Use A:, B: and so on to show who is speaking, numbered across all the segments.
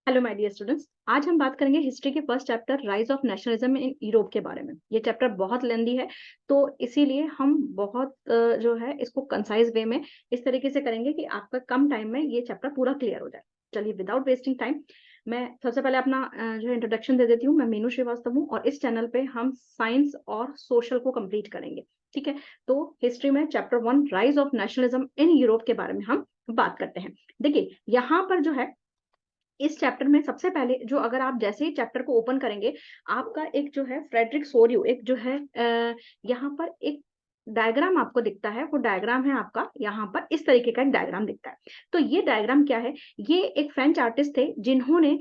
A: Hello my dear students. आज हम बात करेंगे हिस्ट्री के first chapter rise of nationalism in Europe के बारे में। ये चैप्टर बहुत लेंदी है, तो इसीलिए हम बहुत जो है इसको कंसाइज वे में इस तरीके से करेंगे कि आपका कम टाइम में ये चैप्टर पूरा क्लियर हो जाए। चलिए विदाउट वेस्टिंग टाइम मैं सबसे पहले अपना जो है इंट्रोडक्शन दे देती हूँ। मैं मीनू श्रीवास्तव हूँ और इस चैनल पे हम साइंस और सोशल को कंप्लीट करेंगे। ठीक है, तो हिस्ट्री में chapter 1 rise of nationalism in Europe के बारे में हम बात करते हैं। देखिए यहाँ पर जो है इस चैप्टर में सबसे पहले जो अगर आप जैसे ही चैप्टर को ओपन करेंगे, आपका एक जो है फ्रेडरिक सोरियो एक जो है यहाँ पर एक डायग्राम आपको दिखता है। वो डायग्राम है आपका यहाँ पर इस तरीके का एक डायग्राम दिखता है। तो ये डायग्राम क्या है? ये एक फ्रेंच आर्टिस्ट थे जिन्होंने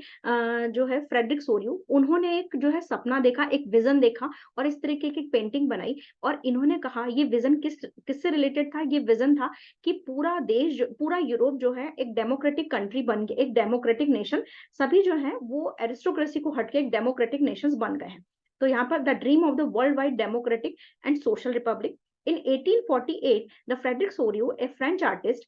A: जो है फ्रेडरिक सोरियो, उन्होंने एक जो है सपना देखा, एक विजन देखा और इस तरीके की पेंटिंग बनाई। और इन्होंने कहा ये विजन किससे रिलेटेड था? ये विजन था कि पूरा देश पूरा यूरोप जो है एक डेमोक्रेटिक कंट्री बन गया, एक डेमोक्रेटिक नेशन। सभी जो है वो एरिस्टोक्रेसी को हटके एक डेमोक्रेटिक नेशंस बन गए हैं। तो यहाँ पर the dream of the world wide democratic and social Republic. In 1848, the Frederick Sorio, एक फ्रेंच आर्टिस्ट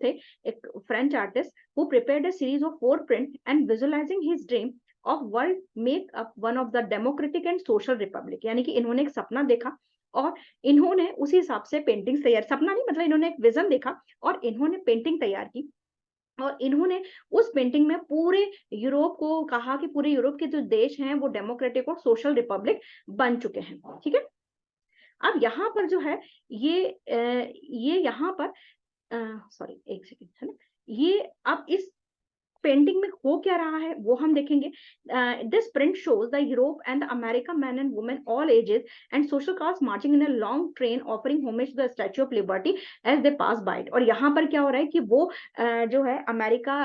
A: थे, एक French artist who prepared a series of 4 print and visualizing his dream of world make up one of the democratic and social republic। यानी कि इन्होंने एक सपना देखा और इन्होंने उसी हिसाब से पेंटिंग्स तैयार, सपना नहीं मतलब इन्होंने एक विजन देखा और इन्होंने पेंटिंग तैयार की। और इन्होंने उस पेंटिंग में पूरे यूरोप को कहा कि पूरे यूरोप के जो देश हैं वो डेमोक्रेटिक और सोशल रिपब्लिक बन चुके हैं। ठीक है, अब यहाँ पर जो है ये यहाँ पर सॉरी एक सेकेंड, है ना? ये अब इस पेंटिंग में हो क्या रहा है वो हम देखेंगे। This print shows the Europe and America man and women all ages and social caste marching in a long train offering homage to the Statue of Liberty as they pass by it. और यहाँ पर क्या हो रहा है कि वो जो है अमेरिका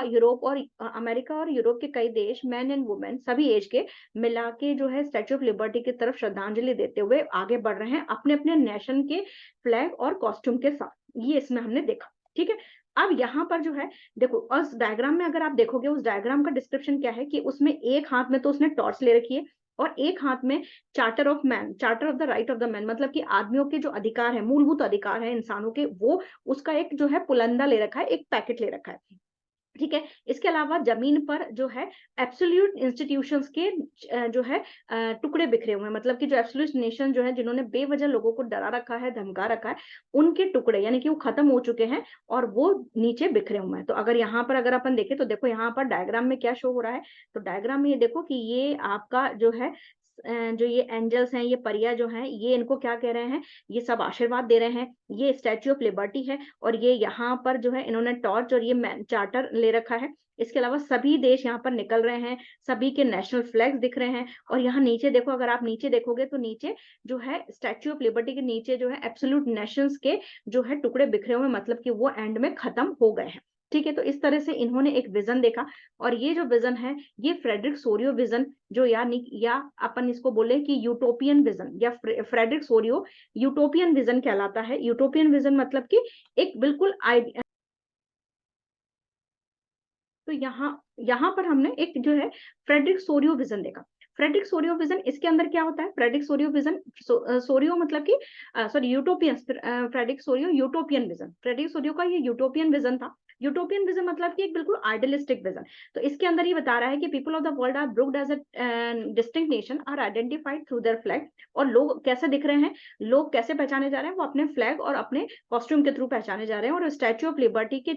A: और यूरोप के कई देश मैन एंड वुमेन सभी एज के मिला के जो है स्टैच्यू ऑफ लिबर्टी की तरफ श्रद्धांजलि देते हुए आगे बढ़ रहे हैं अपने अपने नेशन के फ्लैग और कॉस्ट्यूम के साथ। ये इसमें हमने देखा। ठीक है, अब यहाँ पर जो है देखो उस डायग्राम में अगर आप देखोगे उस डायग्राम का डिस्क्रिप्शन क्या है कि उसमें एक हाथ में तो उसने टॉर्च ले रखी है और एक हाथ में charter of man, charter of the right of the man, मतलब कि आदमियों के जो अधिकार है, मूलभूत अधिकार है इंसानों के, वो उसका एक जो है पुलंदा ले रखा है, एक पैकेट ले रखा है। ठीक है, इसके अलावा जमीन पर जो है एब्सोल्यूट इंस्टीट्यूशंस के जो है टुकड़े बिखरे हुए हैं, मतलब कि जो एब्सोल्यूट नेशन जो है जिन्होंने बेवजह लोगों को डरा रखा है, धमका रखा है, उनके टुकड़े यानी कि वो खत्म हो चुके हैं और वो नीचे बिखरे हुए हैं। तो अगर यहाँ पर अगर अपन देखें तो देखो यहाँ पर डायग्राम में क्या शो हो रहा है। तो डायग्राम में ये देखो कि ये आपका जो है जो ये एंजल्स हैं, ये परिया जो हैं, ये इनको क्या कह रहे हैं? ये सब आशीर्वाद दे रहे हैं। ये स्टैच्यू ऑफ लिबर्टी है और ये यहाँ पर जो है इन्होंने टॉर्च और ये चार्टर ले रखा है। इसके अलावा सभी देश यहाँ पर निकल रहे हैं, सभी के नेशनल फ्लैग्स दिख रहे हैं। और यहाँ नीचे देखो, अगर आप नीचे देखोगे तो नीचे जो है स्टैच्यू ऑफ लिबर्टी के नीचे जो है एब्सोल्यूट नेशंस के जो है टुकड़े बिखरे हुए, मतलब कि वो एंड में खत्म हो गए हैं। ठीक है, तो इस तरह से इन्होंने एक विजन देखा और ये जो विजन है ये फ्रेडरिक सोरियो विजन जो या अपन इसको बोले कि यूटोपियन विजन या फ्रेडरिक सोरियो यूटोपियन विजन कहलाता है। यूटोपियन विजन मतलब कि एक बिल्कुल तो यहाँ पर हमने एक जो है फ्रेडरिक सोरियो विजन देखा। फ्रेडरिक सोरियो विजन, इसके अंदर क्या होता है? फ्रेडरिक सोरियो विजन, सोरियो मतलब कि sorry utopian, Frederick Sorio utopian vision, Frederick Sorio का ये यूटोपियन विजन था। यूटोपियन विजन मतलब कि एक बिल्कुल आइडियलिस्टिक विजन। तो इसके अंदर ये बता रहा है कि people of the world are grouped as a distinct nation are identified through their flag. और लोग कैसे दिख रहे हैं, लोग कैसे पहचाने जा रहे हैं? वो अपने फ्लैग और अपने कॉस्ट्यूम के थ्रू पहचाने जा रहे हैं और स्टैच्यू ऑफ लिबर्टी के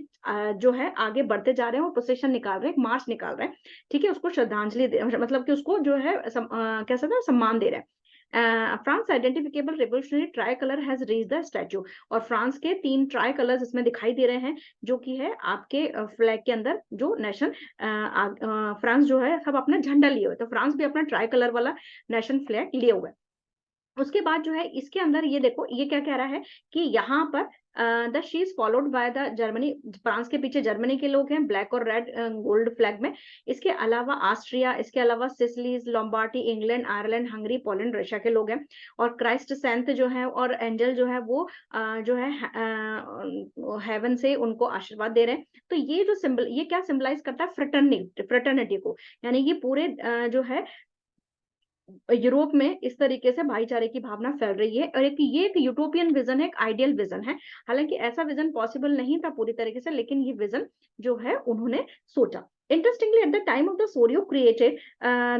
A: जो है आगे बढ़ते जा रहे हैं और प्रोसेशन निकाल रहे हैं, एक मार्च निकाल रहे हैं। ठीक है, उसको श्रद्धांजलि मतलब कि उसको जो है कैसा था, सम्मान दे रहे हैं। France identifiable revolutionary tricolour has reach the statue. और फ्रांस के 3 ट्राई कलर्स इसमें दिखाई दे रहे हैं जो कि है आपके फ्लैग के अंदर जो नेशन फ्रांस जो है सब अपना झंडा लिए हुए, तो फ्रांस भी अपना ट्राई कलर वाला नेशन फ्लैग लिए हुए। उसके बाद जो है इसके अंदर ये देखो ये क्या कह रहा है कि यहाँ पर the she is followed by the Germany, France के पीछे जर्मनी के लोग हैं ब्लैक और रेड गोल्ड फ्लैग में। इसके अलावा ऑस्ट्रिया, इसके अलावा Sicilies, Lombardy, England, Ireland, Hungary, Poland, Russia के लोग हैं। और क्राइस्ट सेंट जो है और एंजल जो है वो जो है हेवन से उनको आशीर्वाद दे रहे हैं। तो ये जो सिंबल, ये क्या सिंबलाइज करता है? फ्रेटर्निटी को, यानी कि पूरे जो है यूरोप में इस तरीके से भाईचारे की भावना फैल रही है। और ये एक यूटोपियन विजन है, एक आइडियल विजन है। हालांकि ऐसा विजन पॉसिबल नहीं था पूरी तरीके से, लेकिन ये विजन जो है उन्होंने सोचा। Interestingly, at the time of the Sorio created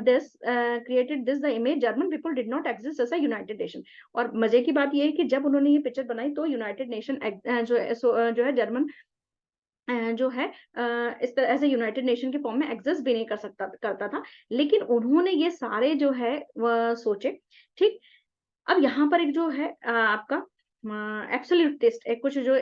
A: this the image, German people did not exist as a united nation. और मजे की बात ये है कि जब उन्होंने ये पिक्चर बनाई तो यूनाइटेड नेशन जो है जर्मन जो है इस तरह ऐसे यूनाइटेड नेशन के फॉर्म में एग्जिस्ट भी नहीं करता था, लेकिन उन्होंने ये सारे जो है सोचे। ठीक, अब यहाँ पर एक जो है आपका एब्सोल्यूटिस्ट एक कुछ जो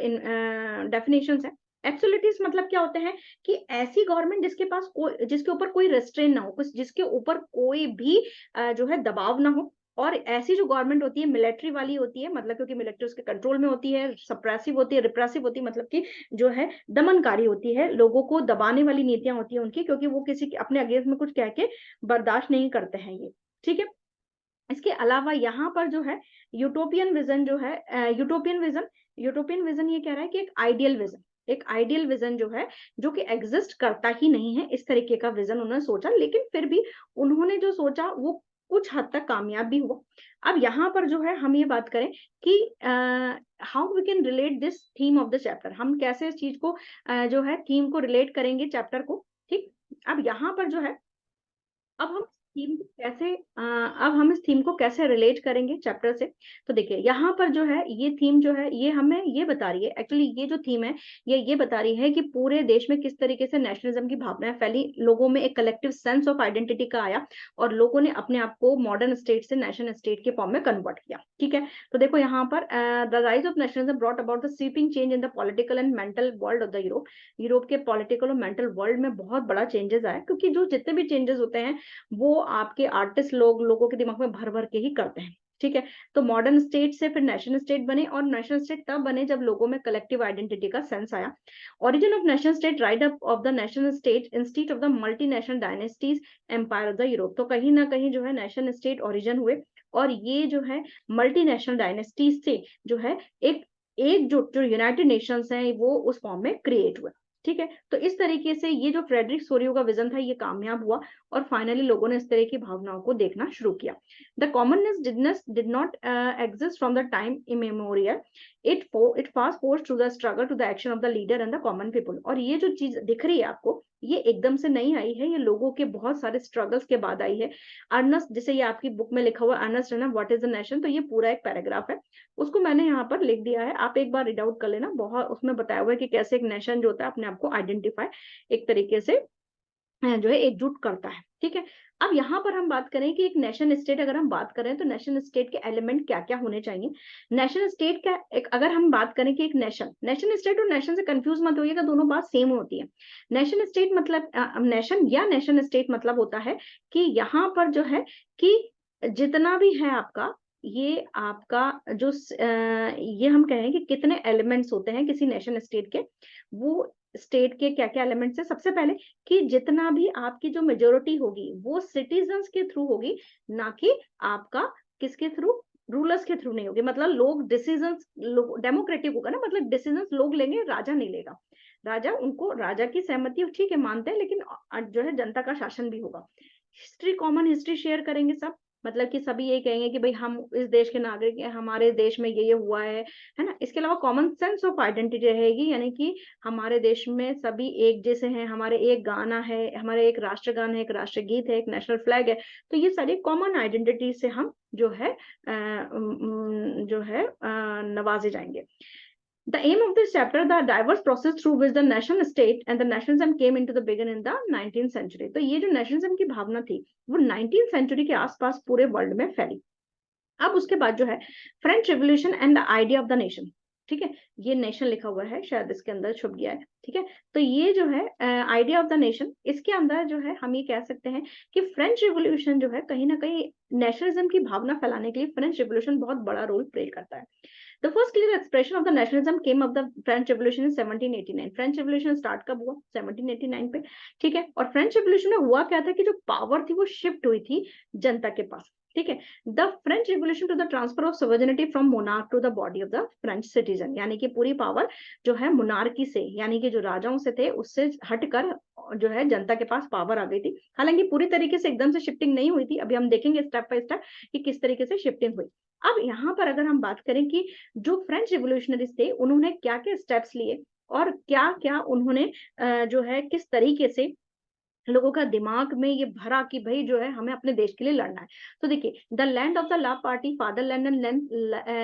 A: डेफिनेशंस है। एब्सोल्यूटिस्ट मतलब क्या होते हैं कि ऐसी गवर्नमेंट जिसके ऊपर कोई रेस्ट्रेन ना हो, कुछ जिसके ऊपर कोई भी जो है दबाव ना हो। और ऐसी जो गवर्नमेंट होती है मिलिट्री वाली होती है, मतलब क्योंकि मिलिट्री उसके कंट्रोल में होती है, सप्रेसिव होती है, रिप्रेसिव होती है, मतलब कि जो है दमनकारी होती है, लोगों को दबाने वाली नीतियां होती है उनकी, क्योंकि वो किसी के अपने अगेंस्ट में कुछ कह के बर्दाश्त नहीं करते हैं ये। ठीक है, इसके अलावा यहाँ पर जो है यूटोपियन विजन जो है यूटोपियन विजन ये कह रहा है कि एक आइडियल विजन जो है जो कि एग्जिस्ट करता ही नहीं है, इस तरीके का विजन उन्होंने सोचा, लेकिन फिर भी उन्होंने जो सोचा वो कुछ हद तक कामयाब भी हुआ। अब यहाँ पर जो है हम ये बात करें कि how we can relate this theme of the chapter, हम कैसे इस चीज को जो है थीम को रिलेट करेंगे चैप्टर को। ठीक, अब यहाँ पर जो है अब हम थीम को कैसे अब हम इस थीम को कैसे रिलेट करेंगे चैप्टर से। तो देखिए यहाँ पर जो है ये थीम जो है ये हमें ये बता रही है, एक्चुअली ये जो थीम है ये बता रही है कि पूरे देश में किस तरीके से नेशनलिज्म की भावनाएं फैली, लोगों में एक कलेक्टिव सेंस ऑफ आइडेंटिटी का आया और लोगों ने अपने आप को मॉडर्न स्टेट से नेशनल स्टेट के फॉर्म में कन्वर्ट किया। ठीक है, तो देखो यहाँ पर the rise of nationalism brought about the sweeping change in the political and mental world of the Europe के पॉलिटिकल और मेंटल वर्ल्ड में बहुत बड़ा चेंजेस आया, क्योंकि जो जितने भी चेंजेस होते हैं वो आपके आर्टिस्ट लोगों के दिमाग में भर भर के ही करते हैं। ठीक है, तो मॉडर्न स्टेट से फिर नेशनल स्टेट बने, और नेशनल स्टेट तब बने जब लोगों में कलेक्टिव आइडेंटिटी का सेंस आया। Origin of national state, ride up of the national state institute of the multinational dynasties empire of the Europe. तो कहीं ना कहीं जो है नेशनल स्टेट ओरिजिन हुए, और ये जो है मल्टीनेशनल डायनेस्टीज से जो है एक जो यूनाइटेड नेशंस हैं वो उस फॉर्म में क्रिएट हुए। ठीक है, तो इस तरीके से ये जो फ्रेडरिक सोरियो का विजन था ये कामयाब हुआ, और फाइनली लोगों ने इस तरह की भावनाओं को देखना शुरू किया। The commonness did not exist from the time immemorial, it fast force to the struggle to the action of the leader and the common people. और ये जो चीज दिख रही है आपको ये एकदम से नहीं आई है, ये लोगों के बहुत सारे स्ट्रगल्स के बाद आई है। अर्नस्ट, जैसे ये आपकी बुक में लिखा हुआ अर्नस्ट है ना, व्हाट इज द नेशन, तो ये पूरा एक पैराग्राफ है, उसको मैंने यहाँ पर लिख दिया है, आप एक बार रीड आउट कर लेना। बहुत उसमें बताया हुआ है कि कैसे एक नेशन जो होता है अपने आप को आइडेंटिफाई एक तरीके से जो है एकजुट करता है। ठीक है, अब यहाँ पर हम बात करें कि एक नेशन स्टेट अगर हम बात करें तो नेशन स्टेट के एलिमेंट क्या क्या होने चाहिए। नेशन स्टेट का एक अगर हम बात करें कि एक नेशन स्टेट और नेशन से कंफ्यूज मत होइएगा, दोनों बात सेम होती है। नेशन स्टेट मतलब नेशन या नेशन स्टेट मतलब होता है कि यहाँ पर जो है कि जितना भी है आपका ये आपका जो ये हम कहें कि कितने एलिमेंट्स होते हैं किसी नेशन स्टेट के, वो स्टेट के क्या क्या एलिमेंट्स है। सबसे पहले कि जितना भी आपकी जो मेजोरिटी होगी वो सिटीजन्स के थ्रू होगी, ना कि आपका किसके थ्रू, रूलर्स के थ्रू नहीं होगी। मतलब लोग डिसीजंस डेमोक्रेटिक होगा ना, मतलब डिसीजंस लोग लेंगे, राजा नहीं लेगा। राजा उनको राजा की सहमति ठीक है मानते हैं, लेकिन जो है जनता का शासन भी होगा। हिस्ट्री, कॉमन हिस्ट्री शेयर करेंगे सब, मतलब कि सभी ये कहेंगे कि भाई हम इस देश के नागरिक हैं, हमारे देश में ये हुआ है ना। इसके अलावा कॉमन सेंस ऑफ आइडेंटिटी रहेगी, यानी कि हमारे देश में सभी एक जैसे हैं, हमारे एक गाना है, हमारे एक राष्ट्रगान है, एक राष्ट्रगीत है, एक नेशनल फ्लैग है। तो ये सारी कॉमन आइडेंटिटी से हम जो है नवाजे जाएंगे। The aim of this chapter, the diverse process through which the nation state and the nationalism came into the begin in the 19th century। तो ये जो नेशनलिज्म की भावना थी वो 19th सेंचुरी के आसपास पूरे वर्ल्ड में फैली। अब उसके बाद जो है French revolution and the idea of the nation. ठीक है, ये नेशन लिखा हुआ है, शायद इसके अंदर छुप गया है। ठीक है, तो ये जो है आइडिया ऑफ द नेशन, इसके अंदर जो है हम ये कह सकते हैं कि फ्रेंच रिवोल्यूशन जो है कहीं ना कहीं नेशनलिज्म की भावना फैलाने के लिए फ्रेंच रिवोल्यूशन बहुत बड़ा रोल प्ले करता है। The first clear expression of the nationalism came of the French Revolution in 1789। French revolution start कब हुआ? 1789 पे। ठीक है, और फ्रेंच रेवोल्यूशन में हुआ क्या था कि जो पावर थी वो शिफ्ट हुई थी जनता के पास। ठीक है, the French revolution to the transfer of sovereignty from monarch to the body of the French citizen, यानी कि पूरी पावर जो है मोनार्की से, यानी कि जो राजाओं से थे उससे हटकर जो है जनता के पास पावर आ गई थी। हालांकि पूरी तरीके से एकदम से शिफ्टिंग नहीं हुई थी, अभी हम देखेंगे स्टेप बाय स्टेप कि किस तरीके से शिफ्टिंग हुई। अब यहाँ पर अगर हम बात करें कि जो फ्रेंच रिवोल्यूशनरीज थे उन्होंने क्या क्या स्टेप्स लिए और क्या क्या उन्होंने जो है किस तरीके से लोगों का दिमाग में ये भरा कि भाई जो है हमें अपने देश के लिए लड़ना है। तो देखिए, द लैंड ऑफ द ला पार्टी, फादरलैंड एंड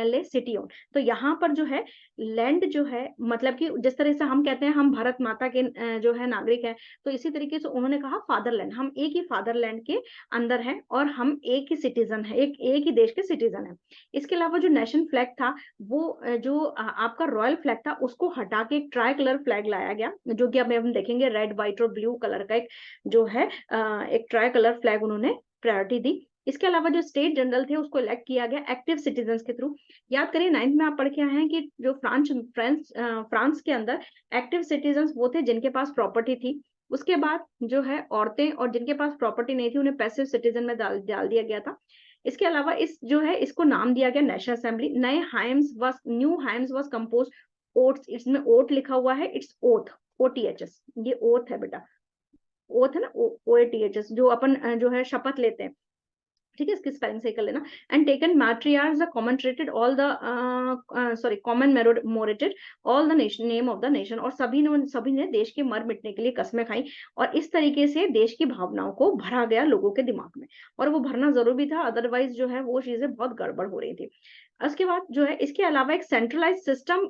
A: ले सिटी ओन। तो यहाँ पर जो है लैंड जो है मतलब कि जिस तरह से हम कहते हैं हम भारत माता के जो है नागरिक हैं, तो इसी तरीके से उन्होंने कहा फादरलैंड, हम एक ही फादरलैंड के अंदर हैं और हम एक ही सिटीजन है, एक ही देश के सिटीजन है। इसके अलावा जो नेशन फ्लैग था वो जो आपका रॉयल फ्लैग था उसको हटा के एक ट्राई कलर फ्लैग लाया गया, जो कि अब हम देखेंगे रेड व्हाइट और ब्लू कलर का एक जो है एक ट्राई कलर फ्लैग उन्होंने प्रायोरिटी दी। इसके अलावा जो स्टेट जनरल थे उसको इलेक्ट किया गया एक्टिव सिटीजन्स के थ्रू। याद करिए 9th में आप पढ़ के आए हैं कि जो फ्रांस के अंदर एक्टिव सिटीजन्स वो थे जिनके पास प्रॉपर्टी थी। उसके बाद जो है औरतें और जिनके पास प्रॉपर्टी नहीं थी उन्हें पैसिव सिटीजन में डाल डाल दिया गया था। इसके अलावा इस जो है इसको नाम दिया गया नेशनल असेंबली। नए hymns was new hymns was compose oats, इसमें ओट लिखा हुआ है, इट्स ओथ, OTHS, ये ओथ है बेटा, ओथ है ना, OATHS, जो अपन जो है शपथ लेते हैं, ठीक है, इसकी स्पेलिंग सही कर लेना। And taken matriarchs the commemorated all the sorry commemorated all the nation name of the nation, और सभी ने देश के मर मिटने के लिए कस्में खाई। और इस तरीके से देश की भावनाओं को भरा गया लोगों के दिमाग में, और वो भरना जरूरी भी था, अदरवाइज जो है वो चीजें बहुत गड़बड़ हो रही थी। उसके बाद जो है इसके अलावा एक सेंट्रलाइज सिस्टम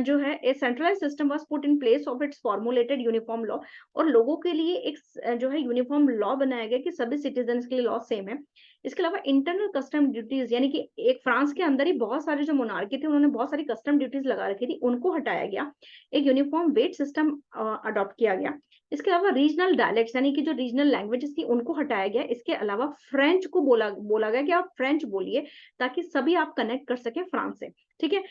A: जो है a centralise system was put in place of its formulated uniform law, और लोगों के लिए एक जो है यूनिफॉर्म लॉ बनाया गया कि सभी सिटीजन के लिए लॉ सेम है। इसके अलावा इंटरनल कस्टम ड्यूटीज, यानी कि एक फ्रांस के अंदर ही बहुत सारे जो मोनार्की थे उन्होंने बहुत सारी कस्टम ड्यूटीज लगा रखी थी, उनको हटाया गया। एक यूनिफॉर्म वेट सिस्टम अडॉप्ट किया गया। इसके अलावा रीजनल डायलेक्ट्स यानी कि जो रीजनल लैंग्वेजेस थी उनको हटाया गया। इसके अलावा फ्रेंच को बोला बोला गया कि आप फ्रेंच बोलिए ताकि सभी आप कनेक्ट कर सके फ्रांस से, ठीक है।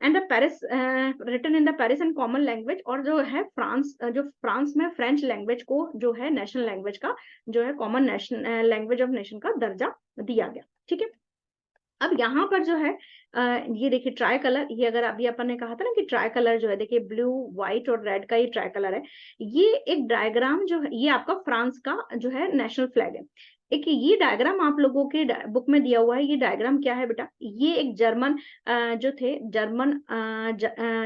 A: And the Paris written in the Paris and common language, और जो है जो फ्रांस में फ्रेंच लैंग्वेज को जो है नेशनल लैंग्वेज का जो है common national language of nation का दर्जा दिया गया, ठीक है। अब यहाँ पर जो है ये देखिए ट्राई कलर, ये अगर अभी अपन ने कहा था ना कि ट्राई कलर जो है देखिए ब्लू व्हाइट और रेड का ये ट्राई कलर है। ये एक डायग्राम जो है ये आपका फ्रांस का जो है नेशनल फ्लैग है। एक ये डायग्राम आप लोगों के बुक में दिया हुआ है। ये डायग्राम क्या है बेटा, ये एक जर्मन जो थे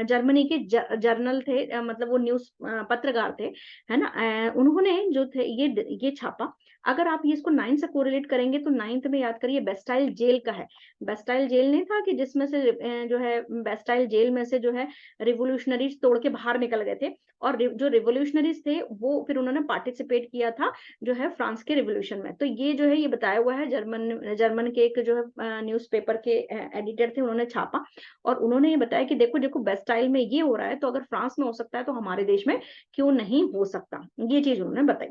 A: जर्मनी के जर्नल थे, मतलब वो न्यूज पत्रकार थे, है ना। उन्होंने जो थे ये छापा। अगर आप ये इसको 9 से कोरिलेट करेंगे तो 9th में याद करिए बेस्टाइल जेल का है। बेस्टाइल जेल नहीं था कि जिसमें से जो है बेस्टाइल जेल में से जो है रिवोल्यूशनरीज तोड़ के बाहर निकल गए थे, और जो रिवोल्यूशनरीज थे वो फिर उन्होंने पार्टिसिपेट किया था जो है फ्रांस के रिवोल्यूशन में। तो ये जो है ये बताया हुआ है, जर्मन के एक जो है न्यूज़पेपर के एडिटर थे, उन्होंने छापा और उन्होंने ये बताया कि देखो देखो बेस्टाइल में ये हो रहा है, तो अगर फ्रांस में हो सकता है तो हमारे देश में क्यों नहीं हो सकता, ये चीज उन्होंने बताई।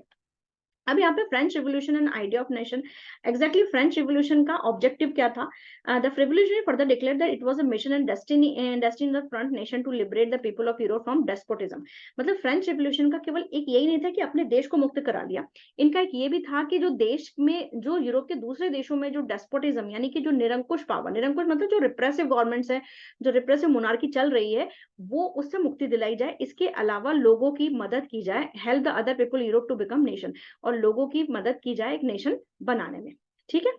A: अब यहाँ पे French revolution and idea of nation, exactly French revolution का ऑब्जेक्टिव क्या था। The revolution further declared that it was a mission and destiny the front nation to liberate the people of Europe from despotism. मतलब French revolution का केवल एक यही नहीं था कि अपने देश को मुक्त करा लिया, इनका एक ये भी था कि जो देश में जो यूरोप के दूसरे देशों में जो डेस्पोटिज्म यानी कि जो निरंकुश पावर, निरंकुश मतलब जो रिप्रेसिव गवर्नमेंट्स है, जो रिप्रेसिव मोनार्की चल रही है, वो उससे मुक्ति दिलाई जाए। इसके अलावा लोगों की मदद की जाए, help the other people Europe to become nation, और लोगों की मदद की जाए एक नेशन बनाने में, ठीक है।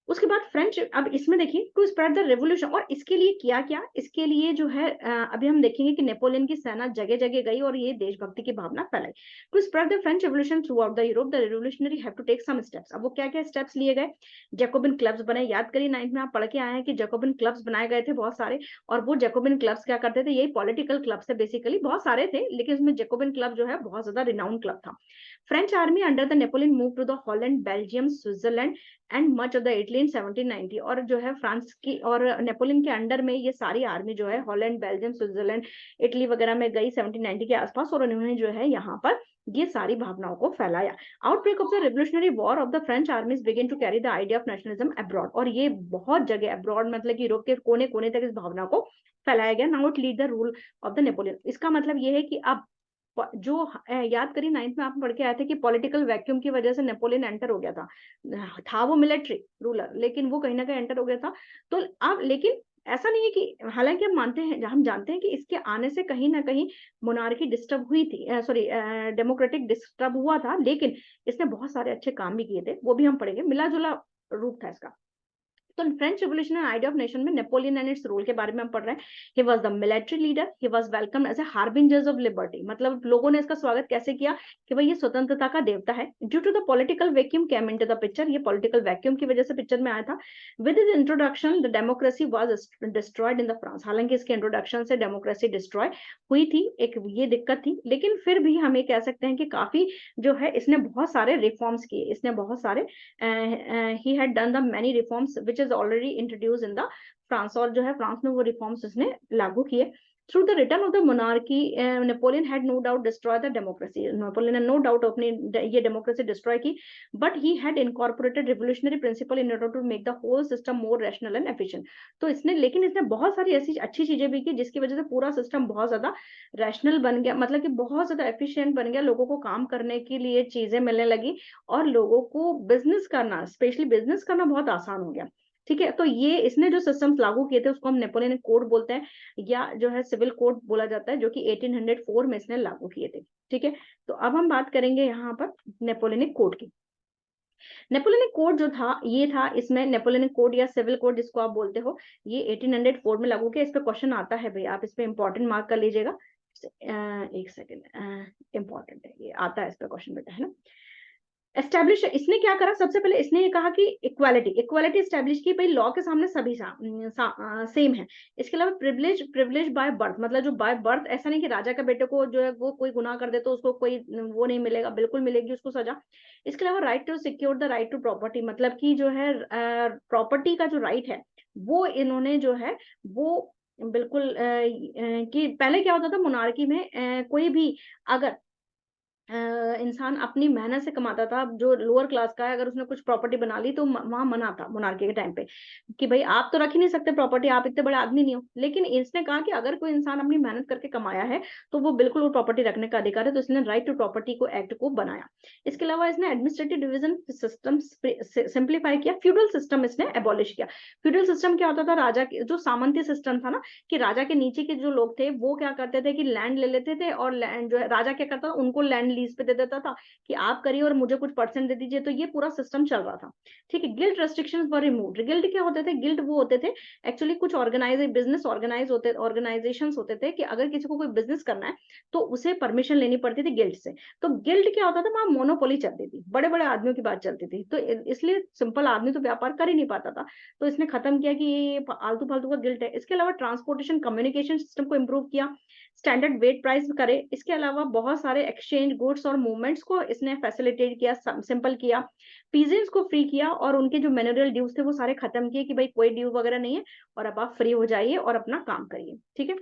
A: उसके बाद फ्रेंच, अब इसमें देखिए टू स्प्रेड द रेवोल्यूशन, और इसके लिए किया क्या, इसके लिए जो है अभी हम देखेंगे कि नेपोलियन की सेना जगह जगह गई और ये देशभक्ति की भावना फैलाई। To spread the French revolution throughout the Europe the revolutionary have to take some steps. अब वो क्या क्या स्टेप्स लिए गए, जैकोबिन क्लब्स बने। याद करिए 9th में आप पढ़ के आए हैं कि जैकोबिन क्लब्स बनाए गए थे बहुत सारे, और वो जैकोबिन क्लब्स क्या करते थे, यही पॉलिटिकल क्लब्स थे बेसिकली, बहुत सारे थे लेकिन उसमें जैकोबिन क्लब जो है बहुत ज्यादा रिनाउंड क्लब था। French army under the Napoleon move to the Holland, Belgium, Switzerland and much of the Italy in 1790। और जो है फ्रांस की और नेपोलियन के अंडर में ये सारी आर्मी जो है हॉलैंड, बेल्जियम, स्विट्जरलैंड, इटली वगैरह में गई 1790 के आसपास, और उन्होंने जो है यहाँ पर ये सारी भावनाओं को फैलाया। Outbreak of the revolutionary war of the French armies begin to carry the idea of nationalism abroad, और ये बहुत जगह अब्रॉड मतलब कि यूरोप के कोने कोने तक इस भावना को फैलाया गया। Now it lead the rule of the Napoleon. इसका मतलब ये है कि अब जो याद करिए 9th में आप पढ़ के आए थे कि पॉलिटिकल वैक्यूम की वजह से नेपोलियन एंटर हो गया था वो मिलिट्री रूलर, लेकिन वो कहीं ना कहीं एंटर हो गया था। तो अब लेकिन ऐसा नहीं है कि, हालांकि हम जानते हैं कि इसके आने से कहीं ना कहीं मोनार्की डिस्टर्ब हुई थी, सॉरी डेमोक्रेटिक डिस्टर्ब हुआ था, लेकिन इसने बहुत सारे अच्छे काम भी किए थे, वो भी हम पढ़ेंगे। मिला जुला रूप था इसका। तो French revolution and idea of nation में नेपोलियन एंड इट्स रोल के बारे में हम पढ़ रहे हैं। He was the military leader, he was welcome as a harbingers of liberty, मतलब लोगों ने इसका स्वागत कैसे किया कि भाई ये स्वतंत्रता का देवता है। Due to the political vacuum came into the picture, ये पॉलिटिकल वैक्यूम की वजह से पिक्चर में आया था। With his introduction the democracy was destroyed in the France, हालांकि इसके इंट्रोडक्शन से डेमोक्रेसी डिस्ट्रॉय हुई थी, एक ये दिक्कत थी, लेकिन फिर भी हम ये कह सकते हैं कि काफी जो है इसने बहुत सारे रिफॉर्म्स किए, इसने बहुत सारे he had done the many reforms which is already introduced in the France, और जो है फ्रांस में वो रिफॉर्म्स उसने लागू किए। Through the return of the monarchy Napoleon had no doubt destroy the democracy, Napoleon ने नो डाउट अपनी ये डेमोक्रेसी डिस्ट्रॉय की, but he had incorporated revolutionary principle in order to make the whole system more rational and efficient. तो इसने, लेकिन इसने बहुत सारी ऐसी अच्छी चीजें भी की जिसकी वजह से पूरा सिस्टम बहुत ज्यादा रैशनल बन गया, मतलब कि बहुत ज्यादा एफिशिएंट बन गया, लोगों को काम करने के लिए चीजें मिलने लगी और लोगों को बिजनेस करना, स्पेशली बिजनेस करना बहुत आसान हो गया। ठीक है, तो ये इसने जो सिस्टम्स लागू किए थे उसको हम नेपोलियन कोड बोलते हैं, या जो है सिविल कोड बोला जाता है, जो कि 1804 में इसने लागू किए थे। ठीक है, तो अब हम बात करेंगे यहाँ पर नेपोलियनिक कोड की। नेपोलियनिक कोड जो था ये था, इसमें नेपोलियनिक कोड या सिविल कोड जिसको आप बोलते हो, ये 1804 में लागू किया। इस पे क्वेश्चन आता है भाई, आप इस पे इंपॉर्टेंट मार्क कर लीजिएगा। एक सेकेंड, इंपॉर्टेंट है, ये आता है इस पे क्वेश्चन बेटा, है ना। एस्टैब्लिश, इसने क्या करा, सबसे पहले इसने ये कहा कि इक्वालिटी, इक्वालिटी एस्टैब्लिश की, भाई लॉ के सामने सभी सेम है। इसके अलावा प्रिविलेज, प्रिविलेज बाय बर्थ, मतलब जो बाय बर्थ, ऐसा नहीं कि राजा के बेटे को जो है वो कोई गुनाह कर दे तो उसको कोई वो नहीं मिलेगा, बिल्कुल मिलेगी उसको सजा। इसके अलावा right to secure the right to property, मतलब कि जो है प्रॉपर्टी का जो राइट है वो इन्होंने जो है वो बिल्कुल कि पहले क्या होता था मोनार्की में, कोई भी अगर इंसान अपनी मेहनत से कमाता था, जो लोअर क्लास का है, अगर उसने कुछ प्रॉपर्टी बना ली तो वहां मना था मोनार्की के टाइम पे कि भाई आप तो रख ही नहीं सकते प्रॉपर्टी, आप इतने बड़े आदमी नहीं हो। लेकिन इसने कहा कि अगर कोई इंसान अपनी मेहनत करके कमाया है तो वो बिल्कुल वो प्रॉपर्टी रखने का अधिकार है, तो इसने राइट टू प्रॉपर्टी को एक्ट को बनाया। इसके अलावा इसने एडमिनिस्ट्रेटिव डिवीजन सिस्टम सिंप्लीफाई किया, फ्यूडल सिस्टम इसने एबॉलिश किया। फ्यूडल सिस्टम क्या होता था, राजा के जो सामंती सिस्टम था ना, कि राजा के नीचे के जो लोग थे वो क्या करते थे कि लैंड ले लेते थे, और लैंड जो है राजा क्या करता था उनको लैंड लीज पे दे देता था कि आप करिए और मुझे कुछ परसेंट दे दीजिए, तो ये पूरा सिस्टम चल रहा था। ठीक है, गिल्ड रेस्ट्रिक्शंस वर रिमूव्ड। गिल्ड क्या होते थे, गिल्ड वो होते थे एक्चुअली कुछ बिजनेस ऑर्गेनाइजेशंस होते थे कि अगर किसी को कोई बिजनेस करना है तो उसे परमिशन लेनी पड़ती थी गिल्ड से। तो गिल्ड क्या होता था, वहां मोनोपोली चलती थी, बड़े बड़े आदमियों की बात चलती थी, तो इसलिए सिंपल आदमी तो व्यापार कर ही नहीं पाता था। तो इसने खत्म किया कि ये आलतू फालतू का गिल्ड है। इसके अलावा ट्रांसपोर्टेशन कम्युनिकेशन सिस्टम को इंप्रूव किया, स्टैंडर्ड वेट प्राइस करे। इसके अलावा बहुत सारे एक्सचेंज गुड्स और मूवमेंट्स को इसने फैसिलिटेट किया, सिंपल किया, पीजेंट्स को फ्री किया, और उनके जो मैन्युअल ड्यूज थे वो सारे खत्म किए कि भाई कोई ड्यू वगैरह नहीं है और अब आप फ्री हो जाइए और अपना काम करिए। ठीक है,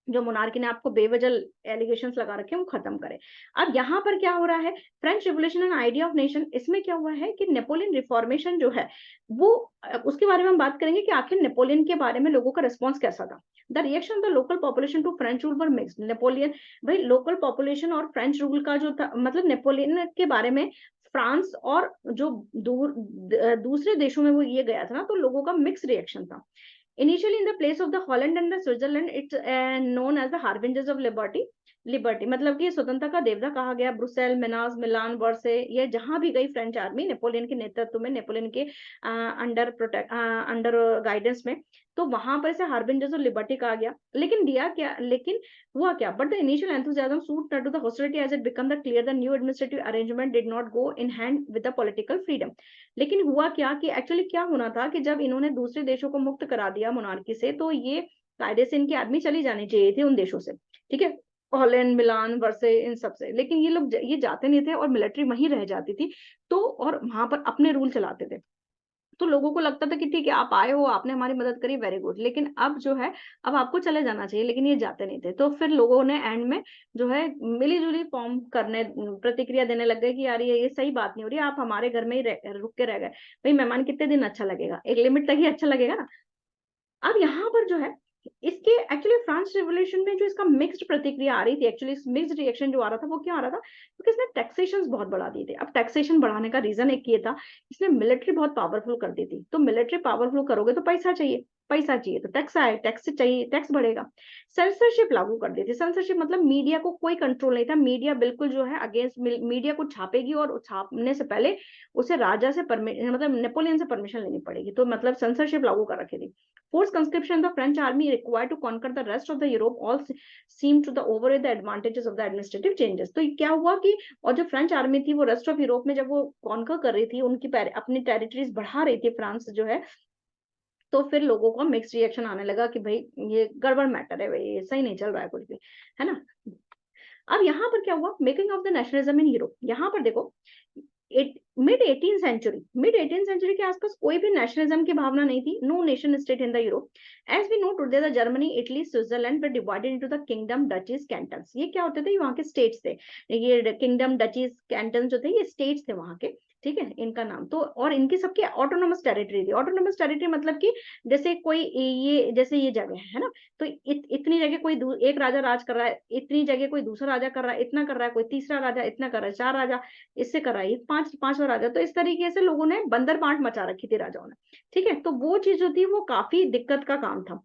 A: जो मोनार्की ने आपको बेवजह एलिगेशंस लगा रखे हैं वो खत्म करे। अब यहाँ पर क्या हो रहा है, French revolution and idea of nation, इसमें क्या हुआ है कि नेपोलियन रिफॉर्मेशन जो है वो उसके बारे में हम बात करेंगे कि आखिर नेपोलियन के बारे में लोगों का रिस्पॉन्स कैसा था। The reaction of the local population to French rule were mixed. Napoleon, भाई लोकल पॉपुलेशन और फ्रेंच रूल का जो था, मतलब नेपोलियन के बारे में फ्रांस और जो दूसरे देशों में वो ये गया था ना, तो लोगों का मिक्स रिएक्शन था। Initially, in the place of the Holland and the Switzerland, it's known as the harbingers of liberty. Liberty मतलब कि स्वतंत्रता का देवता कहा गया। ब्रुसेल, मेनास, मिलान, वर्से, ये जहां भी गई फ्रेंच आर्मी नेपोलियन के नेतृत्व में, नेपोलियन के अंडर गाइडेंस में, तो वहां पर इसे हार्बिंजर्स ऑफ लिबर्टी कहा गया। लेकिन हुआ क्या, but the initial enthusiasm suit to the hostility as it become the clear the new administrative arrangement did not go in hand with the political freedom. लेकिन हुआ क्या कि एक्चुअली क्या होना था कि जब इन्होंने दूसरे देशों को मुक्त करा दिया मोनार्की से, तो ये कायदे से इनके आदमी चली जाने चाहिए थे उन देशों से। ठीक है, हॉलैंड, मिलान, वर्से, इन सब से, लेकिन ये लोग ये जाते नहीं थे और मिलिट्री वहीं रह जाती थी, तो और वहां पर अपने रूल चलाते थे। तो लोगों को लगता था कि ठीक है आप आए हो, आपने हमारी मदद करी, वेरी गुड, लेकिन अब जो है अब आपको चले जाना चाहिए, लेकिन ये जाते नहीं थे। तो फिर लोगों ने एंड में जो है मिली जुली फॉर्म करने, प्रतिक्रिया देने लग गए कि यार ये सही बात नहीं हो रही, आप हमारे घर में ही रुक के रह गए। भाई मेहमान कितने दिन अच्छा लगेगा, एक लिमिट तक ही अच्छा लगेगा ना। अब यहाँ पर जो है इसके एक्चुअली फ्रांस रिवॉल्यूशन में जो इसका मिक्स्ड प्रतिक्रिया आ रही थी, एक्चुअली मिक्स्ड रिएक्शन जो आ रहा था, वो क्यों आ रहा था? क्योंकि इसने टैक्सेशंस बहुत बढ़ा दिए थे। अब टैक्सेशन बढ़ाने का रीजन एक ये था, इसने मिलिट्री बहुत पावरफुल कर दी थी। तो मिलिट्री पावरफुल करोगे तो पैसा चाहिए, पैसा चाहिए तो टैक्स आए, टैक्स से चाहिए, टैक्स बढ़ेगा। सेंसरशिप लागू कर दी थी। सेंसरशिप मतलब मीडिया को कोई कंट्रोल नहीं था, मीडिया बिल्कुल जो है अगेंस्ट, मीडिया को छापेगी और छापने से पहले उसे राजा से मतलब नेपोलियन से परमिशन लेनी पड़ेगी। तो मतलब सेंसरशिप लागू कर रखी थी। Forced conscription, the French army required to conquer the rest of the Europe all seemed to the override the advantages of the administrative changes। तो क्या हुआ कि और जो फ्रेंच आर्मी थी वो रेस्ट ऑफ यूरोप में जब वो कॉन्कर कर रही थी, उनकी अपनी टेरिटरीज बढ़ा रही थी फ्रांस जो है, तो फिर लोगों को मिक्स रिएक्शन आने लगा कि भाई ये गड़बड़ मैटर है, भाई ये सही नहीं चल रहा है कुछ भी, है ना। अब यहाँ पर क्या हुआ, making of the nationalism in Europe. यहाँ पर देखो मिड 18 सेंचुरी के आसपास कोई भी नेशनलिज्म की भावना नहीं थी। No nation state in the Europe as we know today. The Germany, Italy, Switzerland were divided into the kingdom, duchies, cantons. ये क्या होते थे, वहां के स्टेट्स थे। ये किंगडम, डचीज, कैंटन जो थे, ये स्टेट्स थे वहां के, ठीक है, इनका नाम तो। और इनकी सबकी ऑटोनोमस टेरिटरी थी। ऑटोनोमस टेरिटरी मतलब कि जैसे कोई ये, जैसे ये जगह है ना, तो इतनी जगह कोई एक राजा राज कर रहा है, इतनी जगह कोई दूसरा राजा कर रहा है, इतना कर रहा है, कोई तीसरा राजा इतना कर रहा है, 4 राजा इससे कर रहा है, पांचवा राजा। तो इस तरीके से लोगों ने बंदर बांट मचा रखी थी राजाओं ने, ठीक है। तो वो चीज जो थी वो काफी दिक्कत का काम था।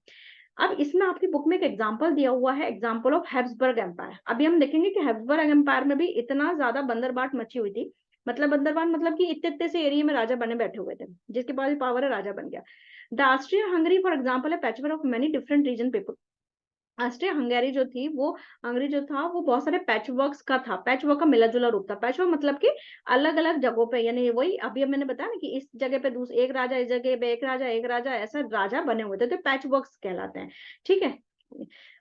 A: अब इसमें आपकी बुक में एक एग्जांपल दिया हुआ है, एग्जांपल ऑफ हैब्सबर्ग एम्पायर। अभी हम देखेंगे कि हैब्सबर्ग एम्पायर में भी इतना ज्यादा बंदरबाट मची हुई थी। मतलब बंदरबाट मतलब कि इतने इतने से एरिया में राजा बने बैठे हुए थे, जिसके पास पावर है राजा बन गया। The Austria Hungary for example है patchwork of many different region people. Austria Hungary जो थी वो, हंगरी जो था वो बहुत सारे पैच वर्क्स का था। पैच वर्क का मिला जुला रूप था। पैच वर्क मतलब कि अलग अलग जगहों पे, यानी वही अभी मैंने बताया ना कि इस जगह पे एक राजा, इस जगह पे एक राजा ऐसा राजा बने हुए थे, तो पैच वर्क्स कहलाते हैं, ठीक है।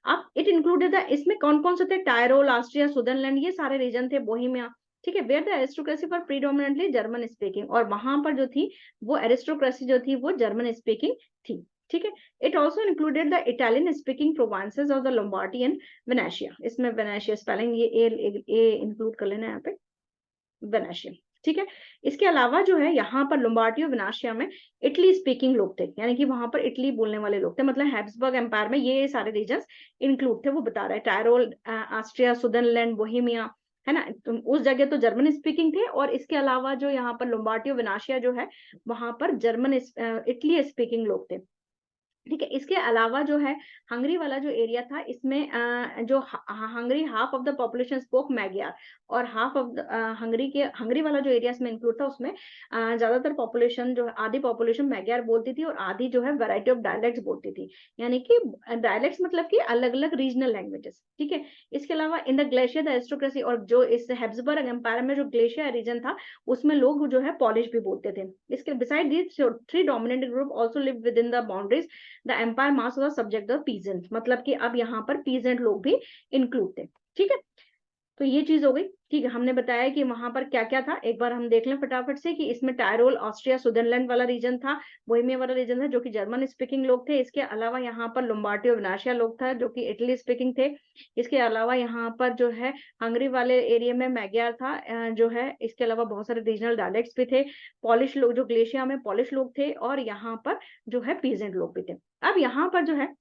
A: अब इट इंक्लूडेड द, इसमें कौन कौन से थे, टायरोल, ऑस्ट्रिया, सुदरलैंड, ये सारे रीजन थे, बोहेमिया, ठीक है। Where the aristocracy for predominantly German speaking, और वहां पर जो थी वो एरिस्टोक्रेसी जो थी वो जर्मन स्पीकिंग थी, ठीक है। It also included the Italian speaking provinces of the Lombardy and Venetia. इसमें वेनेशिया स्पेलिंग ये ए इंक्लूड कर लेना यहाँ पे, वेनेशिया, ठीक है। इसके अलावा जो है यहाँ पर लोम्बार्डी और वेनेशिया में इटली स्पीकिंग लोग थे, यानी कि वहां पर इटली बोलने वाले लोग थे। मतलब हैब्सबर्ग एम्पायर में ये सारे रीजन्स इंक्लूड थे। वो बता रहा है टायरोल, ऑस्ट्रिया, सुदरलैंड, बोहेमिया, है ना। तो उस जगह तो जर्मन स्पीकिंग थे, और इसके अलावा जो यहाँ पर लोम्बार्डी और वेनेशिया जो है वहां पर जर्मन इटली स्पीकिंग लोग थे, ठीक है। इसके अलावा जो है हंगरी वाला जो एरिया था, इसमें जो Hungary half of the population spoke Magyar, और हाफ ऑफ हंगरी वाला जो एरिया इसमें इंक्लूड था, उसमें ज्यादातर पॉपुलेशन जो है, आधी पॉपुलेशन मैग्यार बोलती थी और आधी जो है वैरायटी ऑफ डायलेक्ट्स बोलती थी। यानी कि डायलेक्ट्स मतलब कि अलग अलग रीजनल लैंग्वेजेस, ठीक है। इसके अलावा in the glacier the aristocracy, और जो इस हैब्सबर्ग एम्पायर में जो ग्लेशियर रीजन था उसमें लोग जो है पॉलिश भी बोलते थे। इसके beside these 3 dominant group also live within the boundaries the empire mass was subject the peasant. मतलब कि अब यहाँ पर पीजेंट लोग भी इंक्लूड थे, ठीक है। तो ये चीज हो गई, ठीक है। हमने बताया कि वहां पर क्या क्या था, एक बार हम देख लें फटाफट से कि इसमें टायरोल, ऑस्ट्रिया, सुदरलैंड वाला रीजन था, बोहेमिया वाला रीजन था जो कि जर्मन स्पीकिंग लोग थे। इसके अलावा यहाँ पर लोम्बार्डी और वेनेशिया लोग था जो कि इटली स्पीकिंग थे। इसके अलावा यहाँ पर जो है हंगरी वाले एरिया में मैग्यार था जो है। इसके अलावा बहुत सारे रीजनल डायलेक्ट्स भी थे। पॉलिश लोग, जो ग्लेशिया में पॉलिश लोग थे, और यहाँ पर जो है पीजेंट लोग भी थे। अब यहाँ पर जो है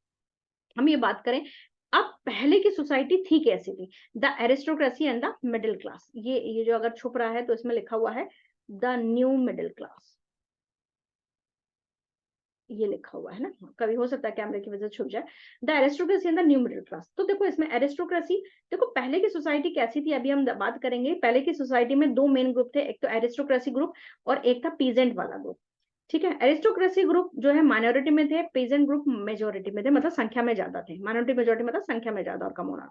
A: हम ये बात करें, अब पहले की सोसाइटी थी कैसी थी, the aristocracy and the middle class. ये जो अगर छुप रहा है तो इसमें लिखा हुआ है द न्यू मिडिल क्लास, ये लिखा हुआ है ना, कभी हो सकता है कैमरे की वजह से छुप जाए। The aristocracy and the new middle class. तो देखो इसमें एरिस्टोक्रेसी, देखो पहले की सोसाइटी कैसी थी अभी हम बात करेंगे। पहले की सोसाइटी में 2 मेन ग्रुप थे, एक तो एरिस्टोक्रेसी ग्रुप और एक था पीजेंट वाला ग्रुप, ठीक है। एरिस्टोक्रेसी ग्रुप जो है माइनॉरिटी में थे, पीजेंट ग्रुप मेजोरिटी में थे, मतलब संख्या में ज्यादा थे। माइनॉरिटी मेजोरिटी मतलब संख्या में ज्यादा और कम होना,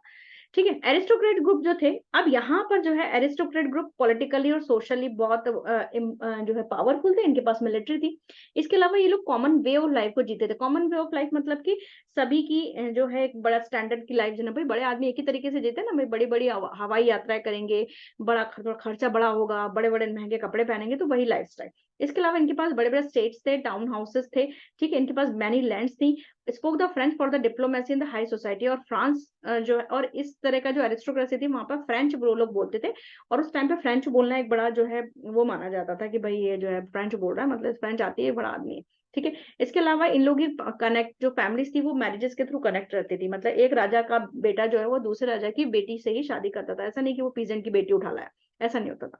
A: ठीक है। एरिस्टोक्रेट ग्रुप जो थे, अब यहाँ पर जो है एरिस्टोक्रेट ग्रुप पॉलिटिकली और सोशली बहुत जो है पावरफुल थे, इनके पास मिलिट्री थी। इसके अलावा ये लोग कॉमन वे ऑफ लाइफ को जीते थे। कॉमन वे ऑफ लाइफ मतलब कि सभी की जो है एक बड़ा स्टैंडर्ड की लाइफ, जो ना भाई बड़े आदमी एक ही तरीके से जीते ना, भाई बड़ी बड़ी हवाई यात्राएं करेंगे, बड़ा खर्चा बड़ा होगा, बड़े बड़े महंगे कपड़े पहनेंगे, तो वही लाइफ स्टाइल। इसके अलावा इनके पास बड़े बड़े स्टेट्स थे, टाउन हाउसेस थे, ठीक है। इनके पास मैनी लैंड्स थी। Spoke the French for the diplomacy in the high society. और फ्रांस जो है, और इस तरह का जो एरिस्टोक्रेसी थी वहां पर फ्रेंच वो लोग बोलते थे, और उस टाइम पे फ्रेंच बोलना एक बड़ा जो है वो माना जाता था कि भाई ये जो है फ्रेंच बोल रहा है, मतलब फ्रेंच आती है, बड़ा आदमी है। ठीक है, इसके अलावा इन लोगों की कनेक्ट जो फैमिलीज थी वो मैरिजेस के थ्रू कनेक्ट रहती थी, मतलब एक राजा का बेटा जो है वो दूसरे राजा की बेटी से ही शादी करता था, ऐसा नहीं कि वो पीजेंट की बेटी उठा लाया, ऐसा नहीं होता था।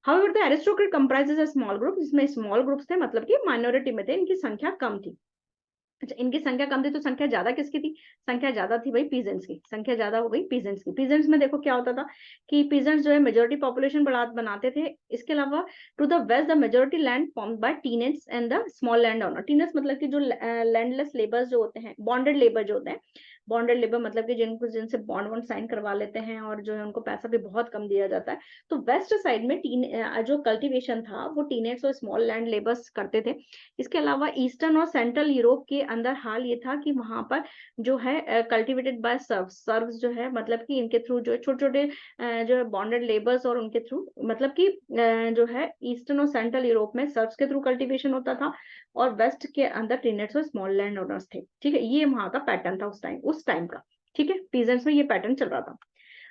A: However the aristocrat comprises a small group, इसमें स्मॉल ग्रुप्स थे, मतलब कि माइनॉरिटी में थे, इनकी संख्या कम थी। अच्छा, इनकी संख्या कम थी तो संख्या ज्यादा किसकी थी? संख्या ज्यादा थी भाई पीजेंट्स की, संख्या ज्यादा हो गई पीजेंट्स की। पीजेंट्स में देखो क्या होता था कि पीजेंट्स जो है मेजोरिटी पॉपुलेशन बढ़ा बनाते थे। इसके अलावा to the west the majority land formed by tenants and the small land owner. Tenants मतलब कि जो लैंडलेस लेबर्स जो होते हैं, बॉन्डेड लेबर जो होते हैं, बॉन्डेड लेबर मतलब कि जिनसे बॉन्ड वॉन्ड साइन करवा लेते हैं और जो है उनको पैसा भी बहुत कम दिया जाता है। तो वेस्ट साइड में जो कल्टीवेशन था वो टीनेट्स और स्मॉल लैंड लेबर्स करते थे। इसके अलावा ईस्टर्न और सेंट्रल यूरोप के अंदर हाल ये था कि वहां पर जो है कल्टिवेटेड बाय सर्व्स जो है, मतलब कि इनके थ्रू जो छोटे छोटे जो है बॉन्डेड लेबर्स, और उनके थ्रू मतलब कि जो है ईस्टर्न और सेंट्रल यूरोप में सर्व्स के थ्रू कल्टीवेशन होता था, और वेस्ट के अंदर टेनेट्स और स्मॉल लैंड ओनर्स थे। ठीक है, ये वहां का पैटर्न था उस टाइम का। ठीक है, पीजेंट्स में ये पैटर्न चल रहा था।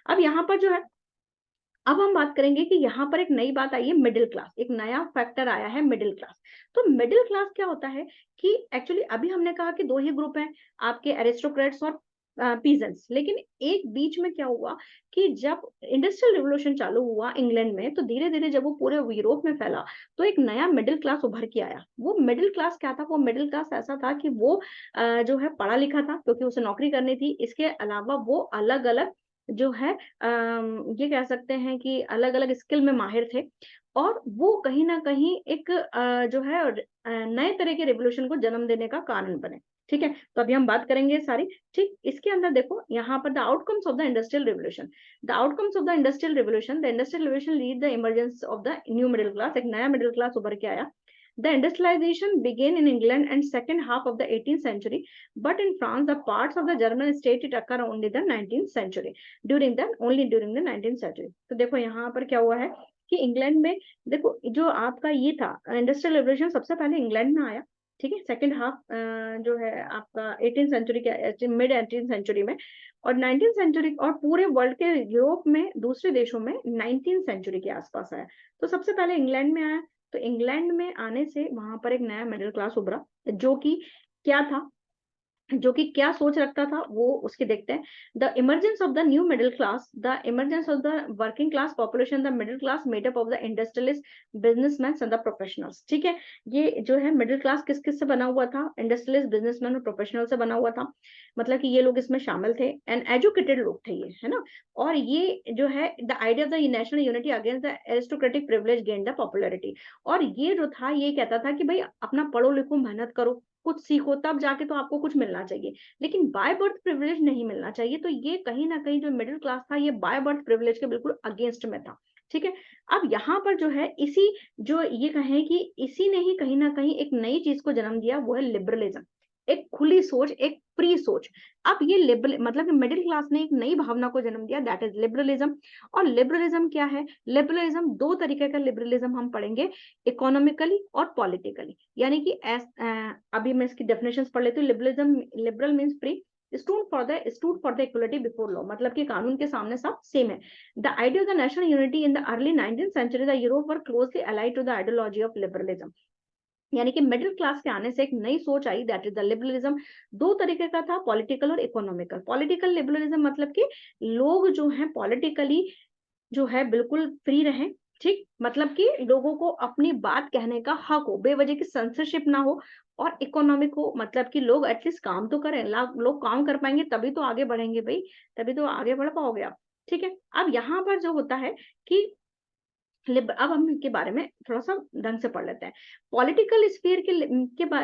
A: अब यहाँ पर जो है, अब हम बात करेंगे कि यहाँ पर एक नई बात आई है, मिडिल क्लास, एक नया फैक्टर आया है मिडिल क्लास। तो मिडिल क्लास क्या होता है कि एक्चुअली अभी हमने कहा कि दो ही ग्रुप हैं, आपके एरिस्टोक्रेट्स और पीजेंट्स, लेकिन एक बीच में क्या हुआ कि जब इंडस्ट्रियल रिवोल्यूशन चालू हुआ इंग्लैंड में, तो धीरे धीरे जब वो पूरे यूरोप में फैला तो एक नया मिडिल क्लास उभर के आया। वो मिडिल क्लास क्या था? वो मिडिल क्लास ऐसा था कि वो जो है पढ़ा लिखा था क्योंकि उसे नौकरी करनी थी। इसके अलावा वो अलग अलग जो है ये कह सकते हैं कि अलग-अलग स्किल में माहिर थे, और वो कहीं न कहीं एक जो है नए तरह के रिवॉल्यूशन को जन्म देने का कारण बने। ठीक है? तो अभी हम बात करेंगे सारी। ठीक, इसके अंदर देखो यहाँ पर the outcomes of the industrial revolution. The outcomes of the industrial revolution lead the emergence of the new middle class. एक नया मिडल क्लास उभर के आया। The industrialization began in England and second half of the 18th century, but in France, the parts of the German state it occur only the 19th century. Only during the 19th century. तो देखो यहाँ पर क्या हुआ है कि England में देखो जो आपका ये था इंडस्ट्रियल रिवोल्यूशन सबसे पहले इंग्लैंड में आया। ठीक है, सेकंड हाफ जो है आपका 18th सेंचुरी के मिड 18th सेंचुरी में, और 19th सेंचुरी और पूरे वर्ल्ड के यूरोप में दूसरे देशों में 19th सेंचुरी के आसपास आया। तो सबसे पहले इंग्लैंड में आया। तो इंग्लैंड में आने से वहां पर एक नया मिडिल क्लास उभरा, जो कि क्या था, जो कि क्या सोच रखता था वो उसके देखते हैं। The emergence of the new middle class, the emergence of the working class population, the middle class made up of the industrialist, businessman and the professionals. ठीक है, ये जो है मिडिल क्लास किस किस से बना हुआ था? इंडस्ट्रियलिस्ट, बिजनेसमैन और प्रोफेशनल से बना हुआ था। मतलब कि ये लोग इसमें शामिल थे, एंड एजुकेटेड लोग थे ये, है ना। और ये जो है the idea of the national unity against the aristocratic privilege gain the popularity. और ये जो था ये कहता था कि भाई अपना पढ़ो लिखो, मेहनत करो, कुछ सीखो, तब जाके तो आपको कुछ मिलना चाहिए, लेकिन बाय बर्थ प्रिविलेज नहीं मिलना चाहिए। तो ये कहीं ना कहीं जो मिडिल क्लास था ये बाय बर्थ प्रिविलेज के बिल्कुल अगेंस्ट में था। ठीक है, अब यहाँ पर जो है इसी जो ये कहें कि इसी ने ही कहीं ना कहीं एक नई चीज को जन्म दिया, वो है लिबरलिज्म। एक खुली सोच, एक फ्री सोच। अब ये लिबरल मतलब कि मिडिल क्लास ने एक नई भावना को जन्म दिया, दैट इज लिबरलिज्म। और लिबरलिज्म क्या है? लिबरलिज्म दो तरीके का लिबरलिज्म हम पढ़ेंगे, इकोनॉमिकली और पॉलिटिकली। यानी कि अभी मैं इसकी डेफिनेशंस पढ़ लेती हूँ। Liberalism, liberal means free, stood for the equality before law, मतलब कि कानून के सामने सब सेम है। The idea of the national unity in the early 19th century, the Europe were closely allied to the ideology of liberalism। यानी कि middle class के आने से एक नई सोच आई, दैट इज द लिबरलिज्म। दो तरीके का था, पॉलिटिकल और इकोनॉमिकल। पॉलिटिकल लिबरलिज्म मतलब कि लोग जो हैं पॉलिटिकली जो है बिल्कुल फ्री रहें। ठीक, मतलब कि लोगों को अपनी बात कहने का हक हो, बेवजह की सेंसरशिप ना हो। और इकोनॉमिक हो, मतलब कि लोग एटलीस्ट काम तो करें, लोग काम कर पाएंगे तभी तो आगे बढ़ेंगे भाई, तभी तो आगे बढ़ पाओगे आप। ठीक है, अब यहाँ पर जो होता है कि अब हम इनके बारे में थोड़ा सा ढंग से पढ़ लेते हैं। पॉलिटिकल स्फीयर के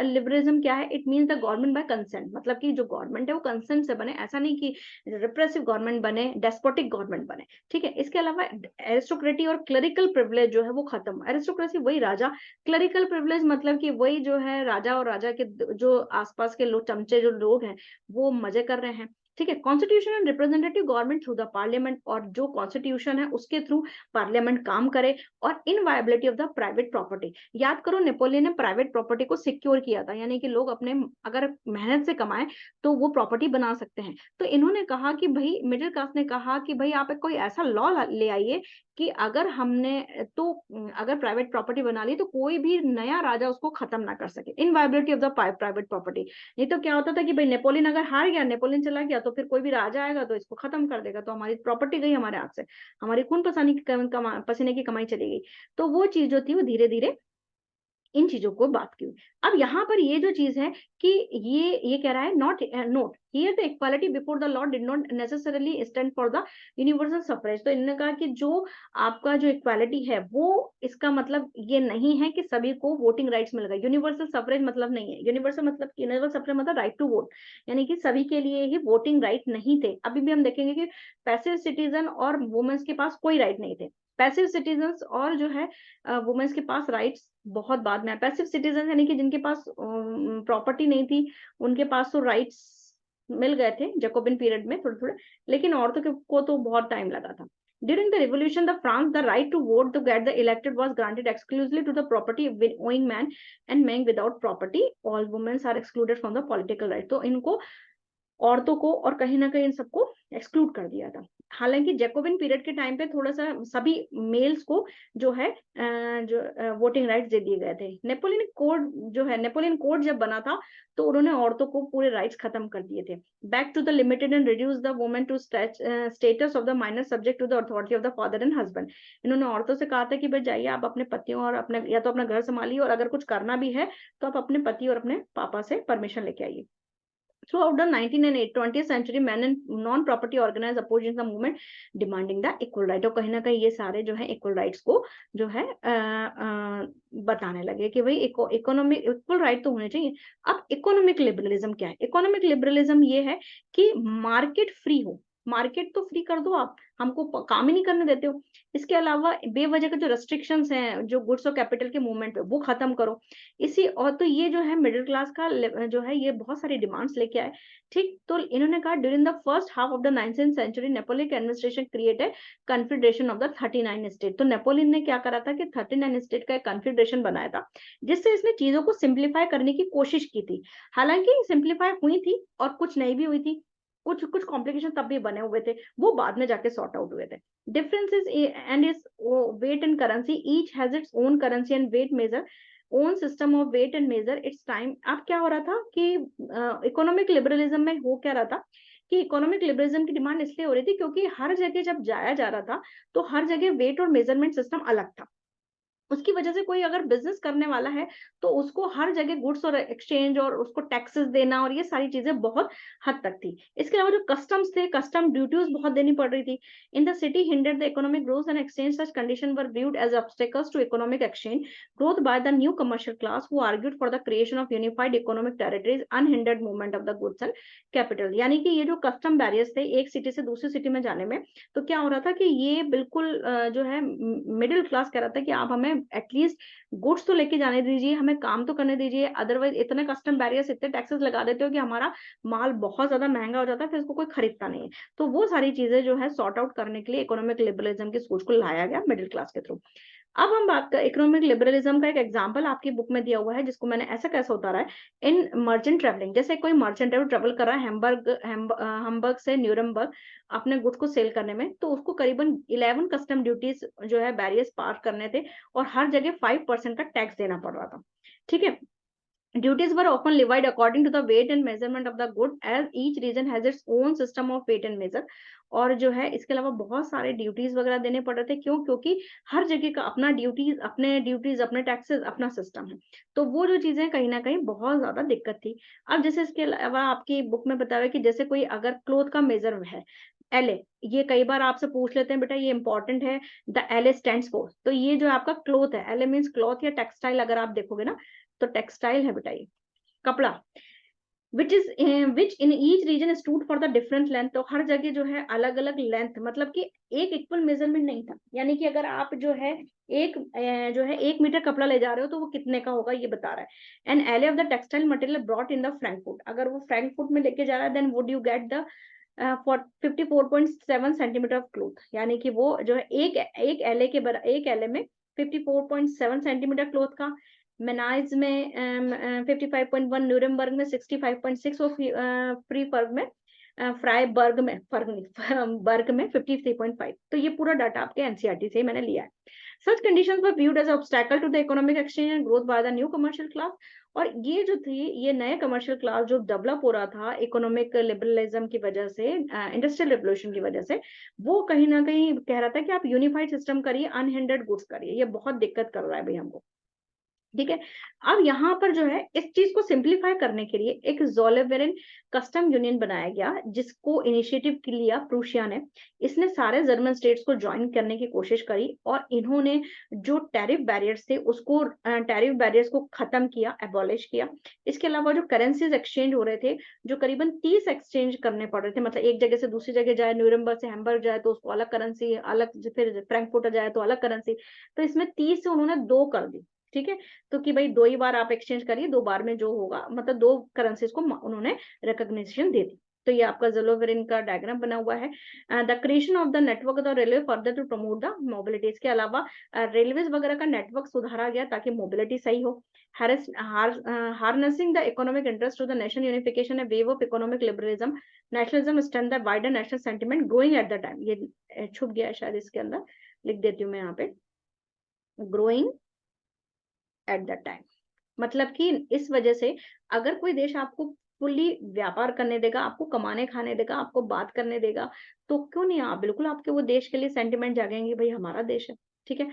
A: लिबरलिज्म क्या है? It means the government by consent, मतलब कि जो गवर्नमेंट है वो कंसेंट से बने, ऐसा नहीं कि रिप्रेसिव गवर्नमेंट बने, डेस्पोटिक गवर्नमेंट बने। ठीक है, इसके अलावा एरिस्टोक्रेटी और क्लरिकल प्रिविलेज जो है वो खत्म। एरिस्टोक्रेसी वही राजा, क्लरिकल प्रिविलेज मतलब कि वही जो है राजा और राजा के जो आसपास के लोग, चमचे जो लोग हैं वो मजे कर रहे हैं। ठीक है। Constitution and representative government through the parliament, और जो कॉन्स्टिट्यूशन है उसके थ्रू पार्लियामेंट काम करे, और इनवायबिलिटी ऑफ द प्राइवेट प्रॉपर्टी। याद करो नेपोलियन ने प्राइवेट प्रॉपर्टी को सिक्योर किया था, यानी कि लोग अपने अगर मेहनत से कमाएं तो वो प्रॉपर्टी बना सकते हैं। तो इन्होंने कहा कि भाई, मिडिल क्लास ने कहा कि भाई आप एक कोई ऐसा लॉ ले आइए कि अगर हमने तो अगर प्राइवेट प्रॉपर्टी बना ली तो कोई भी नया राजा उसको खत्म ना कर सके। इनवायबिलिटी ऑफ द प्राइवेट प्रॉपर्टी। नहीं तो क्या होता था कि भाई नेपोलियन अगर हार गया, नेपोलियन चला गया, तो फिर कोई भी राजा आएगा तो इसको खत्म कर देगा, तो हमारी प्रॉपर्टी गई हमारे हाथ से, हमारी खून पसीने की कमाई चली गई। तो वो चीज जो थी वो धीरे धीरे इन चीजों को बात की। अब यहाँ पर ये जो चीज है कि ये कह रहा है, not note here the equality before the law did not necessarily stand for the universal suffrage. तो इन्होंने कहा कि जो आपका जो इक्वालिटी है वो, इसका मतलब ये नहीं है कि सभी को वोटिंग राइट्स मिल गए। यूनिवर्सल सफरेज मतलब नहीं है, यूनिवर्सल सफरेज मतलब राइट टू वोट, यानी कि सभी के लिए ही वोटिंग राइट नहीं थे। अभी भी हम देखेंगे कि पैसिव सिटीजन और वुमेन्स के पास कोई राइट नहीं थे। पैसिव सिटीजन और जो है वुमेन्स के पास राइट्स बहुत बाद में। पैसिव सिटीजन यानी कि जिनके पास प्रॉपर्टी नहीं थी, उनके पास तो राइट्स मिल गए थे जैकोबिन पीरियड में थोड़े थोड़े, लेकिन औरतों को तो बहुत टाइम लगा था। During the revolution, the France, the right to vote to get the elected was granted exclusively to the property owning man and men without property. All women are excluded from the political right. तो इनको, औरतों को और कहीं ना कहीं इन सबको exclude कर दिया था। हालांकि जैकोबिन पीरियड के टाइम पे थोड़ा सा सभी मेल्स को जो है जो वोटिंग राइट्स दे दिए गए थे। नेपोलियन कोड जो है, नेपोलियन कोड जब बना था तो उन्होंने औरतों को पूरे राइट्स खत्म कर दिए थे। Back to the limited and reduce the women to status of the minor subject to the authority of the father and husband. इन्होंने औरतों से कहा था कि भाई जाइए आप अपने पतियों और अपने, या तो अपना घर संभालिए, और अगर कुछ करना भी है तो आप अपने पति और अपने पापा से परमिशन लेके आइए। Throughout the 19th and 20th century, men and non-property organized opposing the movement, demanding the equal right। और कहीं ना कहीं ये सारे जो है इक्वल राइट्स को जो है बताने लगे कि भाई इकोनॉमिक इक्वल राइट तो होने चाहिए। अब इकोनॉमिक लिबरलिज्म क्या है? इकोनॉमिक लिबरलिज्म ये है कि मार्केट फ्री हो। मार्केट तो फ्री कर दो, आप हमको काम ही नहीं करने देते हो। इसके अलावा बेवजह के जो रेस्ट्रिक्शंस हैं जो गुड्स और कैपिटल के मूवमेंट पे, वो खत्म करो। इसी और तो ये जो है मिडिल क्लास का जो है ये बहुत सारी डिमांड्स लेके आए। ठीक, तो इन्होंने कहा during the first half of the 19th century Napoleon administration created confederation of the 39 state. तो नेपोलियन ने क्या करा था कि 39 स्टेट का एक कन्फेडरेशन बनाया था, जिससे इसने चीजों को सिंप्लीफाई करने की कोशिश की थी। हालांकि सिंप्लीफाई हुई थी और कुछ नहीं भी हुई थी, कुछ कुछ कॉम्प्लिकेशन तब भी बने हुए थे, वो बाद में जाके सॉर्ट आउट हुए थे। differences and its weight and currency, each has its own currency and weight measure, own system of weight and measure its time। अब क्या हो रहा था कि इकोनॉमिक लिबरलिज्म में हो क्या रहा था कि इकोनॉमिक लिबरलिज्म की डिमांड इसलिए हो रही थी क्योंकि हर जगह जब जाया जा रहा था तो हर जगह वेट और मेजरमेंट सिस्टम अलग था। उसकी वजह से कोई अगर बिजनेस करने वाला है तो उसको हर जगह गुड्स और एक्सचेंज और उसको टैक्सेस देना और ये सारी चीजें बहुत हद तक थी। इसके अलावा जो कस्टम्स थे, कस्टम ड्यूटीज बहुत देनी पड़ रही थी। In the city hindered the economic growth and exchange, such condition were viewed as obstacles to economic exchange growth by the new commercial class who argued for the creation of unified economic territories, unhindered movement of the goods and capital. यानी कि ये जो custom barriers थे एक city से दूसरी city में जाने में, तो क्या हो रहा था कि ये बिल्कुल जो है मिडिल क्लास कह रहा था कि आप हमें एटलीस्ट गुड्स तो लेके जाने दीजिए, हमें काम तो करने दीजिए, अदरवाइज इतने कस्टम बैरियर्स, इतने टैक्सेस लगा देते हो कि हमारा माल बहुत ज्यादा महंगा हो जाता है, फिर इसको कोई खरीदता नहीं है। तो वो सारी चीजें जो है सॉर्ट आउट करने के लिए इकोनॉमिक लिबरलिज्म की सोच को लाया गया मिडिल क्लास के थ्रू। अब हम बात कर इकोनॉमिक लिबरलिज्म का एक एग्जांपल आपकी बुक में दिया हुआ है, जिसको मैंने ऐसा कैसे उतारा है इन मर्चेंट ट्रेवलिंग। जैसे कोई मर्चेंट ट्रेवल कर रहा है हैम्बर्ग से न्यूरमबर्ग अपने गुड्स को सेल करने में, तो उसको करीबन 11 कस्टम ड्यूटीज जो है बैरियर्स पार करने थे और हर जगह 5% का टैक्स देना पड़ रहा था। ठीक है। Duties were often levied according to the weight and measurement of the good, as each region has its own system of weight and measure। और जो है इसके अलावा बहुत सारे ड्यूटीज वगैरह देने पड़ रहे थे। क्यों? क्योंकि हर जगह का अपना ड्यूटीज अपने टैक्सेस अपना सिस्टम है। तो वो जो चीजें कहीं ना कहीं बहुत ज्यादा दिक्कत थी। अब जैसे इसके अलावा आपकी बुक में बताया कि जैसे कोई अगर क्लोथ का मेजर है एलए, ये कई बार आपसे पूछ लेते हैं बेटा, ये इंपॉर्टेंट है, द एलए स्टैंड्स फॉर। तो ये जो आपका क्लोथ है, एलए मीन्स क्लॉथ या टेक्सटाइल, अगर आप देखोगे ना तो टेक्सटाइल है बेटा ये कपड़ा, which in each region stood for the different length. तो हर जगह जो है अलग अलग लेंथ, मतलब कि एक इक्वल मेजरमेंट नहीं था। यानी कि अगर आप जो है जो है 1 मीटर कपड़ा ले जा रहे हो तो वो कितने का होगा ये बता रहा है। And ell of the textile material brought in the Frankfurt, अगर वो फ्रैंकफुट में लेके जा रहा है then would you get the for 54.7 centimetre of cloth, यानी कि वो जो है एक एलए में 54.7 सेंटीमीटर क्लोथ का, मेनाइज में 55.1, न्यूरेमबर्ग में 65.6 और फ्रीबर्ग में फ्राइबर्ग में फर्ग नहीं बर्ग में 53.5। तो ये पूरा डाटा आपके एनसीईआरटी से ही मैंने लिया है। Such conditions were viewed as obstacle to the economic exchange and growth by the new commercial class। और ये जो थी, ये नए कमर्शियल क्लास जो डेवलप हो रहा था इकोनॉमिक लिबरलिज्म की वजह से, इंडस्ट्रियल रिवोल्यूशन की वजह से, वो कहीं ना कहीं कह रहा था कि आप यूनिफाइड सिस्टम करिए, अनहिंडर्ड गुड्स करिए, ये बहुत दिक्कत कर रहा है भाई हमको। ठीक है। अब यहाँ पर जो है इस चीज को सिंप्लीफाई करने के लिए एक ज़ोलवेरन कस्टम यूनियन बनाया गया, जिसको इनिशिएटिव लिया प्रूशिया ने। इसने सारे जर्मन स्टेट्स को ज्वाइन करने की कोशिश करी और इन्होंने जो टैरिफ बैरियर्स थे उसको, टैरिफ बैरियर्स को खत्म किया, एबॉलिश किया। इसके अलावा जो करेंसीज एक्सचेंज हो रहे थे, जो करीबन 30 एक्सचेंज करने पड़ रहे थे, मतलब एक जगह से दूसरी जगह जाए, न्यूरेमबर्ग से हैम्बर्ग जाए तो उसको अलग करेंसी, अलग फिर फ्रैंकफर्ट जाए तो अलग करेंसी, तो इसमें 30 से उन्होंने 2 कर दी। ठीक है। तो कि भाई 2 ही बार आप एक्सचेंज करिए, 2 बार में जो होगा, मतलब 2 करेंसीज को उन्होंने रिकॉग्निशन दे दी। तो ये आपका ज़ोलवेरन का डायग्राम बना हुआ है। The creation of the network of the railway further to promote the mobility. इसके अलावा रेलवेज वगैरह का नेटवर्क सुधारा गया ताकि मोबिलिटी सही हो। Harnessing the economic interest to the nation unification, a wave of economic liberalism, nationalism stand the wider national sentiment growing at the time. ये छुप गया है शायद, इसके अंदर लिख देती हूँ मैं यहाँ पे, ग्रोइंग एट द टाइम। मतलब कि इस वजह से अगर कोई देश आपको फुल्ली व्यापार करने देगा, आपको कमाने खाने देगा, आपको बात करने देगा, तो क्यों नहीं, आप बिल्कुल आपके वो देश के लिए सेंटिमेंट जागेंगे, भाई हमारा देश है। ठीक है।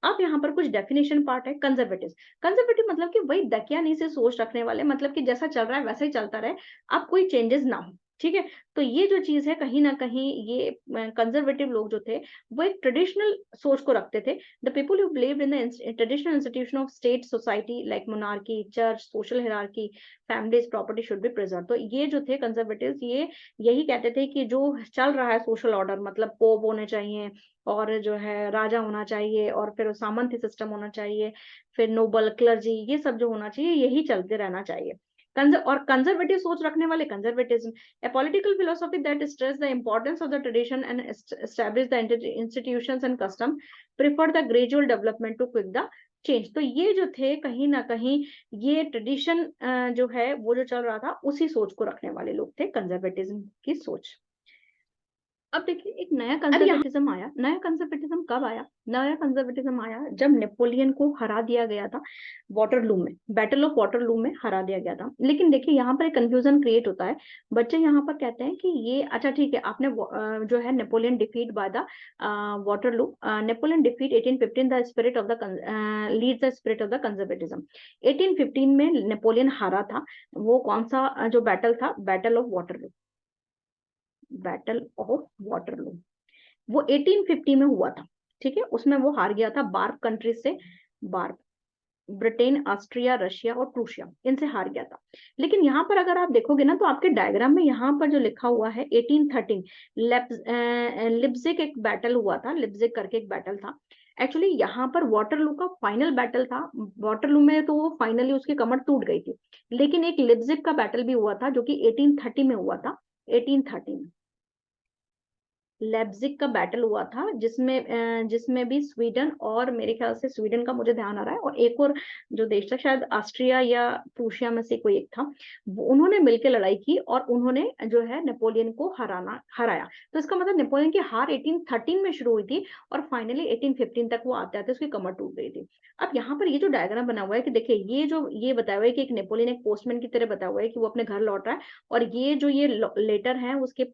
A: अब यहाँ पर कुछ डेफिनेशन पार्ट है। कंजर्वेटिव, कंजर्वेटिव मतलब कि वही दकियानी से सोच रखने वाले, मतलब कि जैसा चल रहा है वैसा ही चलता रहे, अब कोई चेंजेस ना हो। ठीक है। तो ये जो चीज है, कहीं ना कहीं ये कंजर्वेटिव लोग जो थे वो एक ट्रेडिशनल सोच को रखते थे। The people who believed in the traditional institution of state society like monarchy, church, social hierarchy, families, property should be preserve. तो ये जो थे कंजर्वेटिव्स, ये यही कहते थे कि जो चल रहा है सोशल ऑर्डर, मतलब पोप होने चाहिए, और जो है राजा होना चाहिए, और फिर सामंती सिस्टम होना चाहिए, फिर नोबल क्लर्जी, ये सब जो होना चाहिए यही चलते रहना चाहिए। और कंजर्वेटिव सोच रखने वाले conservatism, a political philosophy that stress the importance of the tradition and establish the institutions and custom, prefer the gradual development to quick the change। तो ये जो थे कहीं ना कहीं ये ट्रेडिशन जो है वो जो चल रहा था उसी सोच को रखने वाले लोग थे, कंजर्वेटिज्म की सोच। अब देखिए एक नया कंजर्वेटिज्म आया। नया कंजर्वेटिज्म कब आया? नया कंजर्वेटिज्म आया जब नेपोलियन को हरा दिया गया था वाटरलू में, बैटल ऑफ वाटरलू में हरा दिया गया था। लेकिन देखिए यहाँ पर एक कंफ्यूजन क्रिएट होता है। बच्चे यहाँ पर कहते हैं कि ये अच्छा ठीक है, आपने जो है Napoleon defeat by the Waterloo, Napoleon defeat 1815 the spirit of the lead the spirit of the conservatism. 1815 में नेपोलियन हारा था। वो कौन सा जो बैटल था? Battle of Waterloo, battle of Waterloo, वो 1850 में हुआ था। ठीक है। उसमें वो हार गया था बार्क कंट्रीज से, बार्क, ब्रिटेन, ऑस्ट्रिया, रशिया और प्रूशिया, इनसे हार गया था। लेकिन यहाँ पर अगर आप देखोगे ना, तो आपके डायग्राम में यहाँ पर जो लिखा हुआ है 1813 लिप्जिग एक बैटल हुआ था, लिप्जिग करके एक बैटल था। एक्चुअली यहाँ पर वाटरलू का फाइनल बैटल था। वाटरलू में तो वो फाइनली उसकी कमर टूट गई थी, लेकिन एक लिप्जिग का बैटल भी हुआ था जो कि 1830 में हुआ था। 1830 में लेप्जिग का बैटल हुआ था, जिसमें भी स्वीडन, और मेरे ख्याल से स्वीडन का मुझे ध्यान आ रहा है, और एक और जो देश था शायद ऑस्ट्रिया या प्रूशिया में से कोई एक था, उन्होंने मिलकर लड़ाई की और उन्होंने जो है नेपोलियन को हराया। तो इसका मतलब नेपोलियन की हार 1813 में शुरू हुई थी और फाइनली 1815 तक वो आते आते उसकी कमर टूट गई थी। अब यहाँ पर ये जो डायग्राम बना हुआ है कि देखिए, ये बताया हुआ है कि एक नेपोलियन एक पोस्टमैन की तरह बताया हुआ है कि वो अपने घर लौट रहा है, और ये लेटर है उसके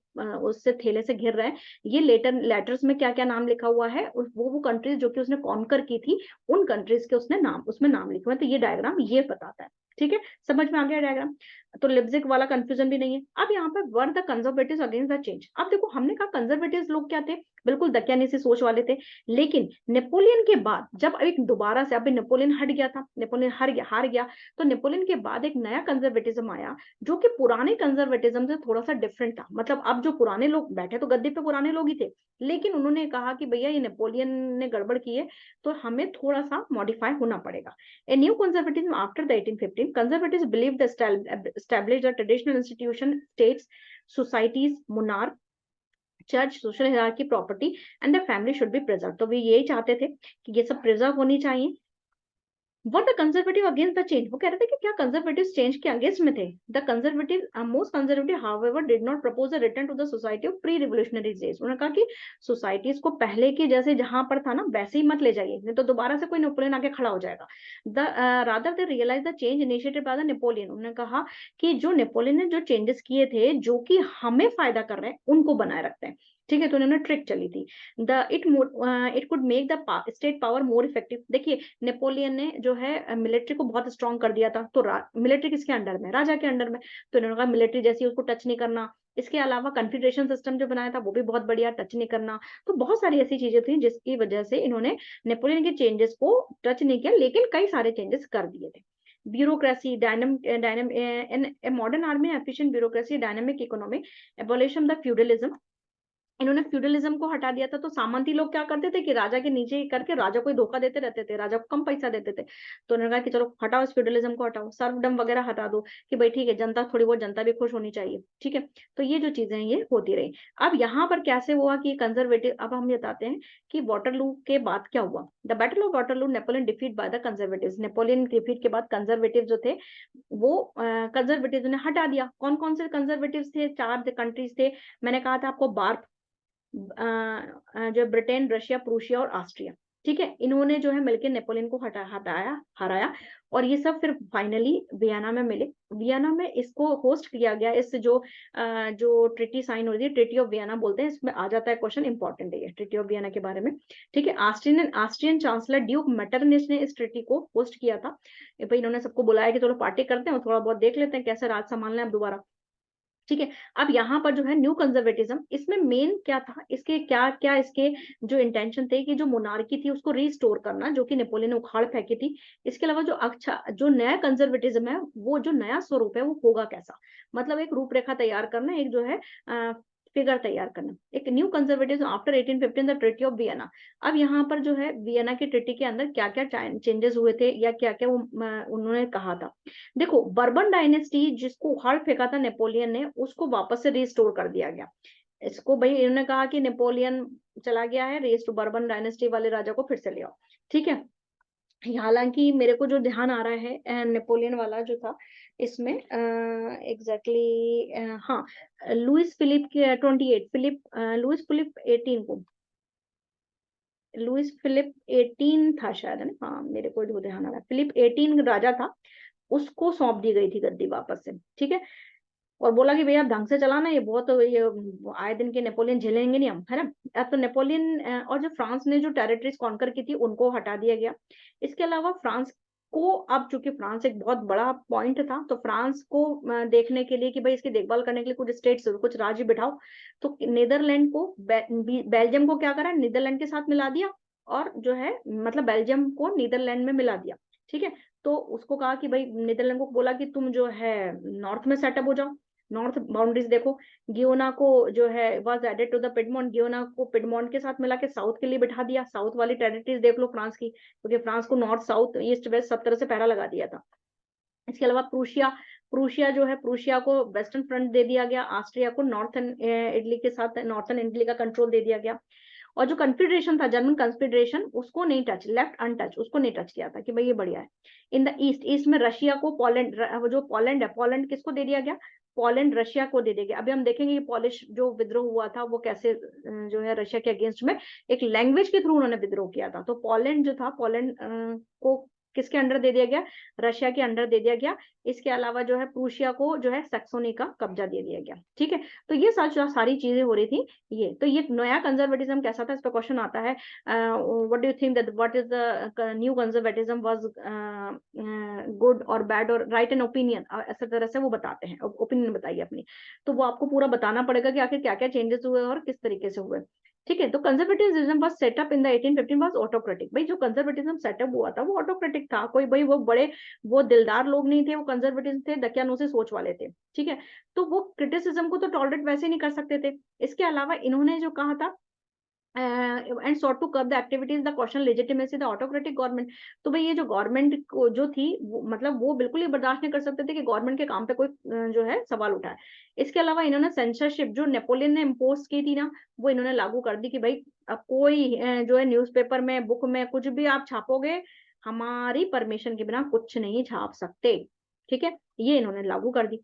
A: उससे थैले से घिर रहे हैं। ये लेटर्स में क्या क्या नाम लिखा हुआ है, वो कंट्रीज जो कि उसने कॉन्कर की थी, उन कंट्रीज के उसने नाम उसमें नाम लिखे हुए हैं। तो ये डायग्राम ये बताता है। ठीक है। समझ में आ गया डायग्राम? तो लिप्जिग वाला कंफ्यूजन भी नहीं है। अब यहाँ पर were the conservatives against the change. अब देखो, हमने कहा कंजर्वेटिव्स लोग क्या थे? बिल्कुल दकियानी सोच वाले थे। लेकिन नेपोलियन के बाद जब एक दोबारा से, अभी नेपोलियन हट गया था, नेपोलियन हार गया, तो नेपोलियन के बाद एक नया कंजर्वेटिज्म आया जो कि पुराने कंजर्वेटिज्म से थोड़ा सा डिफरेंट था। मतलब अब जो पुराने लोग बैठे तो गद्दे पे पुराने लोग ही थे, लेकिन उन्होंने कहा कि भैया ये नेपोलियन ने गड़बड़ की है, तो हमें थोड़ा सा मॉडिफाई होना पड़ेगा। A new conservatism after the 1815, conservatives believed established the traditional institution states societies, monarch, church, social hierarchy, property and the family should be preserve. तो वे यही चाहते थे कि ये सब प्रिजर्व होनी चाहिए। What the conservative against the change? वो कह रहे थे कि क्या कंजर्वेटिव चेंज के अगेंस्ट में थे। The conservative most conservative however did not propose a return to the society of pre revolutionary days. उन्होंने कहा कि सोसाइटीज को पहले के जैसे जहां पर था ना वैसे ही मत ले जाइए, नहीं तो दोबारा से कोई नेपोलियन आके खड़ा हो जाएगा। The rather they realize the change initiated by the Napoleon. उन्होंने कहा कि जो नेपोलियन ने जो चेंजेस किए थे जो कि हमें फायदा कर रहे हैं उनको बनाए रखते हैं। ठीक है, तो उन्होंने ट्रिक चली थी। The it could make the state power more effective. देखिए, नेपोलियन ने जो है मिलिट्री को बहुत स्ट्रांग कर दिया था। तो मिलिट्री किसके अंडर में? राजा के अंडर में। तो इन्होंने कहा मिलिट्री जैसी उसको टच नहीं करना। इसके अलावा कन्फेडरेशन सिस्टम जो बनाया था वो भी बहुत बढ़िया, टच नहीं करना। तो बहुत सारी ऐसी चीजें थी जिसकी वजह से इन्होंने नेपोलियन के चेंजेस को टच नहीं किया, लेकिन कई सारे चेंजेस कर दिए थे। Bureaucracy, modern army, efficient bureaucracy, dynamic economy, abolition the feudalism. इन्होंने फ्यूडलिज्म को हटा दिया था। तो सामंती लोग क्या करते थे कि राजा के नीचे ही करके राजा को ही धोखा देते रहते थे, राजा को कम पैसा देते थे। तो उन्होंने कहा कि चलो हटाओ, इस फ्यूडलिज्म को हटाओ, सर्वडम वगैरह हटा दो, कि भाई ठीक है, जनता थोड़ी बहुत, जनता भी खुश होनी चाहिए। ठीक है, तो ये जो चीजें हैं ये होती रही। अब यहाँ पर कैसे हुआ कि कंजर्वेटिव, अब हम बताते हैं कि वाटरलू के बाद क्या हुआ। The battle of Waterloo, Napoleon defeat by the conservative. Napoleon defeat के बाद कंजर्वेटिव जो थे वो कंजर्वेटिव ने हटा दिया। कौन कौन से कंजर्वेटिव थे? 4 कंट्रीज थे। मैंने कहा था आपको, बार्क, जो ब्रिटेन, रशिया, प्रूशिया और ऑस्ट्रिया। ठीक है, इन्होंने जो है मिलकर नेपोलियन को हराया। और ये सब फिर फाइनली वियना में मिले। वियना में इसको होस्ट किया गया। इस जो ट्रिटी साइन हो रही है, ट्रिटी ऑफ वियना बोलते हैं। इसमें आ जाता है क्वेश्चन, इंपॉर्टेंट है ये ट्रिटी ऑफ वियना के बारे में। ठीक है, ऑस्ट्रियन चांसलर ड्यूक मेटरनिच ने इस ट्रिटी को होस्ट किया था। भाई इन्होंने सबको बुलाया कि चलो पार्टी करते हैं और थोड़ा बहुत देख लेते हैं कैसे राज संभालना है अब दोबारा। ठीक है, अब यहाँ पर जो है न्यू कंजर्वेटिज्म, इसमें मेन क्या था, इसके क्या क्या इसके जो इंटेंशन थे कि जो मोनार्की थी उसको रिस्टोर करना, जो कि नेपोलियन ने उखाड़ फेंकी थी। इसके अलावा जो अच्छा जो नया कंजर्वेटिज्म है, वो जो नया स्वरूप है वो होगा कैसा, मतलब एक रूपरेखा तैयार करना, एक जो है फिगर तैयार करना, एक new conservatism after 1815 the treaty of Vienna. अब यहाँ पर जो है वियना की ट्रिटी के अंदर क्या क्या चेंजेस हुए थे या क्या क्या वो उन्होंने कहा था। देखो, बर्बन डायनेस्टी जिसको उखाड़ फेंका था नेपोलियन ने, उसको वापस से रिस्टोर कर दिया गया। इसको भाई इन्होंने कहा कि नेपोलियन चला गया है, रेस्ट बर्बन डायनेस्टी वाले राजा को फिर से ले आओ। ठीक है, हालांकि मेरे को जो ध्यान आ रहा है नेपोलियन वाला जो था इसमें एग्जैक्टली हाँ, लुइस फिलिप के 28 लुइस फिलिप 18 को, लुइस फिलिप 18 था शायद, है ना? हाँ, मेरे को जो ध्यान आ रहा है, फिलिप 18 राजा था, उसको सौंप दी गई थी गद्दी वापस से। ठीक है, और बोला कि भैया ढंग से चलाना, ये बहुत ये आए दिन के नेपोलियन झेलेंगे नहीं हम, है ना? अब तो नेपोलियन और जो फ्रांस ने जो टेरिटरीज कॉन्कर की थी उनको हटा दिया गया। इसके अलावा फ्रांस को, अब चूंकि फ्रांस एक बहुत बड़ा पॉइंट था, तो फ्रांस को देखने के लिए कि भाई इसकी देखभाल करने के लिए कुछ स्टेट्स, कुछ राज्य बिठाओ। तो नीदरलैंड को बेल्जियम को क्या करा, नीदरलैंड के साथ मिला दिया, और जो है मतलब बेल्जियम को नीदरलैंड में मिला दिया। ठीक है, तो उसको कहा कि भाई नीदरलैंड को बोला कि तुम जो है नॉर्थ में सेटअप हो जाओ। नॉर्थ बाउंड्रीज देखो, गियोना को जो है was added to the Piedmont, Genoa को पिडमोंट के साथ मिला के साउथ के लिए बिठा दिया। साउथ वाली टेरिटरीज देख लो फ्रांस की, क्योंकि फ्रांस को नॉर्थ साउथ ईस्ट वेस्ट सब तरह से पहरा लगा दिया था। इसके अलावा प्रूशिया, प्रूशिया जो है, प्रूशिया को वेस्टर्न फ्रंट दे दिया गया। ऑस्ट्रिया को नॉर्थन इटली के साथ नॉर्थन इटली का कंट्रोल दे दिया गया। और जो कन्फेडरेशन था, जर्मन कन्फेडरेशन, उसको नहीं टच, लेफ्ट अनटच, उसको नहीं टच किया था कि भाई ये बढ़िया है। इन द ईस्ट, ईस्ट में रशिया को, पोलैंड, जो पोलैंड है, पोलैंड किसको दे दिया गया, पोलैंड रशिया को दे दिया गया। अभी हम देखेंगे कि पॉलिश जो विद्रोह हुआ था वो कैसे जो है रशिया के अगेंस्ट में एक लैंग्वेज के थ्रू उन्होंने विद्रोह किया था। तो पोलैंड जो था, पोलैंड को किसके अंडर दे दिया गया, रशिया के अंडर दे दिया गया। इसके अलावा जो है प्रूशिया को जो है सैक्सोनी का कब्जा दे दिया गया। ठीक है, तो ये सारी चीजें हो रही थी। ये तो ये नया कंजर्वेटिज्म कैसा था, इस पर क्वेश्चन आता है। What do you think that what is the new conservatism, was good और बैड और राइट एन ओपिनियन, ऐसा तरह से वो बताते हैं, ओपिनियन बताइए अपनी। तो वो आपको पूरा बताना पड़ेगा कि आखिर क्या क्या चेंजेस हुए और किस तरीके से हुए। ठीक है, तो conservatism was setup in the 1815 was autocratic. भाई जो कंजर्वेटिज्म सेटअप हुआ था वो ऑटोक्रेटिक था। कोई भाई वो बड़े वो दिलदार लोग नहीं थे, वो कंजर्वेटिव थे, दकियानूसी सोच वाले थे। ठीक है, तो वो क्रिटिसिज्म को तो टॉलरेट वैसे नहीं कर सकते थे। इसके अलावा इन्होंने जो कहा था and sought to curb the activities the question legitimacy the autocratic government. तो भाई ये जो गवर्नमेंट को जो थी वो, मतलब वो बिल्कुल ही बर्दाश्त नहीं कर सकते थे कि गवर्नमेंट के काम पे कोई जो है सवाल उठाए। इसके अलावा इन्होंने सेंसरशिप जो नेपोलियन ने इम्पोज की थी ना, वो इन्होंने लागू कर दी कि भाई अब कोई जो है न्यूज़पेपर में, बुक में कुछ भी आप छापोगे, हमारी परमिशन के बिना कुछ नहीं छाप सकते। ठीक है, ये इन्होंने लागू कर दी।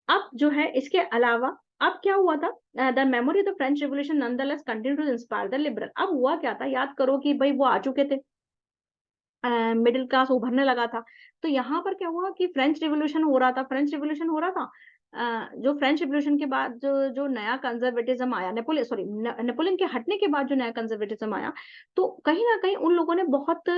A: अब जो है इसके अलावा अब क्या हुआ था, the memory of the French revolution nonetheless continue to inspire the liberal. अब हुआ क्या था, याद करो कि भाई वो आ चुके थे, मिडिल क्लास उभरने लगा था। तो यहाँ पर क्या हुआ कि फ्रेंच रिवॉल्यूशन हो रहा था, फ्रेंच रिवॉल्यूशन हो रहा था। जो फ्रेंच रिवॉल्यूशन के बाद जो जो नया कंजर्वेटिज्म आया, नेपोलियन के हटने के बाद जो नया कंजर्वेटिज्म आया, तो कहीं ना कहीं उन लोगों ने बहुत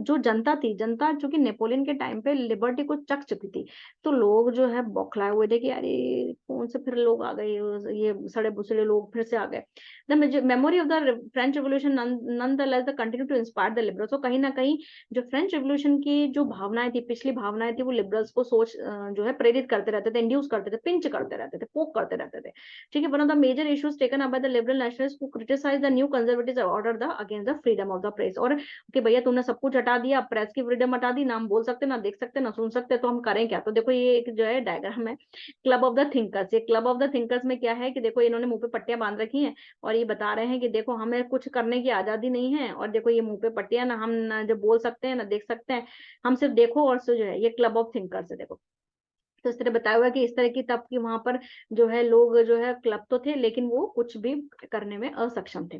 A: जो जनता थी, जनता जो कि नेपोलियन के टाइम पे लिबर्टी को चख चुकी थी, तो लोग जो है बौखलाए हुए थे कि अरे कौन से फिर लोग आ गए, ये सड़े भुसड़े लोग फिर से आ गए। The memory of the French revolution nonetheless the continue to inspire the liberals. तो कहीं ना कहीं जो फ्रेंच रिवॉल्यूशन की जो भावनाएं थी, पिछली भावनाएं थी, वो लिबरल्स को सोच जो है प्रेरित करते रहते थे, इंड्यूस करते थे, पिंच करते रहते थे, पोक करते रहते थे। ठीक है, one of the major issues taken up by the liberal nationalist who criticize the new conservative order the against the freedom of the press. और कि भैया तुमने सब कुछ हटा दिया, प्रेस की फ्रीडम हटा दी, ना हम बोल सकते, ना देख सकते, ना सुन सकते, तो हम करें क्या। तो देखो ये एक जो है डायग्राम है क्लब ऑफ द थिंकर्स। ये क्लब ऑफ द थिंकर्स में क्या है कि देखो इन्होंने मुंह पे पट्टियां बांध रखी हैं और ये बता रहे हैं कि देखो हमें कुछ करने की आजादी नहीं है, और देखो ये मुंह पे पट्टियां, ना हम ना जो बोल सकते हैं ना देख सकते हैं, हम सिर्फ देखो और जो है ये क्लब ऑफ थिंकर्स है। देखो तो इस तरह बताया हुआ है कि इस तरह की तब की वहां पर जो है लोग जो है क्लब तो थे, लेकिन वो कुछ भी करने में असक्षम थे।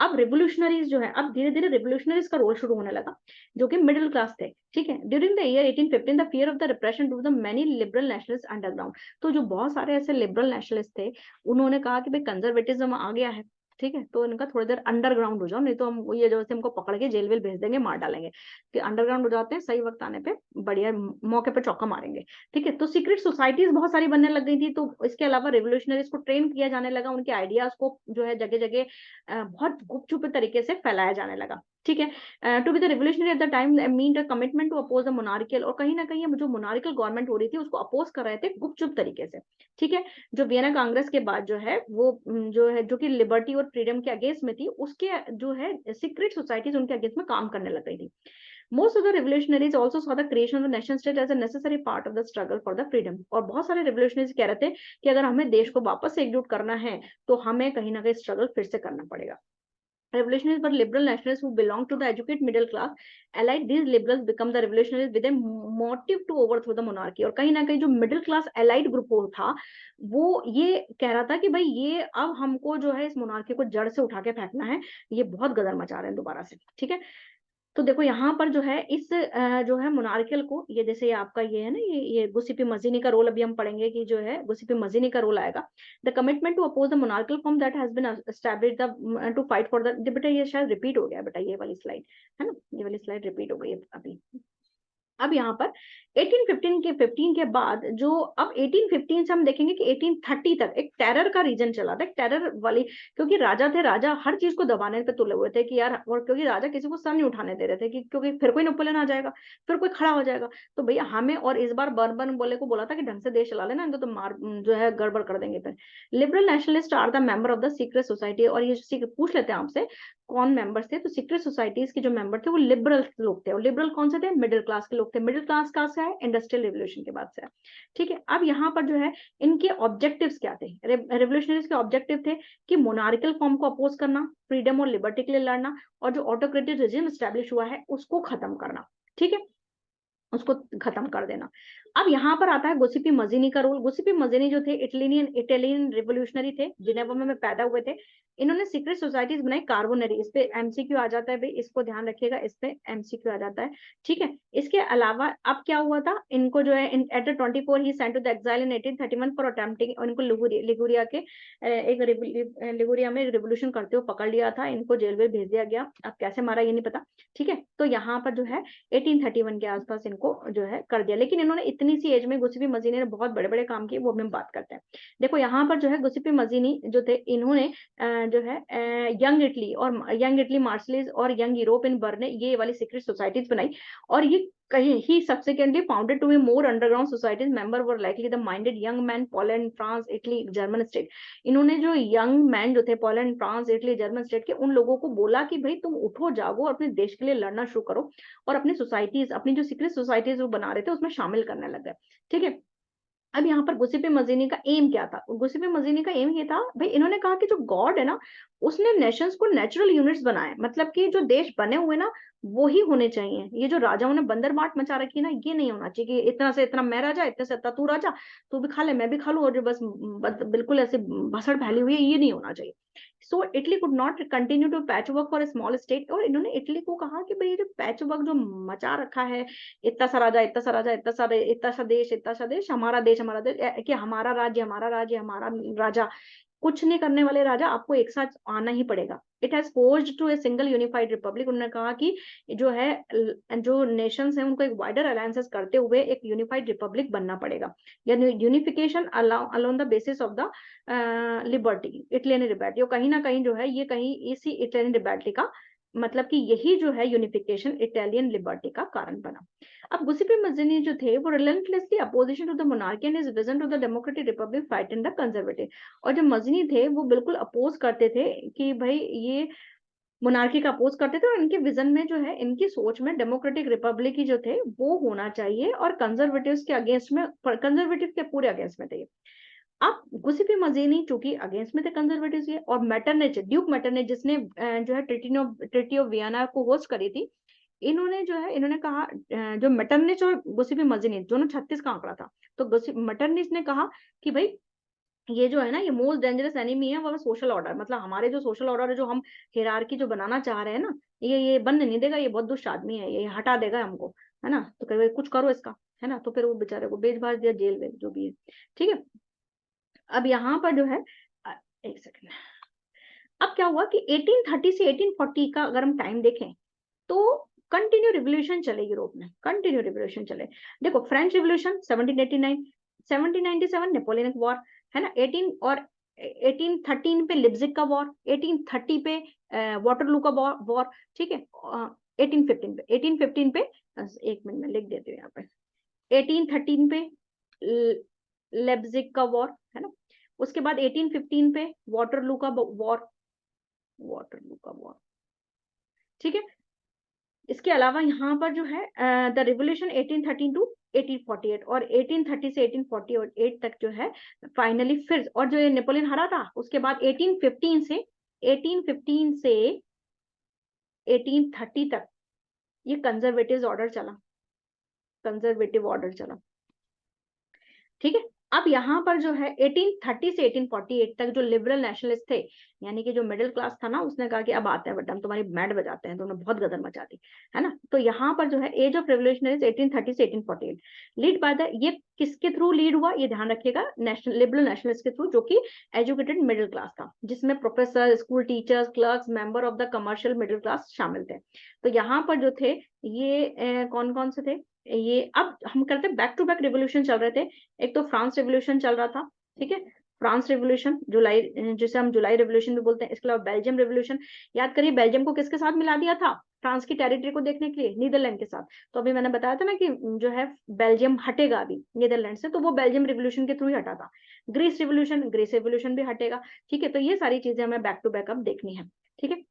A: अब रिवोल्यूशनरीज जो है, अब धीरे धीरे रिवोल्यूशनरीज का रोल शुरू होने लगा, जो कि मिडिल क्लास थे। ठीक है, during the year 1815 the fear of the repression to the many liberal nationalist underground. तो जो बहुत सारे ऐसे लिबरल नेशनलिस्ट थे, उन्होंने कहा कि भाई कंजर्वेटिज्म आ गया है, ठीक है, तो इनका थोड़ी देर अंडरग्राउंड हो जाओ, नहीं तो हम ये जो से हमको पकड़ के जेल वेल भेज देंगे, मार डालेंगे। कि अंडरग्राउंड हो जाते हैं, सही वक्त आने पे बढ़िया मौके पे चौका मारेंगे। ठीक है, तो सीक्रेट सोसाइटीज बहुत सारी बनने लग गई थी। तो इसके अलावा रिवोल्यूशनरीज को ट्रेन किया जाने लगा, उनके आइडियाज को जो है जगह जगह बहुत गुपचुप तरीके से फैलाया जाने लगा। ठीक है, to be the revolutionary at the time mean the commitment to oppose the monarchial. और कहीं ना कहीं जो मोनार्कियल गवर्नमेंट हो रही थी उसको अपोज कर रहे थे गुपचुप तरीके से। ठीक है, जो वियना कांग्रेस के बाद जो है वो जो है जो कि लिबर्टी और फ्रीडम के अगेंस्ट में थी, उसके जो है सीक्रेट सोसाइटीज उनके अगेंस्ट में काम करने लग गई थी। Most of the revolutionaries also saw the creation of the nation state as a necessary part of the struggle for the freedom। और बहुत सारे revolutionaries कह रहे थे कि अगर हमें देश को वापस से एकजुट करना है तो हमें कहीं ना कहीं स्ट्रगल फिर से करना पड़ेगा। Revolutionaries were liberal nationalists who belonged to the educated middle class. Allied, these liberals become the revolutionaries with a motive to overthrow the monarchy। और कहीं ना कहीं जो मिडिल क्लास एलाइड ग्रुप था, वो ये कह रहा था कि भाई ये अब हमको जो है इस मोनार्की को जड़ से उठा के फेंकना है, ये बहुत गदर मचा रहे हैं दोबारा से। ठीक है, तो देखो यहाँ पर जो है इस जो है मोनार्कियल को, ये जैसे ये आपका ये है ना, ये गुसिपी मजीनी का रोल अभी हम पढ़ेंगे कि जो है गुसिपी मजीनी का रोल आएगा। The commitment to oppose the monarchial form that has been established the to fight for the. बेटा ये शायद रिपीट हो गया बेटा, ये वाली स्लाइड है ना, ये वाली स्लाइड रिपीट हो गई है अभी। अब यहाँ पर 1815 के बाद जो अब 1815 से हम देखेंगे कि 1830 तक एक टेरर का रीजन चला था, एक टेरर वाली, क्योंकि राजा थे, राजा हर चीज को दबाने पे तुले हुए थे कि यार, और क्योंकि राजा किसी को सर नहीं उठाने दे रहे थे कि क्योंकि फिर कोई नेपोलियन आ जाएगा, फिर कोई खड़ा हो जाएगा, तो भैया हमें, और इस बार बर्बन बोले को बोला था कि ढंग से देश चला लेना, तो मार जो है गड़बड़ कर देंगे फिर। Liberal nationalist are the member of the secret society. और ये पूछ लेते हैं आपसे कौन मेंबर्स थे, तो सीक्रेट सोसाइटीज के जो मेंबर थे वो लिबरल लोग थे। और लिबरल कौन से थे, मिडिल क्लास के लोग थे। मिडिल क्लास का है इंडस्ट्रियल रिवोल्यूशन के बाद से। ठीक है, अब यहाँ पर जो है इनके ऑब्जेक्टिव्स क्या थे, रेवोल्यूशनरीज के ऑब्जेक्टिव थे कि मोनार्कियल फॉर्म को अपोज करना, फ्रीडम और लिबर्टी के लिए लड़ना, और जो ऑटोक्रेटिक रेजिम एस्टैब्लिश हुआ है उसको खत्म करना। ठीक है, उसको खत्म कर देना। अब यहाँ पर आता है गुसिपी मजीनी का रोल। गुसिपी मजीनी जो थे इटालियन रिवोल्यूशनरी थे, जिनेवा में पैदा हुए थे। इन्होंने सीक्रेट सोसाइटीज बनाई कार्बोनरी। इस पे एमसीक्यू आ जाता है भाई, इसको ध्यान रखिएगा, इस पे एमसीक्यू आ जाता है। ठीक है, इसके अलावा अब क्या हुआ था, इनको जो है at the 24 he sent to the exile in 1831 for attempting. इनको लिगुरिया के एक लिगुरिया में रिवोल्यूशन करते हुए पकड़ लिया था, इनको जेल में भेज दिया गया। अब कैसे मारा ये नहीं पता। ठीक है, तो यहाँ पर जो है 1831 के आसपास इनको जो है कर दिया। लेकिन इन्होंने इतनी सी एज में गुसिपी मजीनी ने बहुत बड़े बड़े काम किए, वो भी हम बात करते हैं। देखो यहाँ पर जो है गुसिपी मजीनी जो थे, इन्होंने जो है यंग इटली मार्शलिस और यंग यूरोप इन बर्ने, ये वाली सीक्रेट सोसाइटीज बनाई। और ये he subsequently founded to be more underground societies. Member were likely the minded young men, Poland, France, Italy, German state. इन्होंने जो यंग मैन जो थे Poland, France, Italy, German state के, उन लोगों को बोला कि भाई तुम उठो जागो, अपने देश के लिए लड़ना शुरू करो, और अपनी सोसाइटीज, अपनी जो सीक्रेट सोसाइटीज वो बना रहे थे उसमें शामिल करने लग गए। ठीक है, अब यहाँ पर गुसिपे मजीनी का एम क्या था? गुसिपे मजीनी का एम ये था, भाई इन्होंने कहा कि जो गॉड है ना, उसने नेशंस को नेचुरल यूनिट्स बनाए, मतलब कि जो देश बने हुए ना वो ही होने चाहिए। ये जो राजाओं ने बंदर बाट मचा रखी है ना, ये नहीं होना चाहिए कि इतना से इतना मैं राजा, इतने से इतना तू राजा, तू भी खा ले मैं भी खा लूं, और जो बस बिल्कुल ऐसे भसड़ फैली हुई है, ये नहीं होना चाहिए। So Italy could not continue to patch work for a small state. और इन्होंने इटली को कहा कि भाई ये जो पैच वर्क जो मचा रखा है, इतना सा राजा, इतना सा राजा, इतना सा इतना सा देश, इतना सा देश, हमारा देश, हमारा देश, कि हमारा राज्य, हमारा राज्य, हमारा राजा, कुछ नहीं करने वाले राजा, आपको एक साथ आना ही पड़ेगा। It has forced to a single unified republic. उन्होंने कहा कि जो है जो नेशंस हैं उनको एक वाइडर अलायंसेस करते हुए एक यूनिफाइड रिपब्लिक बनना पड़ेगा, यानी unification alone the basis of the liberty, Italian liberty. और कहीं ना कहीं जो है ये कहीं इसी इटलियन लिबर्टी का मतलब कि यही जो है यूनिफिकेशन इटालियन लिबर्टी का कारण बना। अब गुसिपे मजीनी जो थे वो relentlessly opposition to the monarchy and his vision to the democratic republic fight in the conservative. और जो मजीनी थे वो बिल्कुल अपोज करते थे कि भाई ये मोनार्की का अपोज करते थे, और इनके विजन में जो है, इनकी सोच में डेमोक्रेटिक रिपब्लिक ही जो थे वो होना चाहिए, और कंजर्वेटिव्स के अगेंस्ट में, कंजर्वेटिव के पूरे अगेंस्ट में थे। अब गुसिपी मजीनी चूंकि अगेंस्ट में थे कंजर्वेटिव्स के, और मेटरनिच, ड्यूक मेटरनिच, जिसने जो है ट्रीटी ऑफ वियना को होस्ट करी थी, इन्होंने जो है इन्होंने कहा, जो मेटरनिच और गुसिपी मजीनी दोनों 36 का आंकड़ा था, तो मेटरनिच ने कहा कि भाई ये जो है ना, ये मोस्ट डेंजरस एनिमी है वो सोशल ऑर्डर, मतलब हमारे जो सोशल ऑर्डर है, जो हम हिरार्की जो बनाना चाह रहे हैं ना, ये बंद नहीं देगा, ये बहुत दुष्ट आदमी है, ये हटा देगा हमको, है ना, तो कहे कुछ करो इसका, है ना। तो फिर वो बेचारे को बेच भाज दिया, जेल में जो भी है। ठीक है, अब यहाँ पर जो है एक सेकंड, अब क्या हुआ कि 1830 से 1840 का अगर हम टाइम देखें तो कंटिन्यू रिवोल्यूशन चले यूरोप में, कंटिन्यू रिवोल्यूशन चले। देखो फ्रेंच रिवोल्यूशन 1789, 1797 नेपोलियन वॉर, है ना, 1813 पे लिप्जिग का वॉर, 1830 पे वाटरलू का वॉर, ठीक है, 1815 पे एक मिनट में लिख देती हूँ यहाँ पे, 1813 पे लेप्जिग का वॉर, है ना, उसके बाद 1815 पे वाटरलू का वॉर, वाटरलू का वॉर, ठीक है। इसके अलावा यहाँ पर जो है द रिवोल्यूशन 1813 टू 1848, और 1830 से 1848 तक जो है फाइनली फिर, और जो ये नेपोलियन हरा था उसके बाद 1815 से 1830 तक ये कंजर्वेटिव ऑर्डर चला, कंजर्वेटिव ऑर्डर चला। ठीक है, अब यहाँ पर जो है 1830 से 1848 तक जो लिबरल नेशनलिस्ट थे, यानी कि जो मिडिल क्लास था ना, उसने कहा कि अब आते हैं बट हम तुम्हारी बैंड बजाते हैं, तुमने बहुत गदर मचा दी, है ना। तो यहाँ पर जो है एज ऑफ रेवोल्यूशन 1830 से 1848, लीड बाय द, ये किसके थ्रू लीड हुआ ये ध्यान रखिएगा, नेशनल लिबरल नेशनलिस्ट के थ्रू, जो कि एजुकेटेड मिडिल क्लास था, जिसमें professor, school teachers, clerks, member of the commercial middle class शामिल थे। तो यहाँ पर जो थे ये कौन कौन से थे, ये अब हम करते हैं बैक टू बैक रिवोल्यूशन चल रहे थे। एक तो फ्रांस रिवोल्यूशन चल रहा था, ठीक है, फ्रांस रिवोल्यूशन जुलाई, जिसे हम जुलाई रिवोल्यूशन भी बोलते हैं। इसके अलावा बेल्जियम रिवोल्यूशन, याद करिए बेल्जियम को किसके साथ मिला दिया था फ्रांस की टेरिटरी को देखने के लिए, नीदरलैंड के साथ। तो अभी मैंने बताया था ना कि जो है बेल्जियम हटेगा अभी नीदरलैंड से, तो वो बेल्जियम रिवोल्यूशन के थ्रू ही हटा था। ग्रीस रिवोल्यूशन, ग्रीस रिवोल्यूशन भी हटेगा, ठीक है। तो ये सारी चीजें हमें बैक टू बैक अब देखनी है, ठीक है।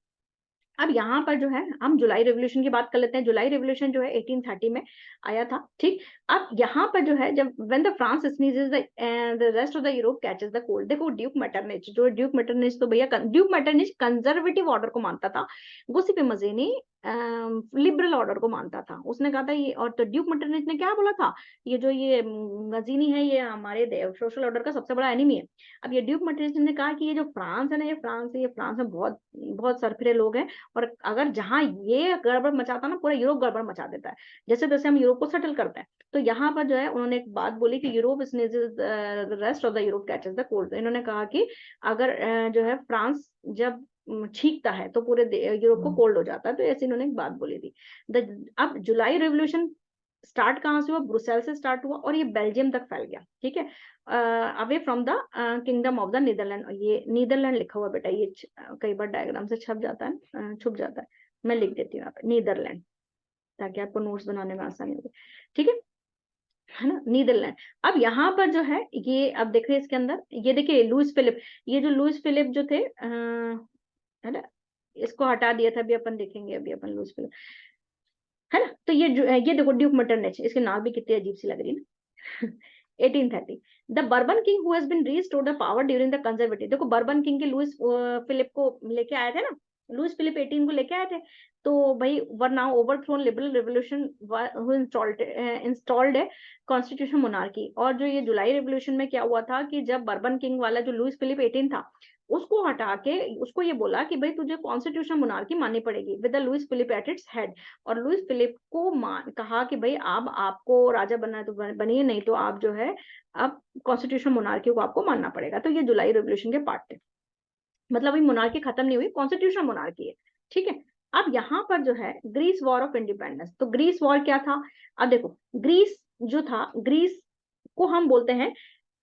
A: अब यहाँ पर जो है हम जुलाई रेवोल्यूशन की बात कर लेते हैं। जुलाई रेवोल्यूशन जो है 1830 में आया था, ठीक। अब यहाँ पर जो है जब when the France sneezes the rest of the Europe catches the cold, देखो ड्यूक मेटरनिच, जो ड्यूक मेटरनिच तो भैया ड्यूक मेटरनिच कंजर्वेटिव ऑर्डर को मानता था, गुसिपे मजीनी लिबरल ऑर्डर को मानता था। उसने कहा था ये, और तो ड्यूक मेटरनिच ने क्या बोला था, ये जो ये मजीनी है ये हमारे सोशल ऑर्डर का सबसे बड़ा एनिमी है। अब ये ड्यूक मेटरनिच ने कहा कि ये जो फ्रांस है ना, ये फ्रांस में बहुत बहुत सरफिरे लोग हैं, और अगर जहां ये गड़बड़ मचाता ना, पूरा यूरोप गड़बड़ मचा देता है, जैसे जैसे हम यूरोप को सेटल करते हैं। तो यहाँ पर जो है उन्होंने एक बात बोली कि Europe sneezes the rest of the Europe catches the cold. इन्होंने कहा कि अगर जो है फ्रांस जब छींकता है तो पूरे यूरोप को कोल्ड हो जाता है, तो ऐसे इन्होंने एक बात बोली थी। अब जुलाई रेवोल्यूशन स्टार्ट कहाँ से हुआ, ब्रुसेल से स्टार्ट हुआ, और ये बेल्जियम तक फैल गया, ठीक है, away from the kingdom of the Netherland. ये नीदरलैंड लिखा हुआ बेटा, ये कई बार डायग्राम से छप जाता है, छुप जाता है, मैं लिख देती हूँ यहाँ पे नीदरलैंड, ताकि आपको नोट्स बनाने में आसानी हो। ठीक है ना, नीदरलैंड। अब यहाँ पर जो है ये, अब देख रहे हैं इसके अंदर, ये देखिए लुइस फिलिप, ये जो लुइस फिलिप जो थे है ना, इसको हटा दिया था, अभी अपन देखेंगे, अभी अपन लुइस फिलिप, है ना। तो ये देखो ड्यूक मेटरनिच, इसके नाम भी कितनी अजीब सी लग रही है ना। 1830 the Bourbon king who has been restored the power during the conservative. देखो बर्बन किंग के लुइस फिलिप को लेके आए थे ना, लुइस फिलिप 18 को लेके आए थे। तो भाई were now overthrown liberal revolution installed है कॉन्स्टिट्यूशन मोनार्की। और जो ये जुलाई रिवोल्यूशन में क्या हुआ था कि जब बर्बन किंग वाला जो लुइस फिलिप 18 था, उसको हटा के उसको ये बोला कि भाई तुझे कॉन्स्टिट्यूशन मोनार्की माननी पड़ेगी with the Louis Philippe at its head. और लुइस फिलिप को कहा कि भाई अब आपको राजा बनना है तो बनिए, नहीं तो आप जो है अब कॉन्स्टिट्यूशन मोनार्की को आपको मानना पड़ेगा। तो ये जुलाई रिवोल्यूशन के पार्ट थे, मतलब अभी मोनार्की खत्म नहीं हुई, कॉन्स्टिट्यूशन मोनार्की है। ठीक है। अब यहाँ पर जो है ग्रीस वॉर ऑफ इंडिपेंडेंस, तो ग्रीस वॉर क्या था? अब देखो ग्रीस जो था, ग्रीस को हम बोलते हैं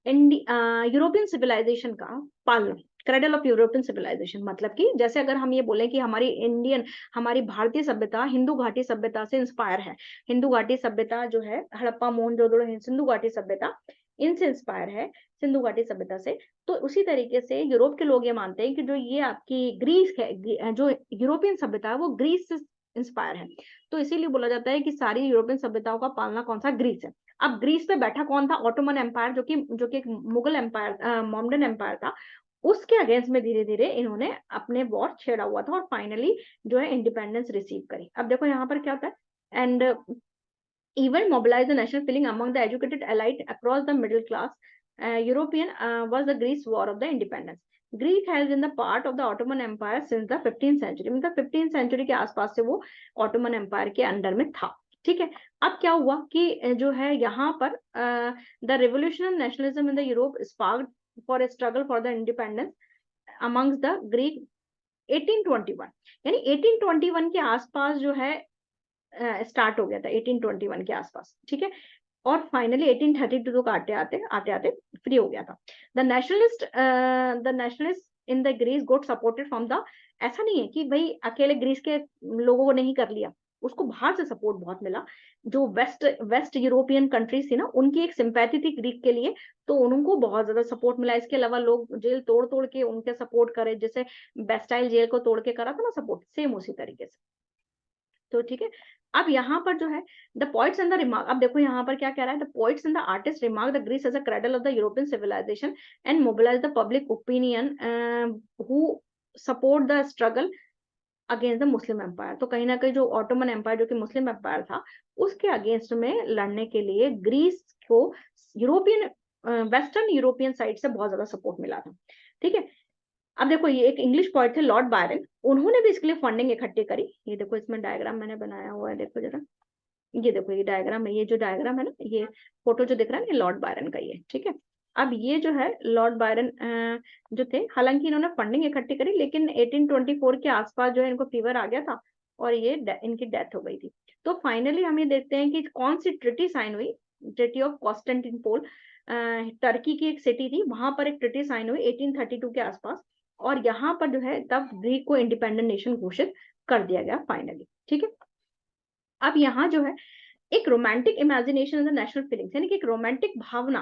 A: यूरोपियन सिविलाइजेशन का पालन, क्रेडल ऑफ यूरोपियन सिविलाइजेशन। मतलब कि जैसे अगर हम ये बोले कि हमारी भारतीय सभ्यता हिंदू घाटी सभ्यता से इंस्पायर है, हिंदू घाटी सभ्यता जो है हड़प्पा मोहनजोदड़ो सिंधु घाटी सभ्यता, इनसे इंस्पायर है, सिंधु घाटी सभ्यता से। तो उसी तरीके से यूरोप के लोग ये मानते हैं कि जो ये आपकी ग्रीस है, जो यूरोपियन सभ्यता है वो ग्रीस से इंस्पायर है। तो इसीलिए बोला जाता है कि सारी यूरोपियन सभ्यताओं का पालना कौन सा? ग्रीस है। अब ग्रीस पे बैठा कौन था? ऑटोमन एम्पायर, जो कि एक मुगल एम्पायर, मोमडन एम्पायर था। उसके अगेंस्ट में धीरे धीरे इन्होंने अपने वॉर छेड़ा हुआ था और फाइनली जो है इंडिपेंडेंस रिसीव करी। अब देखो यहाँ पर क्या होता है, and even mobilize the national feeling among the educated elite across the middle class. European was the Greece War of the Independence. Greek has been the part of the Ottoman Empire since the 15th century. मतलब 15th century के आसपास से वो Ottoman Empire के under में था। ठीक है। अब क्या हुआ कि जो है यहाँ पर the revolutionary nationalism in the Europe sparked for a struggle for the independence amongst the Greek 1821, यानी 1821 के आसपास जो है स्टार्ट हो गया था, 1821 के आसपास। ठीक है। और फाइनली 1832 को आते आते फ्री हो गया था। The nationalist in the Greece got supported from the, ऐसा नहीं है कि भाई अकेले ग्रीस के लोगों को नहीं कर लिया, उसको बाहर से सपोर्ट बहुत मिला। जो वेस्ट यूरोपियन कंट्रीज थी ना, उनकी एक सिंपैथी थी ग्रीक के लिए, तो उनको बहुत ज्यादा सपोर्ट मिला। इसके अलावा लोग जेल तोड़ तोड़ के उनके सपोर्ट करे, जैसे बेस्टाइल जेल को तोड़ के करा था ना सपोर्ट, सेम उसी तरीके से। तो ठीक है। अब यहाँ पर जो है the poets and the remark, अब देखो यहाँ पर क्या कह रहा है, the poets and the artist remark the Greece as a cradle of the European civilisation and mobilise the public opinion who support the struggle against the Muslim empire. तो कहीं ना कहीं जो ऑटोमन एम्पायर, जो कि मुस्लिम एम्पायर था, उसके against में लड़ने के लिए ग्रीस को यूरोपियन वेस्टर्न यूरोपियन साइड से बहुत ज्यादा सपोर्ट मिला था। ठीक है। अब देखो ये एक इंग्लिश पोइट थे लॉर्ड बायरन, उन्होंने भी इसके लिए फंडिंग इकट्ठी करी। ये देखो इसमें डायग्राम मैंने बनाया हुआ है, देखो जरा, ये देखो ये डायग्राम है, ये जो डायग्राम है ना, ये फोटो जो दिख रहा है ना, ये लॉर्ड बायरन का ही है। ठीक है। अब ये जो है लॉर्ड बायरन जो थे, हालांकि इन्होंने फंडिंग इकट्ठी करी, लेकिन 1824 के आसपास जो है इनको फीवर आ गया था और ये इनकी डेथ हो गई थी। तो फाइनली हम ये देखते हैं कि कौन सी ट्रिटी साइन हुई, ट्रिटी ऑफ कॉन्स्टेंटिनोपल, टर्की की एक सिटी थी, वहां पर एक ट्रिटी साइन हुई 1832 के आसपास। और यहाँ पर जो है तब ग्रीक को इंडिपेंडेंट नेशन घोषित कर दिया गया फाइनली। ठीक है। अब यहाँ जो है एक romantic imagination the national feelings, यानी कि एक रोमांटिक भावना,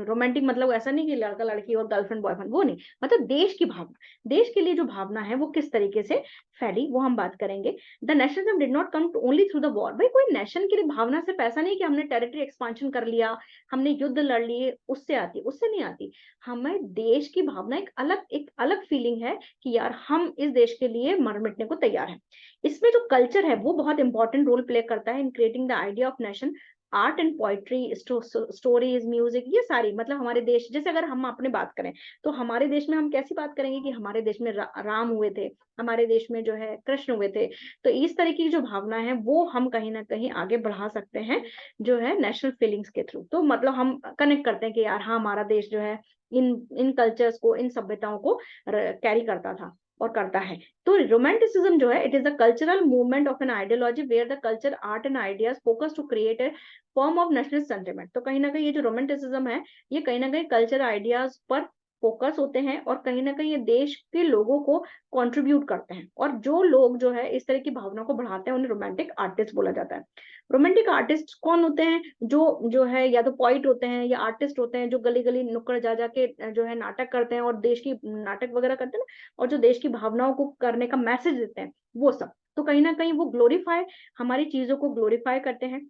A: रोमांटिक मतलब ऐसा नहीं कि लड़का लड़की और गर्लफ्रेंड बॉयफ्रेंड, वो नहीं, मतलब देश की भावना, देश के लिए जो भावना है वो किस तरीके से फैली, वो हम बात करेंगे। The nationalism did not come only through the war. भाई कोई नेशन के लिए भावना सिर्फ ऐसा नहीं कि हमने टेरिटरी एक्सपांशन कर लिया, हमने युद्ध लड़ लिए, उससे आती, उससे नहीं आती। हमें देश की भावना एक अलग फीलिंग है कि यार हम इस देश के लिए मर मिटने को तैयार है। इसमें जो कल्चर है वो बहुत इंपॉर्टेंट रोल प्ले करता है in creating the idea of nation. Art and poetry, stories, music, ये सारी, मतलब हमारे देश, जैसे अगर हम अपने बात करें तो हमारे देश में हम कैसी बात करेंगे कि हमारे देश में राम हुए थे, हमारे देश में जो है कृष्ण हुए थे। तो इस तरह की जो भावना है वो हम कहीं ना कहीं आगे बढ़ा सकते हैं जो है नेशनल फीलिंग्स के थ्रू। तो मतलब हम कनेक्ट करते हैं कि यार हाँ, हमारा देश जो है इन इन कल्चर्स को, इन सभ्यताओं को कैरी करता था और करता है। तो रोमांटिसिज्म जो है, it is the cultural movement of an ideology where the culture, art and ideas focus to create a form of national sentiment. तो कहीं ना कहीं ये जो रोमांटिसिज्म है, ये कहीं ना कहीं कल्चर आइडियाज पर फोकस होते हैं और कहीं ना कहीं ये देश के लोगों को कंट्रीब्यूट करते हैं। और जो लोग जो है इस तरह की भावना को बढ़ाते हैं उन्हें रोमांटिक आर्टिस्ट बोला जाता है। रोमांटिक आर्टिस्ट कौन होते हैं? जो है या तो पोइट होते हैं या आर्टिस्ट होते हैं जो गली गली नुक्कड़ जा जाके जो है नाटक करते हैं और देश की नाटक वगैरह करते हैं ना, और जो देश की भावनाओं को करने का मैसेज देते हैं, वो सब। तो कहीं ना कहीं वो ग्लोरीफाई, हमारी चीजों को ग्लोरीफाई करते हैं।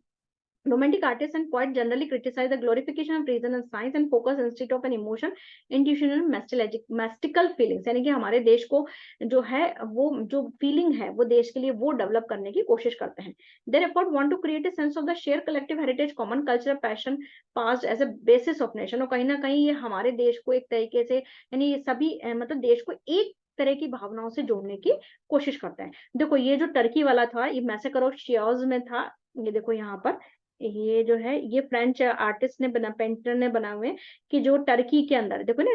A: Romantic artists and poets generally criticize the glorification of reason and science and focus instead of an emotion, intuition and mystical feelings। यानी कि हमारे देश को जो है वो जो फीलिंग है वो देश के लिए वो डेवलप करने की कोशिश करते हैं। Their effort want to create a sense of the shared collective heritage, common culture, passion passed as a basis of nation। और कहीं ना कहीं ये हमारे देश को एक तरीके से यानी ये सभी मतलब देश को एक तरह की भावनाओं से जोड़ने की कोशिश करते हैं। देखो ये जो टर्की वाला था ये मैसेकर ऑफ शियाज में था। ये देखो यहाँ पर ये जो है ये फ्रेंच आर्टिस्ट ने बना, पेंटर ने बना हुए कि जो टर्की के अंदर देखो ना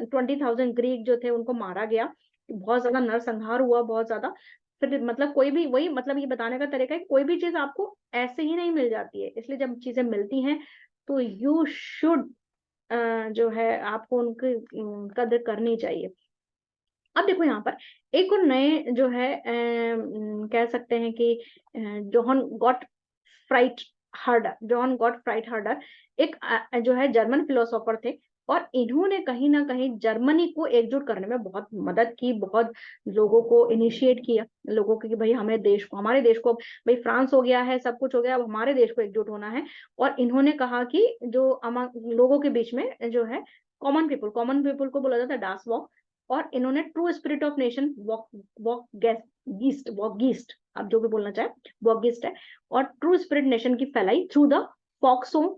A: 20,000 ग्रीक जो थे उनको मारा गया, बहुत ज्यादा नरसंहार हुआ, बहुत ज्यादा। फिर मतलब कोई भी वही मतलब ये बताने का तरीका है कि कोई भी चीज आपको ऐसे ही नहीं मिल जाती है, इसलिए जब चीजें मिलती हैं तो यू शुड जो है आपको उनकी कदर करनी चाहिए। अब देखो यहाँ पर एक और नए जो है कह सकते हैं कि Johann Gottfried Johann Gottfried Herder एक जो है जर्मन फिलोसोफर थे। और इन्होंने कहीं ना कहीं जर्मनी को एकजुट करने में बहुत मदद की, बहुत लोगों को इनिशिएट किया, लोगों को कि भाई हमारे देश को भाई फ्रांस हो गया है, सब कुछ हो गया, अब हमारे देश को एकजुट होना है। और इन्होंने कहा कि जो लोगों के बीच में जो है कॉमन पीपल को बोला जाता है डास वॉक। और इन्होंने true spirit of nation volksgeist, आप जो भी बोलना चाहे वॉक गीस्ट है। और ट्रू स्पिरिट नेशन की फैलाई through the folk song,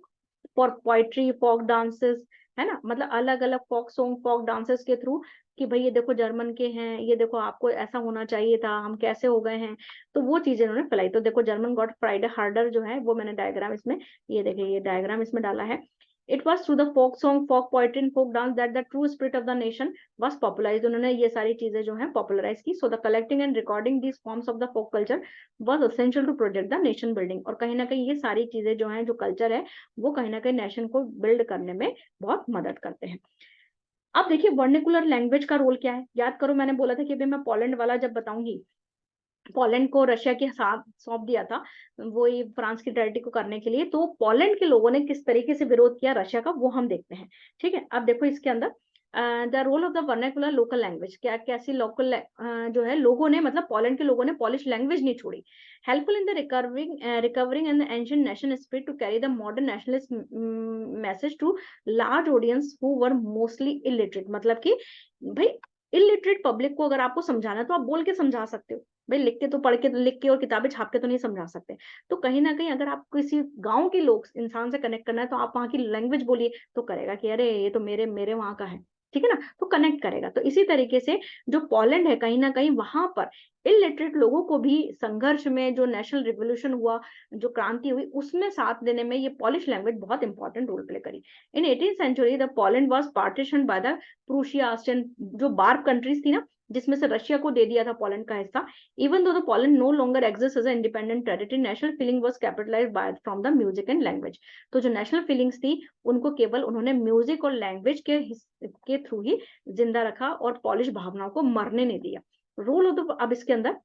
A: for poetry, folk dances, है ना, मतलब अलग अलग फोक सॉन्ग, फोक डांसेस के थ्रू कि भाई ये देखो जर्मन के हैं, ये देखो आपको ऐसा होना चाहिए था, हम कैसे हो गए हैं। तो वो चीजें उन्होंने फैलाई। तो देखो जर्मन गॉट फ्राइडे हार्डर जो है वो मैंने डायग्राम इसमें, ये देखिए ये डायग्राम इसमें डाला है। It was through the folk song, folk poetry and folk dance that the true spirit of the nation was popularized। उन्होंने ये सारी चीजें जो है popularize की। So the collecting and recording these forms of the folk culture was essential to project the nation building। और कहीं ना कहीं ये सारी चीजें जो हैं, जो कल्चर है वो कहीं ना कहीं नेशन को बिल्ड करने में बहुत मदद करते हैं। अब देखिए वर्निकुलर लैंग्वेज का रोल क्या है, याद करो मैंने बोला था कि अभी मैं पोलैंड वाला जब बताऊंगी, पोलैंड को रशिया के साथ सौंप दिया था वो ये फ्रांस की टेरिटरी को करने के लिए। तो पोलैंड के लोगों ने किस तरीके से विरोध किया रशिया का वो हम देखते हैं। ठीक है, अब देखो इसके अंदर the role of the vernacular local language, क्या कैसी लोकल जो है लोगों ने मतलब पोलैंड के लोगों ने पॉलिश लैंग्वेज नहीं छोड़ी। Helpful in the recovering and ancient nation spirit to carry the modern nationalist message to large audience who were mostly illiterate. मतलब कि भाई इलिटरेट पब्लिक को अगर आपको समझाना है तो आप बोल के समझा सकते हो, भाई लिख के तो पढ़ के लिख के और किताबें छाप के तो नहीं समझा सकते। तो कहीं ना कहीं अगर आप किसी गांव के लोग इंसान से कनेक्ट करना है तो आप वहां की लैंग्वेज बोलिए तो करेगा कि अरे ये तो मेरे मेरे वहां का है, ठीक है ना, तो कनेक्ट करेगा। तो इसी तरीके से जो पोलैंड है कहीं ना कहीं वहां पर इलिटरेट लोगों को भी संघर्ष में, जो नेशनल रिवोल्यूशन हुआ, जो क्रांति हुई, उसमें साथ देने में ये पॉलिश लैंग्वेज बहुत इंपॉर्टेंट रोल प्ले करी। In 18th century the Poland was partition by the Prussia Austrian, जो बार्ब कंट्रीज थी ना जिसमें से रशिया को दे दिया था पोलैंड का हिस्सा। Even though the Poland no longer exist as independent territory, national feeling was capitalised by from the music and language. तो जो नेशनल फीलिंग्स थी उनको केवल उन्होंने म्यूजिक और लैंग्वेज के थ्रू ही जिंदा रखा और पॉलिश भावनाओं को मरने नहीं दिया। रोल ऑफ द, अब इसके अंदर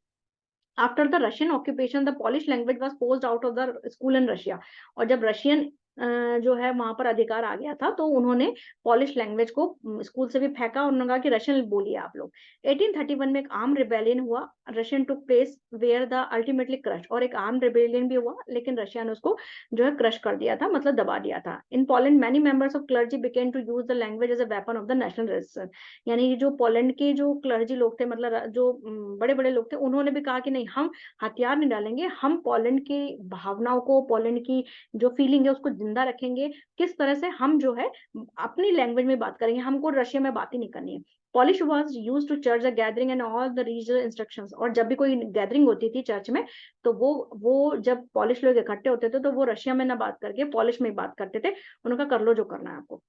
A: after the Russian occupation the polish language was posed out of the school in Russia. और जब रशियन जो है वहां पर अधिकार आ गया था तो उन्होंने पॉलिश लैंग्वेज को स्कूल से भी फेंका और उन्होंने कहा कि रशियन बोलिए आप लोग। 1831 में एक आर्म रिबेलियन हुआ, Russian took place where the ultimately crush, और एक आर्म रिबेलियन भी हुआ लेकिन रशिया ने उसको जो है क्रश कर दिया था, मतलब दबा दिया था। In Poland many members of clergy began to use the language as a weapon of the national resistance. यानी जो पोलैंड के जो क्लर्जी लोग थे, मतलब जो बड़े बड़े लोग थे, उन्होंने भी कहा कि नहीं हम हथियार नहीं डालेंगे, हम पोलैंड की भावनाओं को, पोलैंड की जो फीलिंग है उसको जिंदा रखेंगे। किस तरह से हम जो है अपनी लैंग्वेज में बात करेंगे, हमको रशिया में बात ही नहीं करनी है। Polish was used to church the gathering and all the regional instructions. और जब भी कोई गैदरिंग होती थी चर्च में तो वो जब पॉलिश लोग इकट्ठे होते थे तो वो रशिया में ना बात करके पॉलिश में बात करते थे, उनका कर लो जो करना है आपको।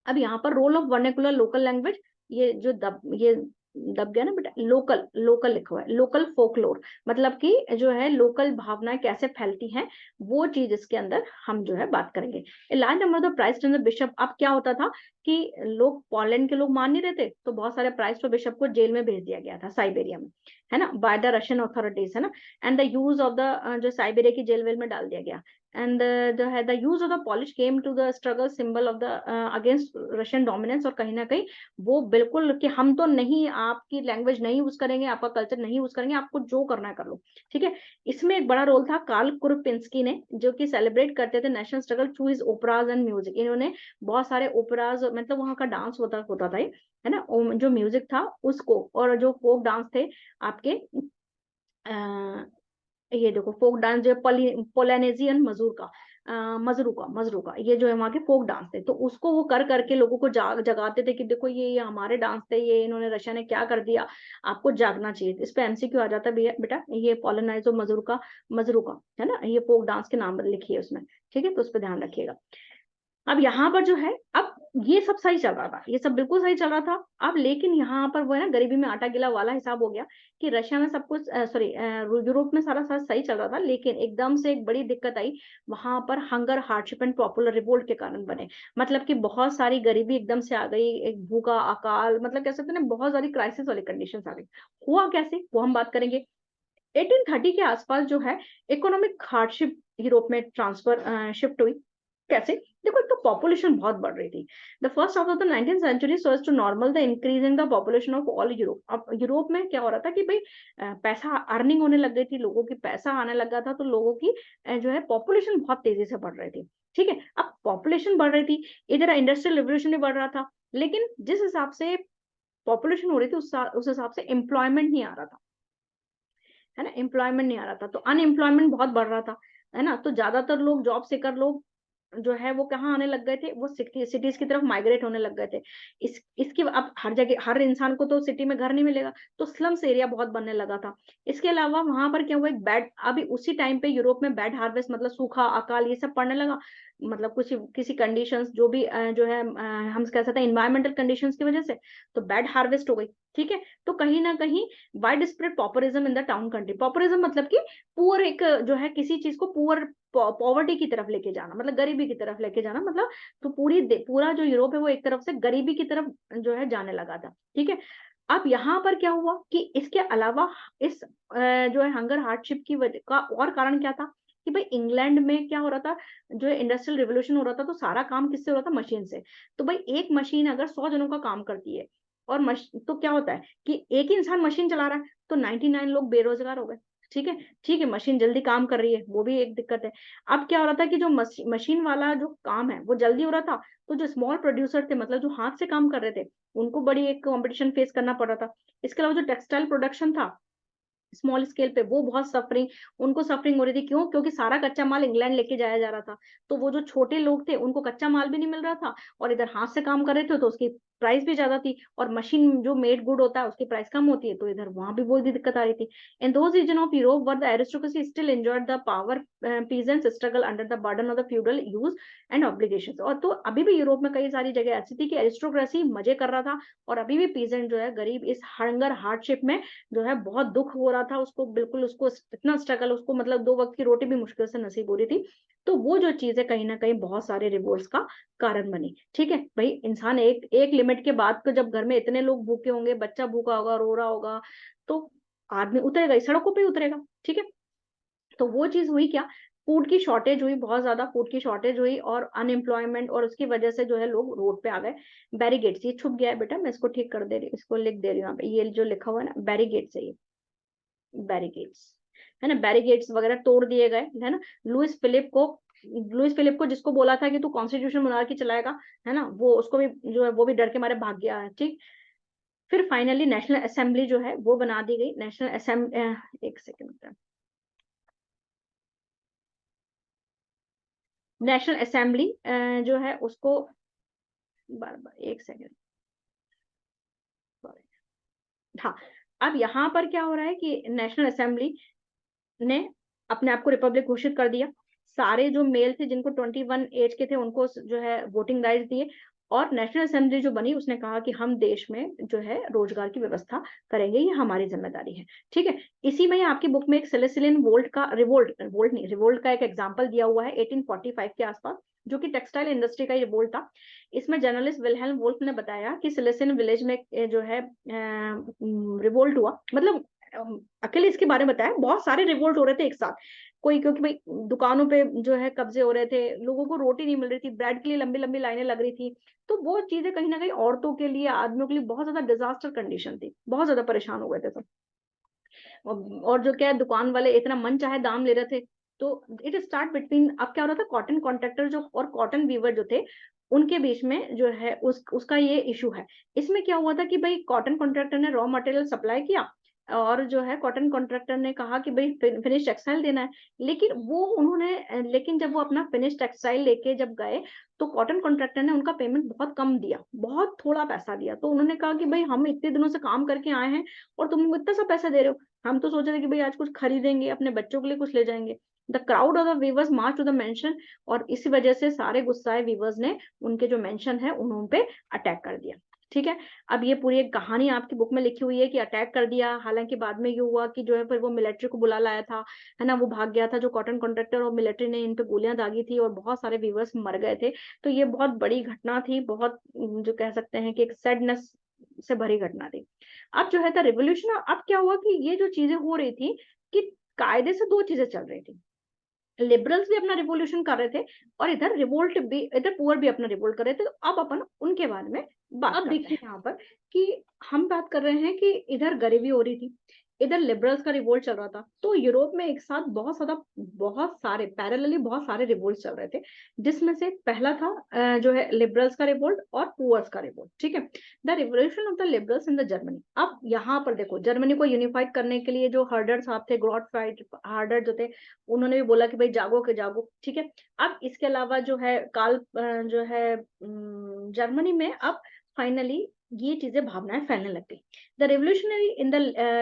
A: अब यहाँ पर role of vernacular local language, ये दब गया ना बेटा, लोकल लोकल लिखा हुआ है, लोकल फोकलोर, मतलब कि जो है लोकल भावनाएं कैसे फैलती हैं, वो चीज इसके अंदर हम जो है बात करेंगे। Large number of price the bishop, अब क्या होता था कि लोग, पोलैंड के लोग मान नहीं रहे थे, तो बहुत सारे प्राइस बिशप को जेल में भेज दिया गया था साइबेरिया में, है ना, बाय द रशियन अथॉरिटीज, है ना। And the use of the, जो साइबेरिया की जेल वेल में डाल दिया गया। And the use of the Polish came to the struggle symbol of the against Russian dominance, और कहीं ना कहीं वो बिल्कुल कि हम तो नहीं, आपकी लैंग्वेज नहीं यूज करेंगे, आपका कल्चर नहीं यूज करेंगे, आपको जो करना है कर लो, ठीक है। इसमें एक बड़ा रोल था कार्ल कुरपिंस्की ने, जो कि सेलिब्रेट करते थे national struggle through his operas and music. इन्होंने बहुत सारे ओपराज, मतलब वहाँ का डांस होता होता था, है ना, जो म्यूजिक था उसको, और जो फोक डांस थे आपके, ये देखो फोक डांस जो पोलिनेशियन मजूर का, मजरू का ये जो है वहाँ के फोक डांस थे, तो उसको वो कर करके लोगों को जगाते थे कि देखो ये हमारे डांस थे, ये इन्होंने रशिया ने क्या कर दिया, आपको जागना चाहिए। इस पे एमसीक्यू आ जाता है बेटा, ये पोलिनाइजो मजरू का, है ना, ये फोक डांस के नाम लिखिए उसमें, ठीक है, तो उस पर ध्यान रखिएगा। अब यहाँ पर जो है, अब ये सब सही चल रहा था, ये सब बिल्कुल सही चल रहा था। अब लेकिन यहाँ पर वो है ना, गरीबी में आटा गिला वाला हिसाब हो गया, कि रशिया में सब कुछ, सॉरी, यूरोप में सारा सारा सही चल रहा था, लेकिन एकदम से एक बड़ी दिक्कत आई, वहां पर hunger, hardship and popular revolt के कारण बने, मतलब कि बहुत सारी गरीबी एकदम से आ गई, एक भूखा अकाल, मतलब कह सकते हैं ना, बहुत सारी क्राइसिस वाली कंडीशन आ गई। हुआ कैसे, वो हम बात करेंगे। 1830 के आसपास जो है इकोनॉमिक हार्डशिप यूरोप में ट्रांसफर शिफ्ट हुई। कैसे, देखो, एक तो पॉपुलेशन बहुत बढ़ रही थी। The first half of the 19th century so as to normal the increasing the population of all Europe. अब यूरोप में क्या हो रहा था कि भाई पैसा अर्निंग होने लग गई थी, लोगों की पैसा आने लगा था, तो लोगों की जो है पॉपुलेशन बहुत तेजी से बढ़ रही थी, ठीक है। अब पॉपुलेशन बढ़ रही थी, इधर इंडस्ट्रियल रिवोल्यूशन भी बढ़ रहा था, लेकिन जिस हिसाब से पॉपुलेशन हो रही थी उस हिसाब से एम्प्लॉयमेंट नहीं आ रहा था, है ना, एम्प्लॉयमेंट नहीं आ रहा था, तो अनएम्प्लॉयमेंट बहुत बढ़ रहा था, है ना। तो ज्यादातर लोग, जॉब सीकर लोग जो है वो कहाँ आने लग गए थे, वो सिटीज की तरफ माइग्रेट होने लग गए थे। इसकी अब हर जगह, हर इंसान को तो सिटी में घर नहीं मिलेगा, तो स्लम्स एरिया बहुत बनने लगा था। इसके अलावा वहां पर क्या हुआ, एक बैड, अभी उसी टाइम पे यूरोप में बैड हार्वेस्ट, मतलब सूखा अकाल ये सब पड़ने लगा, मतलब कुछ किसी कंडीशंस जो भी जो है हम कह सकते हैं इन्वायरमेंटल कंडीशंस की वजह से, तो बैड हार्वेस्ट हो गई, ठीक है। तो कहीं ना कहीं wide spread populism in the town country, populism मतलब कि पुअर, एक जो है किसी चीज को पुअर, पॉवर्टी की तरफ लेके जाना, मतलब गरीबी की तरफ लेके जाना, मतलब तो पूरा जो यूरोप है वो एक तरफ से गरीबी की तरफ जो है जाने लगा था, ठीक है। अब यहाँ पर क्या हुआ कि इसके अलावा इस जो है हंगर हार्डशिप की वजह का और कारण क्या था, कि भाई इंग्लैंड में क्या हो रहा था, जो इंडस्ट्रियल रिवोल्यूशन हो रहा था, तो सारा काम किससे हो रहा था, मशीन से। तो भाई एक मशीन अगर 100 जनों का काम करती है, और तो क्या होता है कि एक ही इंसान मशीन चला रहा है, तो 99 लोग बेरोजगार हो गए, ठीक है। ठीक है, मशीन जल्दी काम कर रही है, वो भी एक दिक्कत है। अब क्या हो रहा था कि जो मशीन वाला जो काम है वो जल्दी हो रहा था, तो जो स्मॉल प्रोड्यूसर थे, मतलब जो हाथ से काम कर रहे थे, उनको बड़ी एक कंपटीशन फेस करना पड़ रहा था। इसके अलावा जो टेक्सटाइल प्रोडक्शन था स्मॉल स्केल पे, वो बहुत सफरिंग, उनको सफरिंग हो रही थी, क्यों, क्योंकि सारा कच्चा माल इंग्लैंड लेके जाया जा रहा था, तो वो जो छोटे लोग थे उनको कच्चा माल भी नहीं मिल रहा था, और इधर हाथ से काम कर रहे थे तो उसकी प्राइस भी ज्यादा थी, और मशीन जो मेड गुड होता है उसकी प्राइस कम होती है, तो इधर वहां भी बहुत दिक्कत आ रही थी। In those region of Europe were the aristocracy still enjoyed the power, peasants struggle under the burden of the feudal use and obligations. और तो अभी भी यूरोप में कई सारी जगह ऐसी थी कि एरिस्टोक्रेसी मजे कर रहा था, और अभी भी पीजेंट जो है गरीब इस हंगर हार्डशिप में जो है बहुत दुख हो रहा था उसको, बिल्कुल उसको इतना स्ट्रगल, उसको मतलब 2 वक्त की रोटी भी मुश्किल से नसीब हो रही थी। तो वो जो चीज है कहीं ना कहीं बहुत सारे रिवोल्ट्स का कारण बनी, ठीक है। भाई इंसान एक एक लिमिट के बाद तो, जब घर में इतने लोग भूखे होंगे, बच्चा भूखा होगा, रो रहा होगा, तो आदमी उतरेगा ही, सड़कों पे ही उतरेगा, ठीक है। तो वो चीज हुई क्या, फूड की शॉर्टेज हुई, बहुत ज्यादा फूड की शॉर्टेज हुई, और अनएम्प्लॉयमेंट, और उसकी वजह से जो है लोग रोड पे आ गए। बैरिगेट्स, ये छुप गया है बेटा, मैं इसको ठीक कर दे रही हूँ, इसको लिख दे रही हूँ यहाँ पे, ये जो लिखा हुआ है ना बैरिगेट्स है, ये बैरिगेट्स, है ना, बैरिगेट्स वगैरह तोड़ दिए गए, है ना। लुइस फिलिप को जिसको बोला था कि तू कॉन्स्टिट्यूशन मोनार्की चलाएगा, है ना, वो उसको भी जो है वो भी डर के मारे भाग गया है, ठीक। फिर फाइनली नेशनल असेंबली जो है वो बना दी गई, नेशनल असेंबली, एक सेकेंड, नेशनल असेंबली जो है उसको, बार बार एक सेकेंड, हाँ। अब यहाँ पर क्या हो रहा है कि नेशनल असेंबली ने अपने आप को रिपब्लिक घोषित कर दिया। सारे जो मेल थे जिनको 21 एज के थे उनको जो है वोटिंग राइट्स दिए, और नेशनल असेंबली जो बनी उसने कहा कि हम देश में जो है रोजगार की व्यवस्था करेंगे, ये हमारी जिम्मेदारी है। ठीक है, इसी में आपकी बुक में एक सिलिसिलियन वोल्ट का रिवोल्ट नहीं, रिवोल्ट का एक एग्जाम्पल दिया हुआ है 1845 के आसपास, जो कि टेक्सटाइल इंडस्ट्री का रिवोल्ट था। इसमें जर्नलिस्ट विल्हेल्म वोल्फ ने बताया कि सिलिसिलियन विलेज में जो है रिवोल्ट हुआ, मतलब अकेले इसके बारे में बताया, बहुत सारे रिवोल्ट हो रहे थे एक साथ। कोई क्योंकि भाई दुकानों पे जो है कब्जे हो रहे थे, लोगों को रोटी नहीं मिल रही थी, ब्रेड के लिए लंबी लंबी लाइनें लग रही थी। तो वो चीजें कहीं ना कहीं औरतों के लिए, आदमियों के लिए बहुत ज्यादा डिजास्टर कंडीशन थी, बहुत ज्यादा परेशान हो गए थे सब। और जो क्या है, दुकान वाले इतना मन चाहे दाम ले रहे थे। तो इट स्टार्ट बिटवीन, अब क्या हो रहा था, कॉटन कॉन्ट्रैक्टर जो और कॉटन वीवर जो थे, उनके बीच में जो है उसका ये इशू है। इसमें क्या हुआ था कि भाई कॉटन कॉन्ट्रैक्टर ने रॉ मटेरियल सप्लाई किया, और जो है कॉटन कॉन्ट्रैक्टर ने कहा कि भाई फिनिश टेक्सटाइल देना है। लेकिन वो उन्होंने लेकिन जब वो अपना फिनिश टेक्सटाइल लेके जब गए, तो कॉटन कॉन्ट्रैक्टर ने उनका पेमेंट बहुत कम दिया, बहुत थोड़ा पैसा दिया। तो उन्होंने कहा कि भाई हम इतने दिनों से काम करके आए हैं और तुम इतना सा पैसा दे रहे हो, हम तो सोच रहे थे कि भाई आज कुछ खरीदेंगे, अपने बच्चों के लिए कुछ ले जाएंगे। The crowd of the weavers march to the mansion, और इसी वजह से सारे गुस्साए वीवर्स ने उनके जो मेंशन है उन पे अटैक कर दिया। ठीक है, अब ये पूरी एक कहानी आपकी बुक में लिखी हुई है कि अटैक कर दिया। हालांकि बाद में ये हुआ कि जो है फिर वो मिलिट्री को बुला लाया था, है ना, वो भाग गया था जो कॉटन कॉन्ट्रैक्टर, और मिलिट्री ने इन पे गोलियां दागी थी और बहुत सारे वीवर्स मर गए थे। तो ये बहुत बड़ी घटना थी, बहुत जो कह सकते हैं कि एक सैडनेस से भरी घटना थी। अब जो है था रिवोल्यूशन, अब क्या हुआ कि ये जो चीजें हो रही थी कि कायदे से दो चीजें चल रही थी। लिबरल्स भी अपना रिवोल्यूशन कर रहे थे, और इधर रिवोल्ट भी, इधर पुअर भी अपना रिवोल्ट कर रहे थे। तो अब अपन उनके बारे में बात अब देखिए यहाँ पर कि हम बात कर रहे हैं कि इधर गरीबी हो रही थी, इधर लिबरल्स का रिवोल्ट चल रहा था। तो यूरोप में एक साथ बहुत सारे पैरेलली बहुत सारे रिवोल्ट चल रहे थे, जिसमें से पहला था जो है लिबरल्स का रिवोल्ट और पुअर्स का रिवोल्ट। ठीक है, the revolution of the liberals in the Germany. अब यहाँ पर देखो, जर्मनी को यूनिफाइड करने के लिए जो हर्डर साहब थे, ग्रॉटफ्राइड हार्डर जो थे, उन्होंने भी बोला कि भाई जागो के जागो। ठीक है, अब इसके अलावा जो है जो है जर्मनी में अब फाइनली ये चीजें भावनाएं फैलने लग गई। The revolutionary in the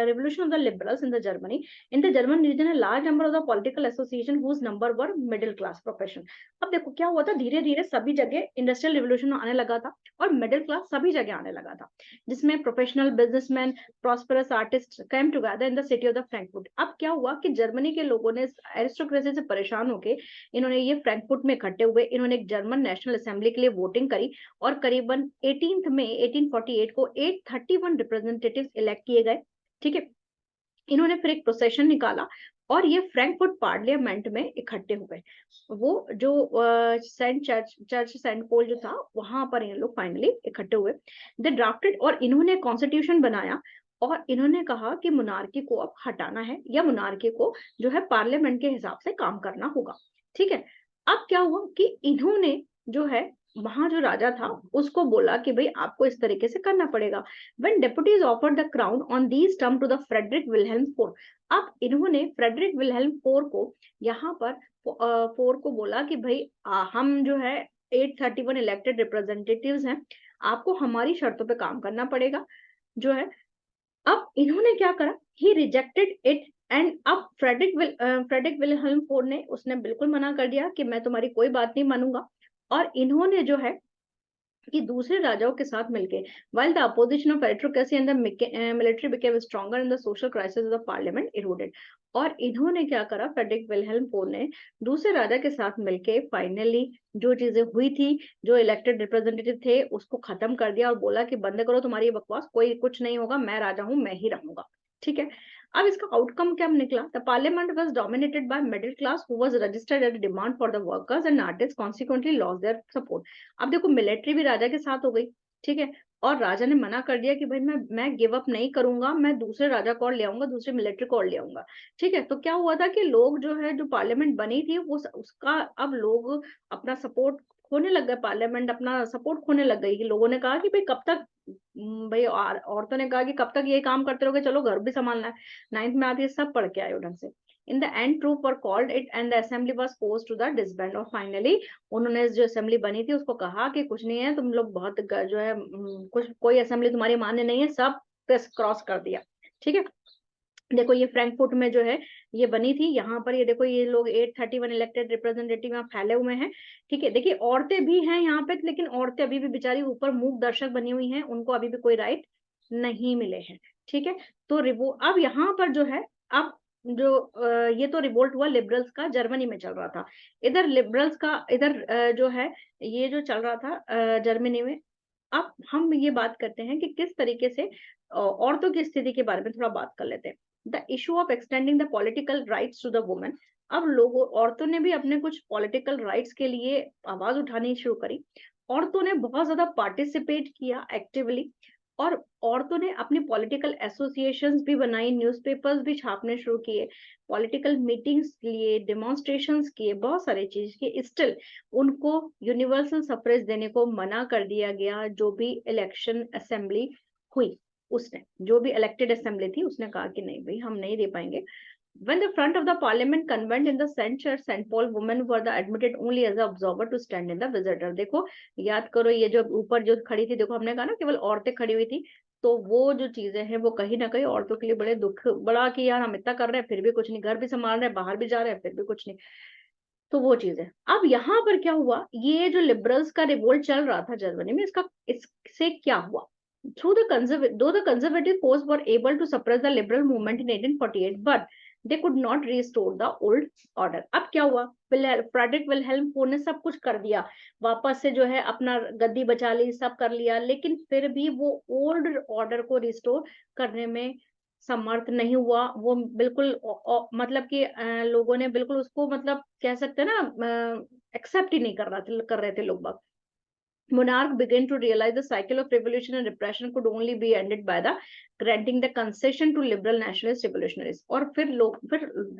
A: revolution of the liberals in the Germany, in the German region, large number of the political association whose number were middle class profession. अब देखो क्या हुआ था, धीरे धीरे सभी जगह इंडस्ट्रियल रिवोल्यूशन आने लगा था, और मिडिल क्लास सभी जगह आने लगा था, जिसमें professional businessman, prosperous artist came together in the city of the Frankfurt. अब क्या हुआ कि जर्मनी के लोगों ने एरिस्टोक्रेसी से परेशान होकर इन्होंने ये फ्रैंकफर्ट में इकट्ठे हुए, इन्होंने एक जर्मन नेशनल असेंबली के लिए वोटिंग करी, और करीबन 18 मई 1848 को 831 रिप्रेजेंटेटिव्स इलेक्ट किए गए। ठीक है, इन्होंने फिर एक प्रोसेशन निकाला और ये फ्रैंकफर्ट पार्लियामेंट में इकट्ठे हुए। वो जो सेंट चर्च सेंट पोल जो था, वहां पर इन लोग फाइनली इकट्ठे हुए। दे ड्राफ्टेड, और इन्होंने कॉन्स्टिट्यूशन बनाया, और इन्होंने कहा कि मुनार्की को अब हटाना है, या मुनार्की को जो है पार्लियामेंट के हिसाब से काम करना होगा। ठीक है, अब क्या हुआ कि इन्होंने जो है वहां जो राजा था उसको बोला कि भाई आपको इस तरीके से करना पड़ेगा। When deputies offered the crown on these terms to the Frederick Wilhelm IV, अब इन्होंने फ्रेडरिक विल्हेल्म फोर को यहाँ पर फोर को बोला कि भाई हम जो है 831 इलेक्टेड रिप्रेजेंटेटिव्स हैं, आपको हमारी शर्तों पे काम करना पड़ेगा जो है। अब इन्होंने क्या करा, ही रिजेक्टेड इट, एंड अब फ्रेडरिक विल्हेल्म फोर ने उसने बिल्कुल मना कर दिया कि मैं तुम्हारी कोई बात नहीं मानूंगा। और इन्होंने जो है कि दूसरे राजाओं के साथ मिलके, while the opposition of aristocracy and the military became stronger and the social crisis of the parliament eroded, और इन्होंने क्या करा, फ्रेडरिक विल्हेल्म फोर ने दूसरे राजा के साथ मिलके फाइनली जो चीजें हुई थी, जो इलेक्टेड रिप्रेजेंटेटिव थे, उसको खत्म कर दिया, और बोला कि बंद करो तुम्हारी बकवास, कोई कुछ नहीं होगा, मैं राजा हूं, मैं ही रहूंगा। ठीक है, अब इसका आउटकम क्या निकला, the parliament was dominated by middle class who was registered eight demand for the workers and artist, consequently lost their support. अब देखो मिलिट्री भी राजा के साथ हो गई। ठीक है, और राजा ने मना कर दिया कि भाई मैं गिव अप नहीं करूंगा, मैं दूसरे राजा को और ले आऊंगा, दूसरे मिलिट्री को और ले आऊंगा। ठीक है, तो क्या हुआ था कि लोग जो है, जो पार्लियामेंट बनी थी वो उसका अब लोग अपना सपोर्ट खोने लग गए, पार्लियामेंट अपना सपोर्ट खोने लग गई। कि लोगों ने कहा कि भाई कब तक, भाई औरतों ने कहा कि कब तक ये काम करते रहोगे, चलो घर भी संभालना है, 9th में आती है, सब पढ़ के आए ढंग से। In the and troop were called it and the assembly was forced to the disband, और फाइनली उन्होंने जो असेंबली बनी थी उसको कहा कि कुछ नहीं है, तुम लोग बहुत जो है कुछ कोई असेंबली तुम्हारी मान्य नहीं है, सब क्रॉस कर दिया। ठीक है, देखो ये फ्रैंकफर्ट में जो है ये बनी थी, यहाँ पर ये देखो ये लोग 831 इलेक्टेड रिप्रेजेंटेटिव यहाँ फैले हुए हैं। ठीक है, देखिए औरतें भी हैं यहाँ पे, लेकिन औरतें अभी भी बेचारी ऊपर मूक दर्शक बनी हुई हैं, उनको अभी भी कोई राइट नहीं मिले हैं। ठीक है, तो रिवो अब यहाँ पर जो है, अब जो ये तो रिवोल्ट हुआ लिबरल्स का, जर्मनी में चल रहा था। इधर लिबरल्स का इधर जो है ये जो चल रहा था जर्मनी में। अब हम ये बात करते हैं कि किस तरीके से औरतों की स्थिति के बारे में थोड़ा बात कर लेते हैं। The issue of extending the political rights to the women. अब लोगों औरतों ने भी अपने कुछ पॉलिटिकल राइट्स के लिए आवाज उठानी शुरू करी। औरतों ने बहुत ज्यादा पार्टिसिपेट किया एक्टिवली, और औरतों ने अपनी पॉलिटिकल एसोसिएशंस भी बनाई, न्यूज़पेपर्स भी छापने शुरू किए, पॉलिटिकल मीटिंग्स लिए, डेमोन्स्ट्रेशंस किए, बहुत सारी चीज किए। स्टिल उनको यूनिवर्सल सफरेज देने को मना कर दिया गया। जो भी इलेक्शन असेंबली हुई, उसने जो भी इलेक्टेड असेंबली थी उसने कहा कि नहीं भाई हम नहीं दे पाएंगे। When the front of the parliament convened in the center, St. Paul women were the admitted only as an observer to stand in the visitor। देखो याद करो, ये जो ऊपर जो खड़ी थी, देखो हमने कहा ना केवल औरतें खड़ी हुई थी, तो वो जो चीजें हैं वो कहीं ना कहीं औरतों के लिए बड़े दुख बड़ा कि यार हम इतना कर रहे हैं फिर भी कुछ नहीं, घर भी संभाल रहे हैं, बाहर भी जा रहे हैं फिर भी कुछ नहीं। तो वो चीज है। अब यहाँ पर क्या हुआ, ये जो लिबरल्स का रिवोल्ट चल रहा था जर्मनी में, इसका इससे क्या हुआ? Through the though the conservative force were able to suppress the liberal movement in 1848, but they could not restore the old order। अब क्या हुआ, फ्रेडरिक विल्हेल्म फोर ने सब कुछ कर दिया, वापस से जो है अपना गद्दी बचा ली, सब कर लिया, लेकिन फिर भी वो ओल्ड ऑर्डर को रिस्टोर करने में समर्थ नहीं हुआ। वो बिल्कुल मतलब कि लोगों ने बिल्कुल उसको मतलब कह सकते हैं ना एक्सेप्ट ही नहीं कर रहे थे लोग बाग। Monarch began to realize the cycle of revolution and repression could only be ended by the granting the concession to liberal nationalist revolutionaries। और फिर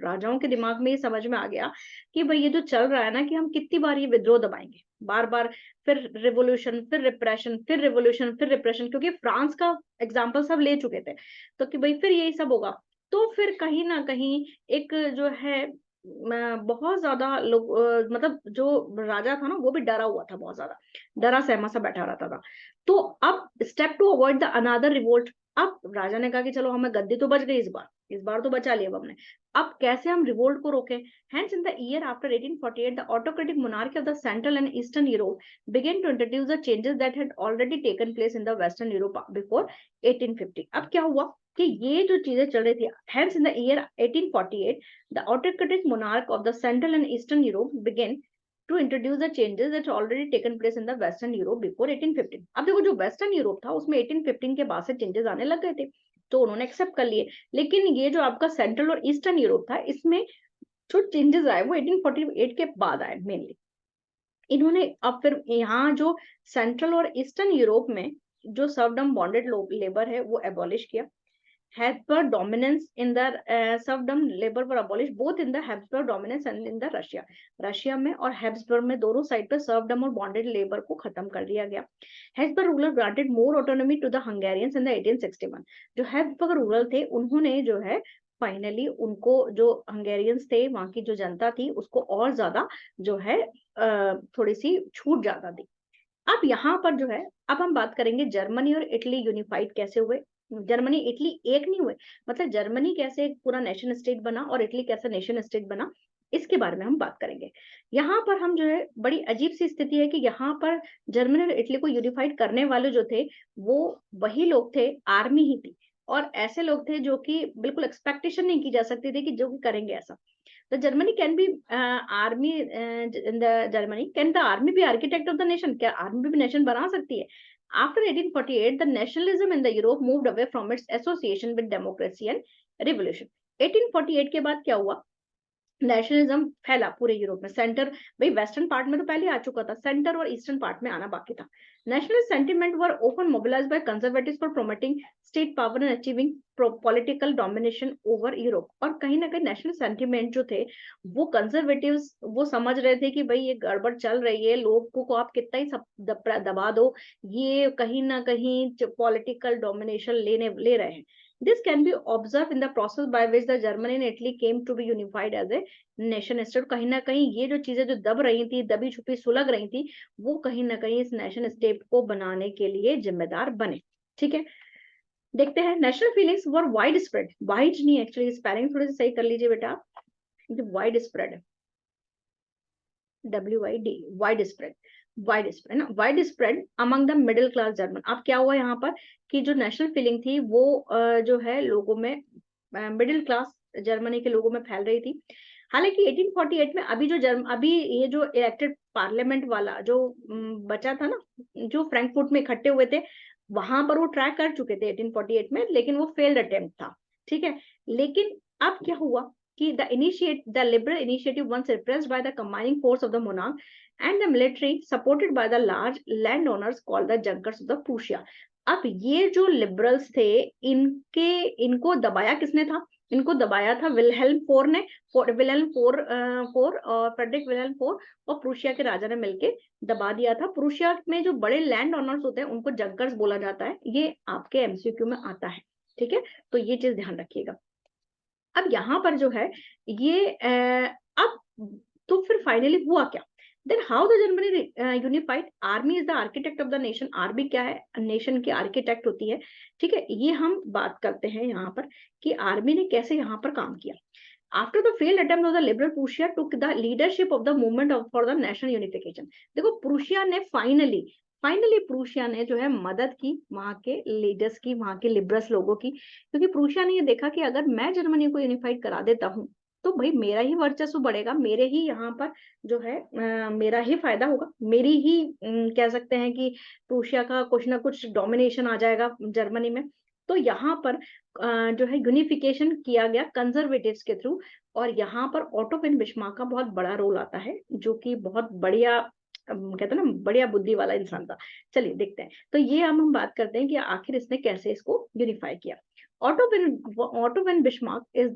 A: राजाओं के दिमाग में ये समझ में आ गया कि भाई ये जो चल रहा है ना, कि हम कितनी बार ये विद्रोह दबाएंगे, बार बार फिर रिवोल्यूशन, फिर रिप्रेशन, फिर रिवोल्यूशन, फिर रिप्रेशन, क्योंकि फ्रांस का एग्जाम्पल सब ले चुके थे, तो कि भाई फिर यही सब होगा। तो फिर कहीं ना कहीं एक जो है बहुत ज्यादा लोग मतलब जो राजा था ना वो भी डरा हुआ था, बहुत ज्यादा डरा सहमा सा बैठा रहता था। तो अब step to avoid the another revolt, अब राजा ने कहा कि चलो हमें गद्दी तो बच गई, इस बार तो बचा लिया अब हमने, अब कैसे हम रिवोल्ट को रोकें। Hence, in the year after 1848, the autocratic monarchy of the Central and Eastern Europe began to introduce the changes that had already taken place in the Western Europe before 1850। अब क्या हुआ कि ये जो चीजें चल रही थी, hence in the year 1848, the autocratic monarch of the Central and Eastern Europe began to introduce the changes that had already taken place in the Western Europe before 1815। अब देखो जो वेस्टर्न यूरोप था उसमें 1815 के बाद से चेंजेस आने लग गए थे, तो उन्होंने एक्सेप्ट कर लिए। लेकिन ये जो आपका सेंट्रल और ईस्टर्न यूरोप था, इसमें जो चेंजेस आए वो 1848 के बाद आए मेनली। इन्होंने अब फिर यहाँ जो सेंट्रल और ईस्टर्न यूरोप में जो सर्वडम बॉन्डेड लेबर है वो एबॉलिश किया। Habsburg dominance in the serfdom labor were abolished both in the Habsburg dominance and in the Russia। Russia में और हैब्सबर्ग में दोनों साइड पे सर्वडम और बॉन्डेड लेबर को खत्म कर दिया गया। Habsburg ruler granted more autonomy to the Hungarians in the 1861। जो हैब्सबर्ग रूलर थे उन्होंने जो है फाइनली उनको जो हंगेरियंस थे, वहां की जो जनता थी, उसको और ज्यादा जो है थोड़ी सी छूट ज्यादा दी। अब यहाँ पर जो है, अब हम बात करेंगे जर्मनी और इटली यूनिफाइड कैसे हुए। जर्मनी इटली एक नहीं हुए, मतलब जर्मनी कैसे एक पूरा नेशन स्टेट बना और इटली कैसे नेशन स्टेट बना, इसके बारे में हम बात करेंगे। यहाँ पर हम जो है बड़ी अजीब सी स्थिति है कि यहाँ पर जर्मनी और इटली को यूनिफाइड करने वाले जो थे वो वही लोग थे, आर्मी ही थी, और ऐसे लोग थे जो कि बिल्कुल एक्सपेक्टेशन नहीं की जा सकती थी कि जो कि करेंगे ऐसा। The Germany can be army in the Germany can the army be architect of the nation? क्या आर्मी भी नेशन बना सकती है? After 1848, the nationalism in the Europe moved away from its association with democracy and revolution। 1848 के बाद क्या हुआ, nationalism फैला पूरे यूरोप में। सेंटर भाई वेस्टर्न पार्ट में तो पहले आ चुका था, सेंटर और ईस्टर्न पार्ट में आना बाकी था। National sentiment were often mobilised by conservatives for promoting state power and achieving political domination over Europe. और कहीं ना कहीं नेशनल सेंटिमेंट जो थे वो कंजर्वेटिव्स वो समझ रहे थे कि भाई ये गड़बड़ चल रही है, लोगों को आप कितना ही दबा दो, ये कहीं ना कहीं पॉलिटिकल डोमिनेशन ले रहे हैं। This can be observed in the process by which the Germany and Italy came to be unified as a nation state। कहीं ना कहीं ये जो चीजें जो दब रही थी, दबी छुपी सुलग रही थी, वो कहीं ना कहीं इस नेशन स्टेट को बनाने के लिए जिम्मेदार बने। ठीक है, देखते हैं national feelings were wide spread, wide नहीं एक्चुअली, स्पेलिंग थोड़ी सी सही कर लीजिए बेटा, वाइड स्प्रेड है, WID, wide spread, wide spread ना, wide spread among the middle class German. अब क्या हुआ यहाँ पर कि जो नेशनल फीलिंग थी वो जो है लोगों में, मिडिल क्लास जर्मनी के लोगों में फैल रही थी। हालांकि 1848 में अभी ये जो इलेक्टेड पार्लियामेंट वाला जो बचा था ना, जो फ्रैंकफर्ट में इकट्ठे हुए थे, वहां पर वो ट्राई कर चुके थे 1848 में, लेकिन वो फेल्ड अटेम्प्ट था, ठीक है। लेकिन अब क्या हुआ कि the liberal initiative once repressed by the combining force of the monarch and the military supported by the large landowners called the Junkers of the Prussia। अब ये जो लिबरल्स थे, इनको दबाया किसने था? इनको दबाया था विलहेल्म फोर ने, विलहेल्म फोर और फ्रेडरिक विलहेल्म फोर और प्रूशिया के राजा ने मिलके दबा दिया था। प्रूशिया में जो बड़े लैंड ओनर्स होते हैं उनको जंकर्स बोला जाता है, ये आपके एमसीक्यू में आता है, ठीक है, तो ये चीज ध्यान रखिएगा। अब यहाँ पर जो है ये अब तो फिर फाइनली हुआ क्या? Then how the Germany unified, army is the architect of the nation. Army क्या है? नेशन की आर्किटेक्ट होती है, ठीक है। ये हम बात करते हैं यहाँ पर कि आर्मी ने कैसे यहाँ पर काम किया। After the failed attempt of the liberal, Prussia took the leadership of the movement for the national unification। देखो प्रूशिया ने फाइनली प्रूशिया ने जो है मदद की वहां के लीडर्स की, वहां के लिबरल्स लोगों की, क्योंकि प्रूशिया ने ये देखा कि अगर मैं जर्मनी को यूनिफाइड करा देता हूँ तो भाई मेरा ही वर्चस्व बढ़ेगा, मेरे ही यहाँ पर जो है मेरा ही फायदा होगा, मेरी ही कह सकते हैं कि प्रूशिया का कुछ ना कुछ डोमिनेशन आ जाएगा जर्मनी में। तो यहाँ पर जो है यूनिफिकेशन किया गया कंजर्वेटिव्स के थ्रू, और यहाँ पर ऑटो विन बिस्मार्क का बहुत बड़ा रोल आता है, जो कि बहुत बढ़िया कहते हैं ना बढ़िया बुद्धि वाला इंसान था। चलिए देखते हैं, तो ये हम बात करते हैं कि आखिर इसने कैसे इसको यूनिफाई किया। Auto win Bismarck is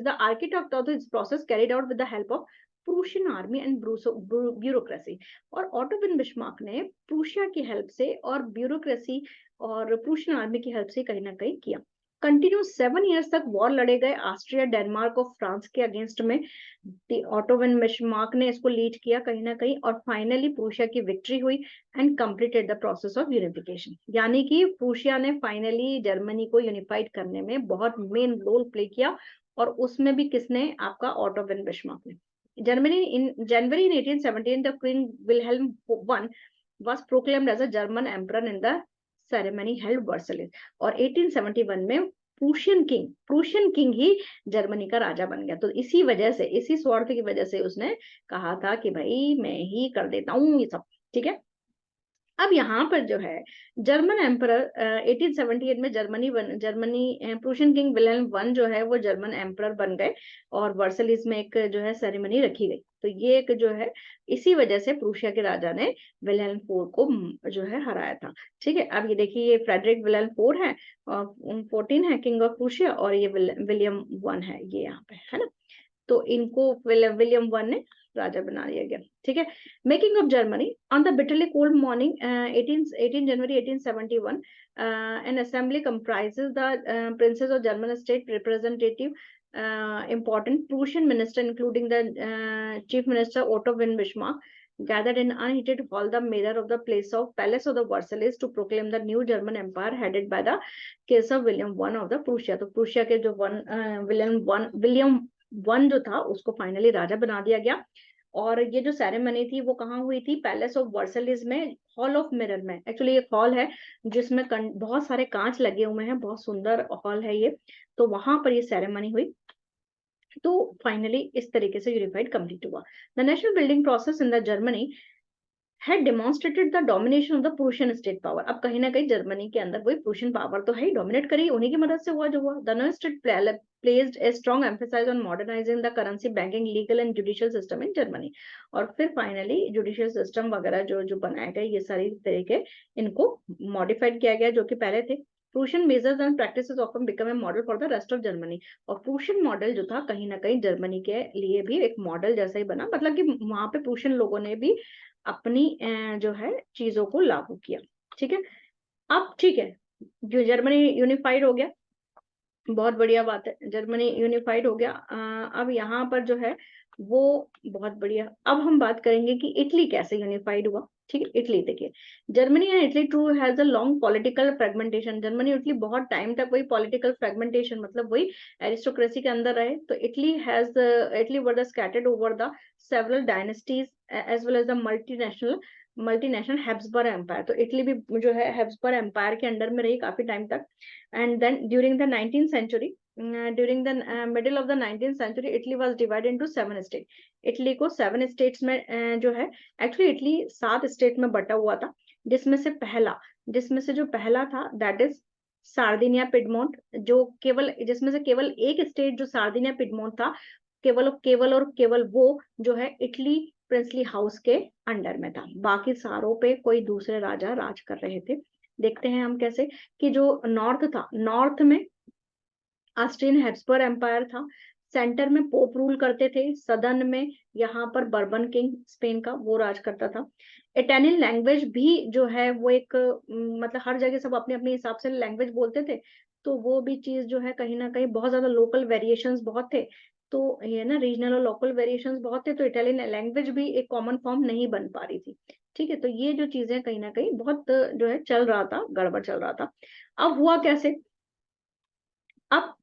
A: the architect of this process carried out with the help of Prussian army and bureaucracy. और ऑटो विन बिस्मार्क ने प्रूशिया की हेल्प से और ब्यूरोक्रेसी और प्रूशियन आर्मी की हेल्प से कहीं ना कहीं किया। कंटिन्यू 7 ईयर्स तक वॉर लड़े गए ऑस्ट्रिया, डेनमार्क और फ्रांस के अगेंस्ट में। ऑटो विन बिस्मार्क ने इसको लीड किया कहीं ना कहीं, और फाइनली प्रूशिया की विक्ट्री हुई and completed the process of unification. यानी कि प्रूशिया ने फाइनली जर्मनी को यूनिफाइड करने में बहुत मेन रोल प्ले किया, और उसमें भी किसने? आपका ऑटो विन बिस्मार्क ने। Germany in January in 1817, the Queen Wilhelm I was proclaimed as a German emperor in the ceremony held Versailles। और 1871 में प्रूशियन किंग ही जर्मनी का राजा बन गया। तो इसी वजह से, इसी स्वार्थ की वजह से उसने कहा था कि भाई मैं ही कर देता हूँ ये सब, ठीक है। अब यहाँ पर जो है जर्मन एम्परर 1878 में जर्मनी प्रूशियन किंग विलेल्म वन जो है वो जर्मन एम्परर बन गए, और वर्सलिस में एक जो है सेरेमनी रखी गई। तो ये एक जो है इसी वजह से प्रूशिया के राजा ने विलेल्म फोर को जो है हराया था, ठीक है। अब ये देखिए ये फ्रेडरिक विलेल्म फोर है, 14 है किंग ऑफ प्रूशिया, और ये विलियम वन है ये यहाँ पे, है ना। तो इनको विलियम वन ने राजा बना दिया गया, ठीक है। Making of Germany on the bitterly cold morning 18 January 1871 an assembly comprises the princes of German state representative, important Prussian minister including the chief minister Otto von Bismarck gathered in unheated hall the mirror of the palace of the Versailles to proclaim the new German empire headed by the case of William I of the Prussia। तो Prussia के जो William one जो था उसको finally राजा बना दिया गया। और ये जो सेरेमनी थी वो कहाँ हुई थी? पैलेस ऑफ वर्सलिस में, हॉल ऑफ मिरर में। एक्चुअली एक हॉल है जिसमें बहुत सारे कांच लगे हुए हैं, बहुत सुंदर हॉल है ये, तो वहां पर ये सेरेमनी हुई। तो फाइनली इस तरीके से यूनिफाइड कंप्लीट हुआ। The national building process in the Germany had demonstrated the domination of the Prussian state power। अब कहीं ना कहीं जर्मनी के अंदर वही प्रूशियन पावर तो है ही, डोमिनेट करी, उन्हीं की मदद से हुआ जो हुआ। The new state placed a strong emphasis on modernizing the currency, banking, legal and judicial system in Germany। और फिर फाइनली जुडिशियल सिस्टम वगैरह जो जो बनाए गए, ये सारी तरीके इनको मॉडिफाइड किया गया जो कि पहले थे। Prussian measures and practices often become a model for the rest of Germany. और प्रूशियन मॉडल जो था कहीं ना कहीं जर्मनी के लिए भी एक मॉडल जैसा ही बना, मतलब कि वहां पे प्रूशियन लोगों ने भी अपनी जो है चीजों को लागू किया, ठीक है। अब ठीक है, जो जर्मनी यूनिफाइड हो गया, बहुत बढ़िया बात है, जर्मनी यूनिफाइड हो गया। अब यहाँ पर जो है वो बहुत बढ़िया। अब हम बात करेंगे कि इटली कैसे यूनिफाइड हुआ। ठीक है, इटली देखिए, Germany and Italy too has a long political fragmentation. Germany और इटली बहुत टाइम तक वही पॉलिटिकल फ्रेगमेंटेशन, मतलब वही एरिस्टोक्रेसी के अंदर रहे। तो Italy were the scattered over the several dynasties as well as the multinational Habsburg empire. तो इटली भी जो है हैब्सबर्ग एम्पायर के अंडर में रही काफी टाइम तक। And then during the 19th century, during the middle of the 19th century, Italy was divided into 7 states. Italy को 7 states में जो है, एक्चुअली इटली 7 स्टेट में बटा हुआ था, जिसमें से जो पहला था दैट इज सार्दिनिया पिडमोंट, जो केवल जिसमें से केवल एक स्टेट जो सार्दिनिया पिडमोंट था, केवल वो जो है इटली प्रिंसली हाउस के अंडर में था। बाकी सारों पे कोई दूसरे राजा राज कर रहे थे। देखते हैं हम कैसे, कि जो नॉर्थ था, नॉर्थ में ऑस्ट्रियन हैब्सबर्ग एम्पायर था, सेंटर में पोप रूल करते थे, सदर्न में यहाँ पर बर्बन किंग स्पेन का वो राज करता था। इटालियन लैंग्वेज भी जो है वो एक मतलब हर जगह सब अपने अपने हिसाब से लैंग्वेज बोलते थे, तो वो भी चीज जो है कहीं ना कहीं बहुत ज्यादा लोकल वेरिएशंस बहुत थे। तो ये ना रीजनल और लोकल वेरिएशंस बहुत थे, तो इटालियन लैंग्वेज भी एक कॉमन फॉर्म नहीं बन पा रही थी। ठीक है, तो ये जो चीजें कहीं ना कहीं बहुत जो है चल रहा था, गड़बड़ चल रहा था। अब हुआ कैसे, अब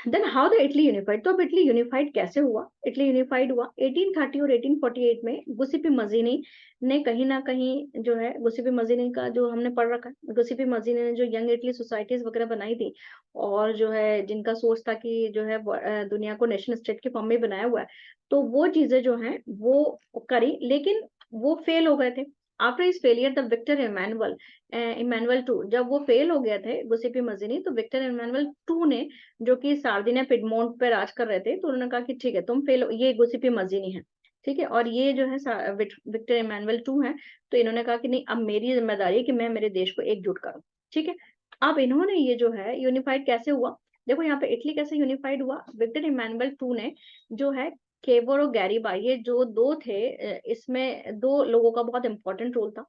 A: then how the Italy unified. तो अब इटली यूनिफाइड कैसे हुआ, इटली यूनिफाइड हुआ 1830 और 1848 में। गुसिपी मजीनी ने कहीं ना कहीं जो है, गुसिपी मजीनी का जो हमने पढ़ रखा है, गुसिपी मजीनी ने जो यंग इटली सोसाइटीज वगैरह बनाई थी, और जो है जिनका सोच था कि जो है दुनिया को नेशन स्टेट के फॉर्म में बनाया हुआ है, तो वो चीजें जो है वो करी, लेकिन वो फेल हो गए थे। आफ्टर इस failure the Victor Emmanuel two, जब वो फेल हो गए थे गुसिपी मजीनी, तो विक्टर इमानुअल टू ने, जो कि सार्दिनिया पिडमोंट पे राज कर रहे थे, तो उन्होंने कहा कि ठीक है तुम फेल, ये गुसिपी मजीनी है, ठीक है, और ये जो है विक्टर इमानुअल टू है। तो इन्होंने कहा कि नहीं, अब मेरी जिम्मेदारी है कि मैं मेरे देश को एकजुट करूं। ठीक है, अब इन्होंने ये जो है यूनिफाइड कैसे हुआ, देखो यहाँ पे इटली कैसे यूनिफाइड हुआ। विक्टर इमानुअल टू ने जो है केवर और गैरीबाई, ये जो दो थे, इसमें दो लोगों का बहुत इंपॉर्टेंट रोल था।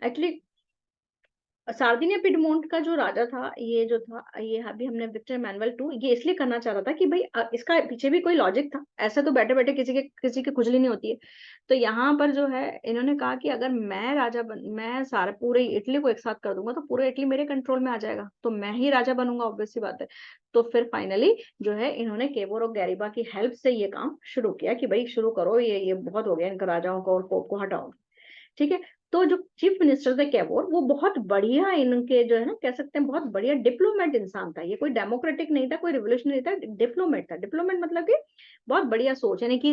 A: एक्चुअली सार्दिनिया पिडमोंट का जो राजा था, ये जो था, ये अभी हमने विक्टर इमानुअल टू, ये इसलिए करना चाह रहा था कि भाई इसका पीछे भी कोई लॉजिक था, ऐसा तो बैठे बैठे किसी की खुजली नहीं होती है। तो यहाँ पर जो है इन्होंने कहा कि अगर मैं सारे पूरे इटली को एक साथ कर दूंगा, तो पूरे इटली मेरे कंट्रोल में आ जाएगा, तो मैं ही राजा बनूंगा, ऑब्वियस सी बात है। तो फिर फाइनली जो है इन्होंने केवोर और गैरीबा की हेल्प से ये काम शुरू किया कि भाई शुरू करो, ये बहुत हो गया इनका, राजाओं को और पोप को हटाओ। ठीक है, तो जो चीफ मिनिस्टर थे कैवोर, वो बहुत बढ़िया, इनके जो है ना, कह सकते हैं बहुत बढ़िया डिप्लोमेट इंसान था। ये कोई डेमोक्रेटिक नहीं था, कोई रिवोल्यूशनरी था, डिप्लोमेट था। डिप्लोमेट मतलब कि बहुत बढ़िया सोच, यानी कि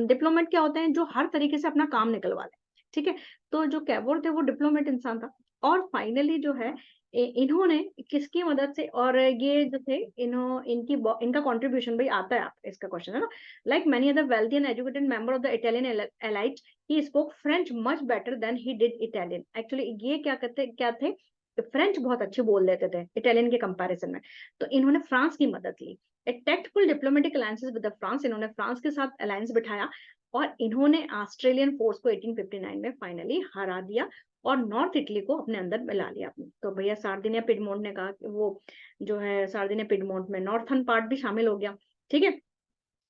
A: डिप्लोमेट क्या होते हैं, जो हर तरीके से अपना काम निकलवा ले। ठीक है, तो जो कैवोर थे वो डिप्लोमेट इंसान था। और फाइनली जो है इन्होंने किसकी मदद से, और ये जो थे इनका कंट्रीब्यूशन भाई आता है, आप इसका क्वेश्चन है ना, like many other wealthy and educated member of the Italian elite, he spoke French much better than he did Italian. Actually ये क्या थे, फ्रेंच बहुत अच्छे बोल लेते थे इटालियन के कंपैरिजन में। तो इन्होंने फ्रांस की मदद ली, एक tactful diplomatic alliances with France, इन्होंने फ्रांस के साथ अलायंस बिठाया, और इन्होंने ऑस्ट्रेलियन फोर्स को 1859 में फाइनली हरा दिया, और नॉर्थ इटली को अपने अंदर मिला लिया अपने। तो भैया सार्दिनिया पिडमोंट ने कहा कि वो जो है सार्दिनिया पिडमोंट में नॉर्थन पार्ट भी शामिल हो गया। ठीक है,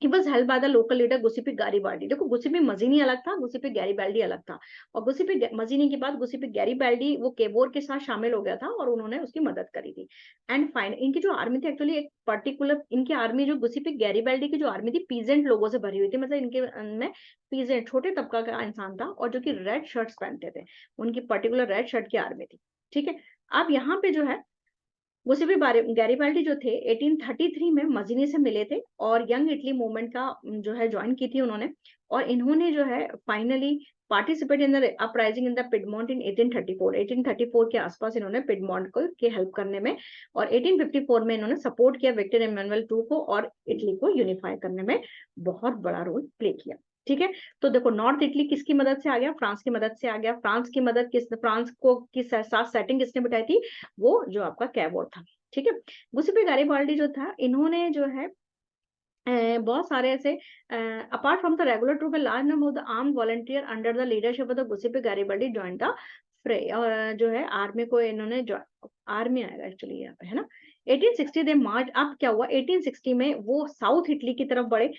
A: he was held by the local leader Giuseppe Garibaldi. देखो गुसिपी मजीनी अलग था, गुसिपी गैरीबाल्डी अलग था, और गुसिपी मजीनी के बाद गुसिपी गैरीबाल्डी वो केवोर के साथ शामिल हो गया था, और उन्होंने उसकी मदद करी थी। एंड फाइन इनकी जो आर्मी थी, एक्चुअली एक पर्टिकुलर इनकी आर्मी, जो गुसिपी गैरीबाल्डी की जो आर्मी थी, पीजेंट लोगों से भरी हुई थी, मतलब इनके में पीजेंट छोटे तबका का इंसान था, और जो कि रेड शर्ट्स पहनते थे, उनकी पर्टिकुलर रेड शर्ट की आर्मी थी। ठीक है, अब यहाँ पे जो है गुसिपी गैरिबाल्डी जो थे 1833 में मजीनी से मिले थे, और यंग इटली मूवमेंट का जो है ज्वाइन की थी उन्होंने, और इन्होंने जो है finally participate in the uprising in the Piedmont in 1834 के आसपास इन्होंने पिडमोंट को के हेल्प करने में, और 1854 में इन्होंने सपोर्ट किया विक्टर इमानुअल टू को, और इटली को यूनिफाई करने में बहुत बड़ा रोल प्ले किया। ठीक है, तो देखो नॉर्थ इटली किसकी मदद से आ गया, फ्रांस की मदद से आ गया। फ्रांस को किस साथ सेटिंग किसने बिठाई थी, वो जो आपका कैवोर था। ठीक है, गुसिपी गैरिबाल्डी जो था, इन्होंने जो है बहुत सारे ऐसे, apart from the regular troop, large number of the arm volunteer under the leadership of the Giuseppe Garibaldi join the fray, और जो है आर्मी को इन्होंने आर्मी आएगा एक्चुअली यहाँ पे, है ना। 1860 दे मार्च, अब क्या हुआ 1860 में वो साउथ इटली की तरफ बढ़े,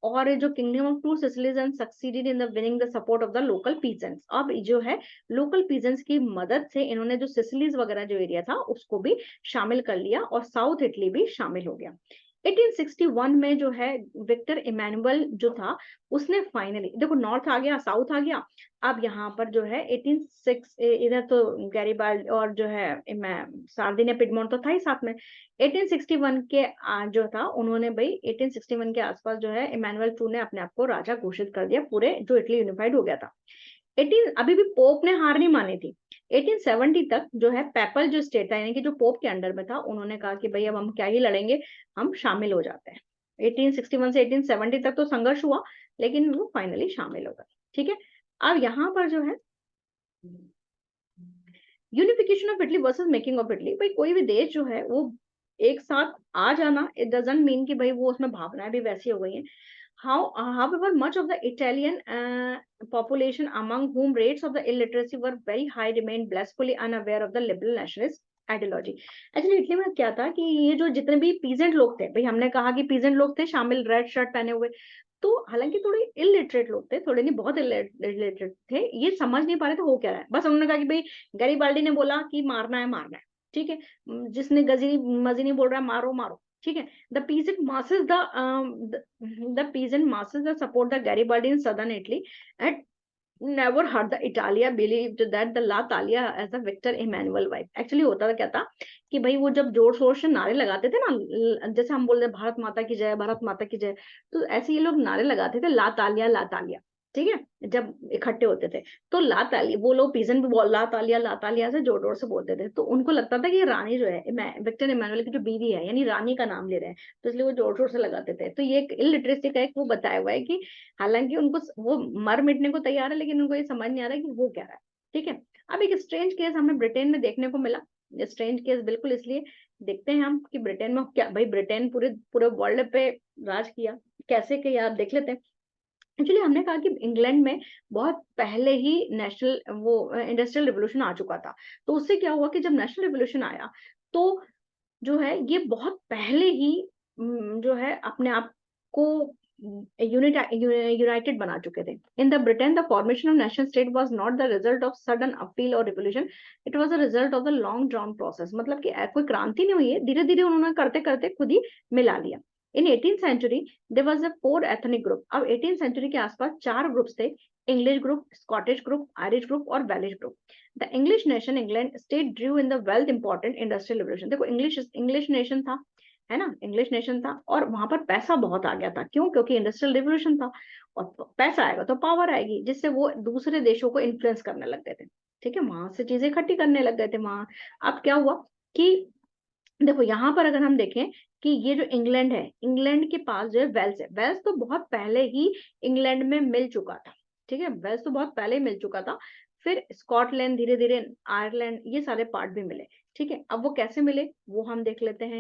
A: और जो kingdom of two Sicilies and succeeded in the winning the support of the local peasants. अब जो है लोकल पीजेंट्स की मदद से इन्होंने जो सिसिलीज वगैरह जो एरिया था उसको भी शामिल कर लिया और साउथ इटली भी शामिल हो गया। 1861 में जो है विक्टर इमैनुअल जो था उसने फाइनली, देखो नॉर्थ आ गया साउथ आ गया, अब यहाँ पर जो है 186 इधर तो गैरीबाल्ड और जो है सार्डिनिया पिडमोंट तो था ही साथ में। 1861 के जो था उन्होंने भाई 1861 के आसपास जो है इमैनुअल टू ने अपने आप को राजा घोषित कर दिया, पूरे जो इटली यूनिफाइड हो गया था। 18 अभी भी पोप ने हार नहीं मानी थी। 1870 तक जो है पेपल जो स्टेट था यानी कि जो पोप के अंडर में था, उन्होंने कहा कि भाई अब हम क्या ही लड़ेंगे, हम शामिल हो जाते हैं। 1861 से 1870 तक तो संघर्ष हुआ, लेकिन वो फाइनली शामिल हो गए। ठीक है, अब यहाँ पर जो है unification of Italy versus making of Italy, भाई कोई भी देश जो है वो एक साथ आ जाना, इट डजंट मीन कि भाई वो उसमें भावनाएं भी वैसी हो गई हैं। However, much of the Italian population, among whom rates of the illiteracy were very high, remained blissfully unaware of the liberal nationalist ideology. Actually Italy में क्या था कि ये जो जितने भी पीजेंट लोग थे, भाई हमने कहा कि पीजेंट लोग थे शामिल रेड शर्ट पहने हुए, तो हालांकि थोड़े इलिटरेट लोग थे, थोड़े नहीं बहुत इलिटरेट थे, ये समझ नहीं पा रहे थे हो क्या रहा है। बस उन्होंने कहा कि भाई गैरीबाल्डी ने बोला कि मारना है मारना है, ठीक है, जिसने गजीनी मजीनी बोल रहा है मारो मारो, ठीक है। The peasant masses the peasant masses that support the Garibaldi in southern Italy had never heard the Italia believed that the La Talia as a Victor Emmanuel wife। Actually होता था क्या था कि भाई वो जब जोर शोर से नारे लगाते थे ना, जैसे हम बोलते भारत माता की जय भारत माता की जय, तो ऐसे ये लोग नारे लगाते थे ला तालिया, ठीक है, जब इकट्ठे होते थे तो ला तालिया, वो लोग पीजन भी ला तालिया से जोर जोर से बोलते थे, तो उनको लगता था कि ये रानी जो है विक्टर इमैनुअल की जो बीवी है यानी रानी का नाम ले रहे हैं, तो इसलिए वो जोर शोर से लगाते थे। तो ये एक इलिटरेसी का एक वो बताया हुआ है कि हालांकि उनको वो मर मिटने को तैयार है, लेकिन उनको ये समझ नहीं आ रहा है कि वो क्या रहा है। ठीक है, अब एक स्ट्रेंज केस हमें ब्रिटेन में देखने को मिला। स्ट्रेंज केस बिल्कुल इसलिए देखते हैं हम कि ब्रिटेन में क्या, भाई ब्रिटेन पूरे पूरे वर्ल्ड पे राज किया कैसे किया, आप देख लेते हैं। एक्चुअली हमने कहा कि इंग्लैंड में बहुत पहले ही नेशनल वो इंडस्ट्रियल रिवोल्यूशन आ चुका था, तो उससे क्या हुआ कि जब नेशनल रिवोल्यूशन आया तो जो है ये बहुत पहले ही जो है अपने आप को यूनाइटेड बना चुके थे। In the Britain the formation of national state was not the result of sudden appeal और revolution, it was the result of the long drawn process. मतलब कि कोई क्रांति नहीं हुई है, धीरे धीरे उन्होंने करते करते खुद ही मिला लिया। In 18th century there was a 4 ethnic group. अब 18th सेंचुरी के आसपास 4 ग्रुप्स थे, English group, Scottish group, Irish group और Welsh group. The English nation England state drew in the wealth important industrial revolution. देखो English nation था, है ना, English nation था और वहां पर पैसा बहुत आ गया था। क्यों? क्योंकि इंडस्ट्रियल रिवोल्यूशन था और पैसा आएगा तो पावर आएगी, जिससे वो दूसरे देशों को इन्फ्लुएंस करने लग गए थे। ठीक है, वहां से चीजें इकट्ठी करने लग गए थे वहां। अब क्या हुआ कि देखो यहाँ पर अगर हम देखें कि ये जो इंग्लैंड है, इंग्लैंड के पास जो है वेल्स है, वेल्स तो बहुत पहले ही इंग्लैंड में मिल चुका था। ठीक है, वेल्स तो बहुत पहले ही मिल चुका था। फिर स्कॉटलैंड, धीरे धीरे आयरलैंड, ये सारे पार्ट भी मिले। ठीक है, अब वो कैसे मिले वो हम देख लेते हैं।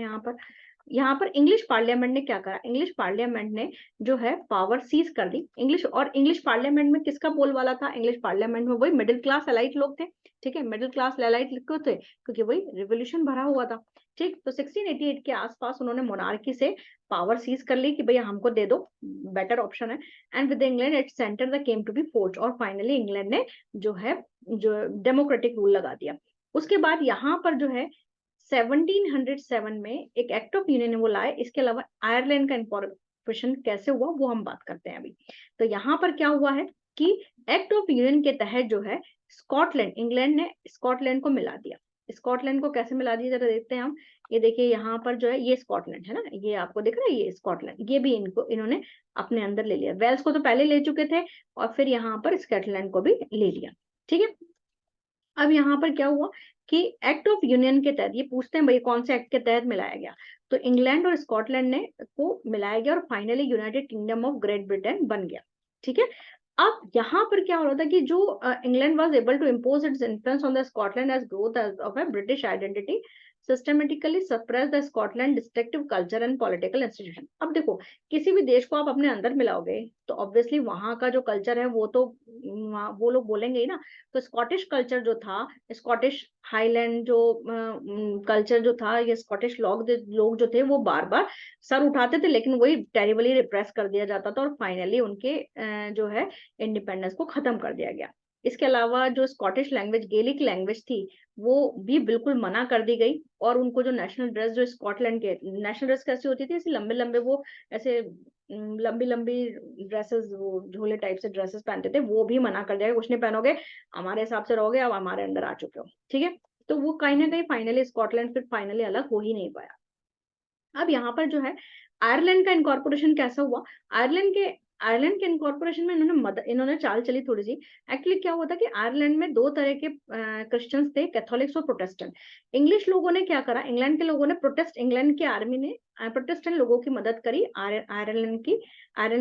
A: यहाँ पर इंग्लिश पार्लियामेंट ने क्या करा, इंग्लिश पार्लियामेंट ने जो है पावर सीज कर दी इंग्लिश। और इंग्लिश पार्लियामेंट में किसका बोलबाला था? इंग्लिश पार्लियामेंट में वही मिडिल क्लास एलाइट लोग थे। ठीक है, मिडिल क्लास एलाइट क्यों थे? क्योंकि वही रिवोल्यूशन भरा हुआ था। ठीक, तो 1688 के आसपास उन्होंने मोनार्की से पावर सीज कर ली कि भैया हमको दे दो, बेटर ऑप्शन है। And with England it centre the came to be forge, और फाइनली इंग्लैंड ने जो है जो डेमोक्रेटिक रूल लगा दिया। उसके बाद यहाँ पर जो है 1707 में एक एक्ट ऑफ यूनियन वो लाए। इसके अलावा आयरलैंड का इंकॉर्पोरेशन कैसे हुआ वो हम बात करते हैं अभी। तो यहाँ पर क्या हुआ है कि एक्ट ऑफ यूनियन के तहत जो है स्कॉटलैंड, इंग्लैंड ने स्कॉटलैंड को मिला दिया। स्कॉटलैंड को कैसे मिला दिया जरा देखते हैं हम। ये देखिए यहाँ पर जो है ये स्कॉटलैंड है ना, ये आपको दिख रहा है, ये स्कॉटलैंड, ये भी इन्होंने अपने अंदर ले लिया। वेल्स को तो पहले ले चुके थे और फिर यहाँ पर स्कॉटलैंड को भी ले लिया। ठीक है, अब यहाँ पर क्या हुआ कि एक्ट ऑफ यूनियन के तहत, ये पूछते हैं भाई कौन से एक्ट के तहत मिलाया गया, तो इंग्लैंड और स्कॉटलैंड ने को मिलाया गया और finally United kingdom of great Britain बन गया। ठीक है, अब यहाँ पर क्या हो रहा था कि जो England was able to impose its influence on the Scotland as growth of a British identity systematically suppress the Scotland destructive culture and political institution. अब देखो किसी भी देश को आप अपने अंदर मिलाओगे तो ऑब्वियसली वहां का जो कल्चर है वो तो वो लोग बोलेंगे ही ना। तो स्कॉटिश कल्चर जो था, स्कॉटिश हाईलैंड जो कल्चर जो था, ये स्कॉटिश लोग जो थे वो बार बार सर उठाते थे, लेकिन वही टेरिबली रिप्रेस कर दिया जाता था और फाइनली उनके जो है इंडिपेंडेंस को खत्म कर दिया गया। इसके अलावा जो स्कॉटिश लैंग्वेज, गेलिक लैंग्वेज थी, वो भी बिल्कुल मना कर दी गई। और उनको जो नेशनल ड्रेस, जो स्कॉटलैंड के नेशनल ड्रेस कैसी होती थी, ऐसे लंबे लंबे वो ऐसे लंबी लंबी ड्रेसेस, वो झोले टाइप से ड्रेसेस पहनते थे, वो भी मना कर दिया गया, कुछ नहीं पहनोगे, हमारे हिसाब से रहोगे, अब हमारे अंदर आ चुके हो, ठीक है। तो वो कहीं ना कहीं फाइनली स्कॉटलैंड फिर फाइनली अलग हो ही नहीं पाया। अब यहाँ पर जो है आयरलैंड का इनकॉर्पोरेशन कैसा हुआ। आयरलैंड के इनकॉर्पोरेशन में इन्होंने चाल चली थोड़ी सी। एक्चुअली क्या हुआ था कि आयरलैंड में दो तरह के क्रिश्चियंस थे, कैथोलिक्स और प्रोटेस्टेंट। इंग्लिश लोगों ने क्या करा, इंग्लैंड के लोगों ने इंग्लैंड की आर्मी ने प्रोटेस्टेंट लोगों की मदद करी, आयरलैंड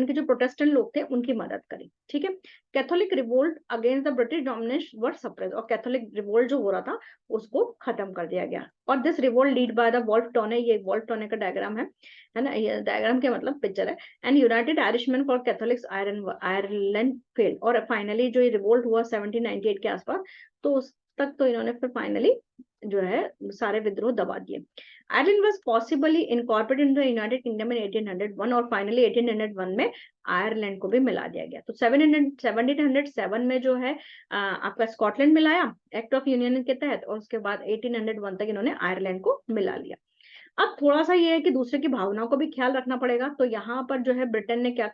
A: के जो प्रोटेस्टेंट लोग थे उनकी मदद करी, ठीक है। Catholic revolt against the British domination were suppress, और कैथोलिक रिवोल्ट जो हो रहा था उसको खत्म कर दिया गया। और this revolt lead by the Wolfe Tone, ये वॉल्फ टोने का डायग्राम है ना, ये डायग्राम के मतलब पिक्चर है। And United Irishman for Catholics Ireland fail, और फाइनली जो ये रिवोल्ट हुआ 1798 के आसपास, तो उस तक तो इन्होंने फिर फाइनली जो है सारे विद्रोह दबा दिए। Ireland was possibly incorporated into United Kingdom in 1801, और फाइनली 1801 में आयरलैंड को भी मिला दिया गया। तो 1707 में जो है आपका स्कॉटलैंड मिलाया एक्ट ऑफ यूनियन के तहत, और उसके बाद 1801 तक इन्होंने आयरलैंड को मिला लिया। अब थोड़ा सा ये है कि दूसरे की भावनाओं को भी ख्याल रखना पड़ेगा। तो यहाँ पर जो है ब्रिटेन ने क्या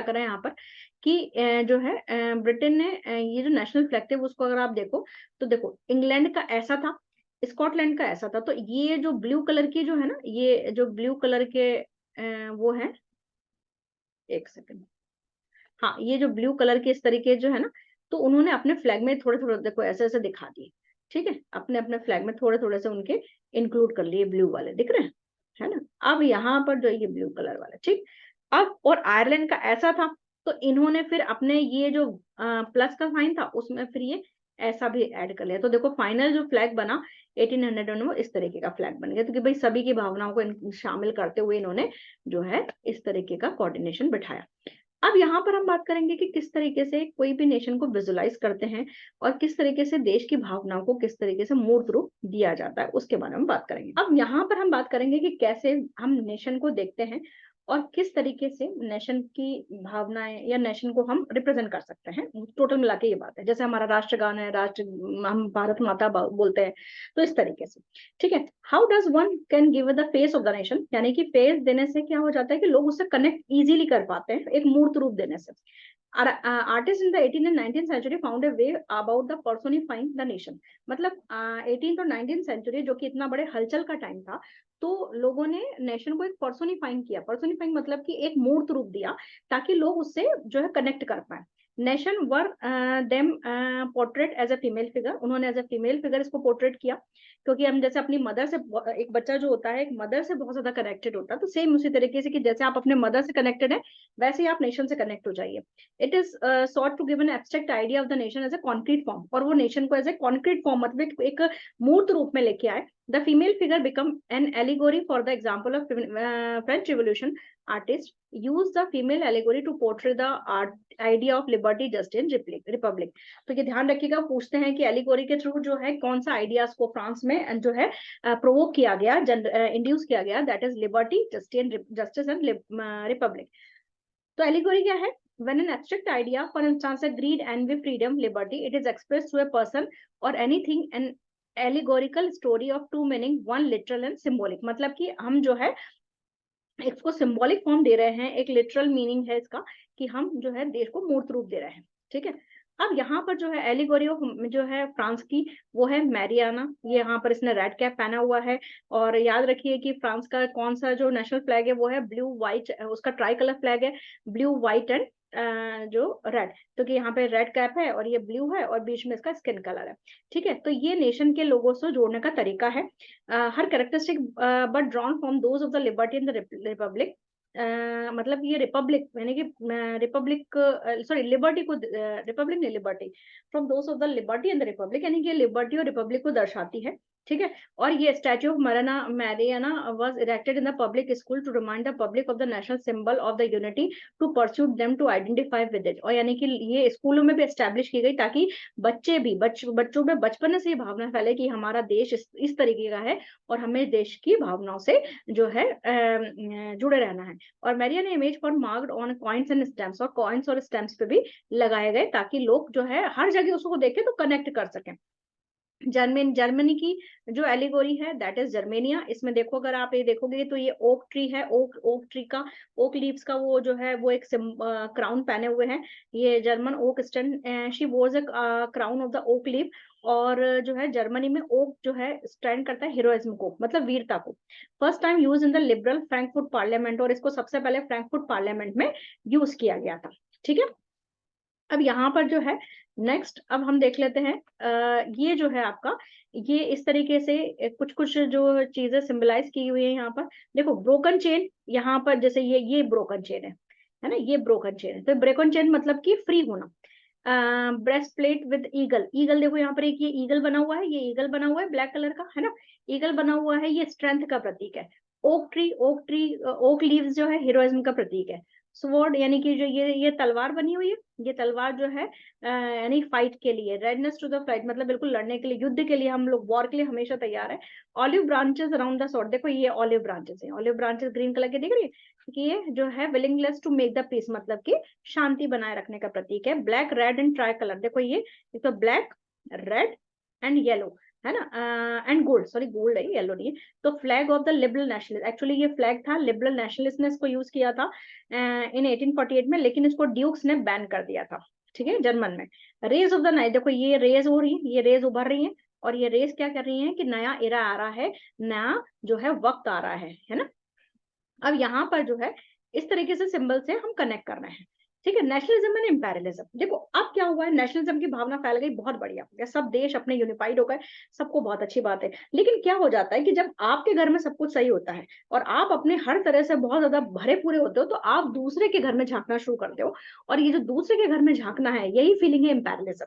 A: करा, यहाँ पर कि जो है ब्रिटेन ने ये जो नेशनल फ्लैग थे उसको अगर आप देखो, तो देखो इंग्लैंड का ऐसा था, स्कॉटलैंड का ऐसा था। तो ये जो ब्लू कलर की जो है ना, ये जो ब्लू कलर के वो है, एक सेकंड, हाँ, ये जो ब्लू कलर के इस तरीके जो है ना, तो उन्होंने अपने फ्लैग में थोड़े थोड़े देखो ऐसे ऐसे दिखा दिए, ठीक है, अपने अपने फ्लैग में थोड़े थोड़े से उनके इंक्लूड कर लिए, ब्लू वाले दिख रहे हैं, है ना। अब यहाँ पर जो ये ब्लू कलर वाला, ठीक। अब और आयरलैंड का ऐसा था, तो इन्होंने फिर अपने ये जो प्लस का साइन था उसमें फिर ये ऐसा भी ऐड कर लिया। तो देखो फाइनल जो फ्लैग बना 1800 में, वो इस तरीके का फ्लैग बन गया। तो कि भाई सभी की भावनाओं को शामिल करते हुए इन्होंने जो है इस तरीके का कोऑर्डिनेशन बिठाया। अब यहाँ पर हम बात करेंगे कि किस तरीके से कोई भी नेशन को विजुलाइज करते हैं और किस तरीके से देश की भावनाओं को किस तरीके से मूर्त रूप दिया जाता है, उसके बारे में बात करेंगे। अब यहाँ पर हम बात करेंगे कि कैसे हम नेशन को देखते हैं और किस तरीके से नेशन की भावनाएं या नेशन को हम रिप्रेजेंट कर सकते हैं। टोटल मिला के ये बात है, जैसे हमारा राष्ट्रगान है, राष्ट्र, हम भारत माता बोलते हैं, तो इस तरीके से, ठीक है। How does one can give the face of the nation, यानी कि फेस देने से क्या हो जाता है कि लोग उससे कनेक्ट इजीली कर पाते हैं, एक मूर्त रूप देने से। Artists in the 18th and 19th century found a way about the personifying the nation। मतलब 18th और 19th सेंचुरी जो कि इतना बड़े हलचल का टाइम था, तो लोगों ने नेशन को एक पर्सोनिफाइंग किया। पर्सोनिफाइंग मतलब कि एक मूर्त रूप दिया ताकि लोग उससे जो है कनेक्ट कर पाए। Nation were them portrait as a female figure, उन्होंने एज अ फीमेल फिगर इसको पोर्ट्रेट किया, क्योंकि हम जैसे अपनी मदर से, एक बच्चा जो होता है एक मदर से बहुत ज्यादा कनेक्टेड होता है, तो सेम उसी तरीके से कि जैसे आप अपने मदर से कनेक्टेड है, वैसे ही आप नेशन से कनेक्ट हो जाइए। It is sought to give an abstract idea of the nation as a concrete form, और वो नेशन को एज ए कॉन्क्रीट फॉर्म मतलब एक मूर्त रूप में लेके आए। The female figure become an allegory for the example of French revolution. Artist use the female allegory to portray the idea of liberty, justice, republic. तो ये ध्यान रखिएगा, पूछते हैं कि एलिगोरी के थ्रू जो है कौन सा आइडियाज को फ्रांस में जो है प्रोवोक किया गया, इंड्यूस किया गया, that is liberty, justice and Republic. तो एलिगोरी क्या है? When an abstract idea, for instance, a greed, envy, freedom, liberty, it is expressed to a person or anything, an allegorical story of two meaning, one literal and symbolic। मतलब कि हम जो है इसको symbolic form दे रहे हैं, एक literal meaning है इसका कि हम जो है देश को मूर्त रूप दे रहे हैं, ठीक है। अब यहाँ पर जो है एलिगोरी ऑफ जो है फ्रांस की, वो है मैरियाना। ये यहाँ पर इसने रेड कैप पहना हुआ है, और याद रखिए कि फ्रांस का कौन सा जो नेशनल फ्लैग है वो है ब्लू व्हाइट, उसका ट्राई कलर फ्लैग है, ब्लू व्हाइट एंड जो रेड, तो कि यहाँ पे रेड कैप है और ये ब्लू है और बीच में इसका स्किन कलर है, ठीक है। तो ये नेशन के लोगों से जोड़ने का तरीका है। Her characteristic but drawn from those of the liberty and the republic. मतलब ये रिपब्लिक यानी कि रिपब्लिक, सॉरी लिबर्टी को, रिपब्लिक नहीं liberty, from those of the liberty and the republic, यानी कि लिबर्टी और रिपब्लिक को दर्शाती है। ठीक है। और ये statue of Marianne Marianne was erected in the public school to remind the public of the national symbol of the unity to pursue them to identify with it. और यानी कि ये स्कूलों में भी एस्टैब्लिश की गई ताकि बच्चे भी बच्चों में बचपन से ये भावना फैले कि हमारा देश इस तरीके का है और हमें देश की भावनाओं से जो है जुड़े रहना है। और मैरिया ने image for marked on coins and stamps, और कॉइन्स और स्टैम्प्स पे भी लगाए गए ताकि लोग जो है हर जगह उसको देखें तो कनेक्ट कर सकें। जर्मनी की जो एलिगोरी है दैट इज जर्मेनिया। इसमें देखो, अगर आप ये देखोगे तो ये ओक ट्री है, ओक ट्री का, ओक लीव्स का वो जो है वो एक क्राउन पहने हुए हैं। ये German oak stand, she was a crown of the oak leave. और जो है जर्मनी में ओक जो है स्टैंड करता है हीरोइज्म को, मतलब वीरता को। First time use in the liberal Frankfurt parliament, और इसको सबसे पहले फ्रैंकफर्ट पार्लियामेंट में यूज किया गया था। ठीक है। अब यहाँ पर जो है नेक्स्ट अब हम देख लेते हैं, ये जो है आपका, ये इस तरीके से कुछ कुछ जो चीजें सिंबलाइज की हुई है यहाँ पर। देखो ब्रोकन चेन, यहाँ पर जैसे ये ब्रोकन चेन है ना, ये ब्रोकन चेन है। तो ब्रोकन चेन मतलब कि फ्री होना। Breast plate with eagle, eagle देखो यहाँ पर एक ये ईगल बना हुआ है, ये ईगल बना हुआ है ब्लैक कलर का, है ना, ईगल बना हुआ है, ये स्ट्रेंथ का प्रतीक है। ओक ट्री ओक लीव्स जो है हीरोइज्म का प्रतीक है। स्वॉर्ड यानी कि जो ये तलवार बनी हुई है, ये तलवार जो है यानी फाइट के लिए, रेडनेस टू द फाइट मतलब बिल्कुल लड़ने के लिए, युद्ध के लिए, हम लोग वॉर के लिए हमेशा तैयार है। Olive branches around the sword, देखो ये ऑलिव ब्रांचेस है, ऑलिव ब्रांचेस ग्रीन कलर के दिख रही है कि ये जो है willingness to make the peace, मतलब कि शांति बनाए रखने का प्रतीक है। Black red and tri colour, देखो ये तो ब्लैक रेड एंड येलो है ना, एंड गोल्ड, सॉरी गोल्ड है, येलो नहीं है। तो flag of the liberal nationalist, actually ये फ्लैग था लिबरल नेशनलिस्ट ने इसको यूज किया था इन 1848 में, लेकिन इसको ड्यूक्स ने बैन कर दिया था। ठीक है, जर्मन में। रेज ऑफ द नाइट, देखो ये रेज हो रही है, ये रेज उभर रही है, और ये रेज क्या कर रही है कि नया एरा आ रहा है, नया जो है वक्त आ रहा है ना। अब यहाँ पर जो है इस तरीके से सिंबल से हम कनेक्ट कर रहे हैं। ठीक है। नेशनलिज्म एंड इंपेरियलिज्म, देखो अब क्या हुआ है, नेशनलिज्म की भावना फैल गई, बहुत बढ़िया, या सब देश अपने यूनिफाइड हो गए, सबको बहुत अच्छी बात है। लेकिन क्या हो जाता है कि जब आपके घर में सब कुछ सही होता है और आप अपने हर तरह से बहुत ज्यादा भरे पूरे होते हो, तो आप दूसरे के घर में झांकना शुरू करते हो, और ये जो दूसरे के घर में झांकना है, यही फीलिंग है इंपेरियलिज्म।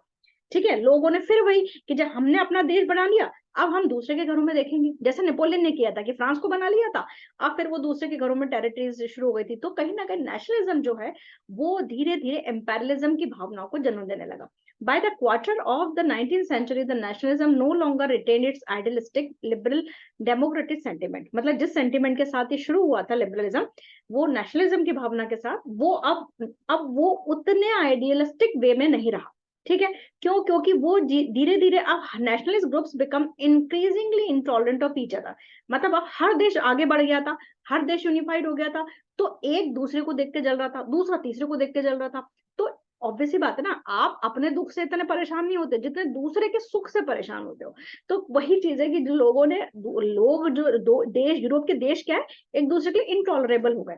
A: ठीक है। लोगों ने फिर वही कि जब हमने अपना देश बना लिया, अब हम दूसरे के घरों में देखेंगे, जैसे नेपोलियन ने किया था कि फ्रांस को बना लिया था, अब फिर वो दूसरे के घरों में टेरिटरीज शुरू हो गई थी। तो कहीं ना कहीं नेशनलिज्म जो है वो धीरे धीरे एम्पेरियलिज्म की भावनाओं को जन्म देने लगा। By the quarter of the 19th century the nationalism no longer retain its idealistic liberal democratic sentiment, मतलब जिस सेंटिमेंट के साथ ये शुरू हुआ था लिबरलिज्म, वो नेशनलिज्म की भावना के साथ वो अब वो उतने आइडियलिस्टिक वे में नहीं रहा। ठीक है। क्यों? क्योंकि वो धीरे धीरे अब nationalist groups become increasingly intolerant of each other, मतलब अब हर देश आगे बढ़ गया था, हर देश यूनिफाइड हो गया था, तो एक दूसरे को देख के जल रहा था, दूसरा तीसरे को देख के जल रहा था। तो ऑब्वियस सी बात है ना, आप अपने दुख से इतने परेशान नहीं होते जितने दूसरे के सुख से परेशान होते हो। तो वही चीज है कि जो लोगों ने लोग जो दो देश, यूरोप के देश क्या है, एक दूसरे के लिए इनटॉलरेबल हो गए।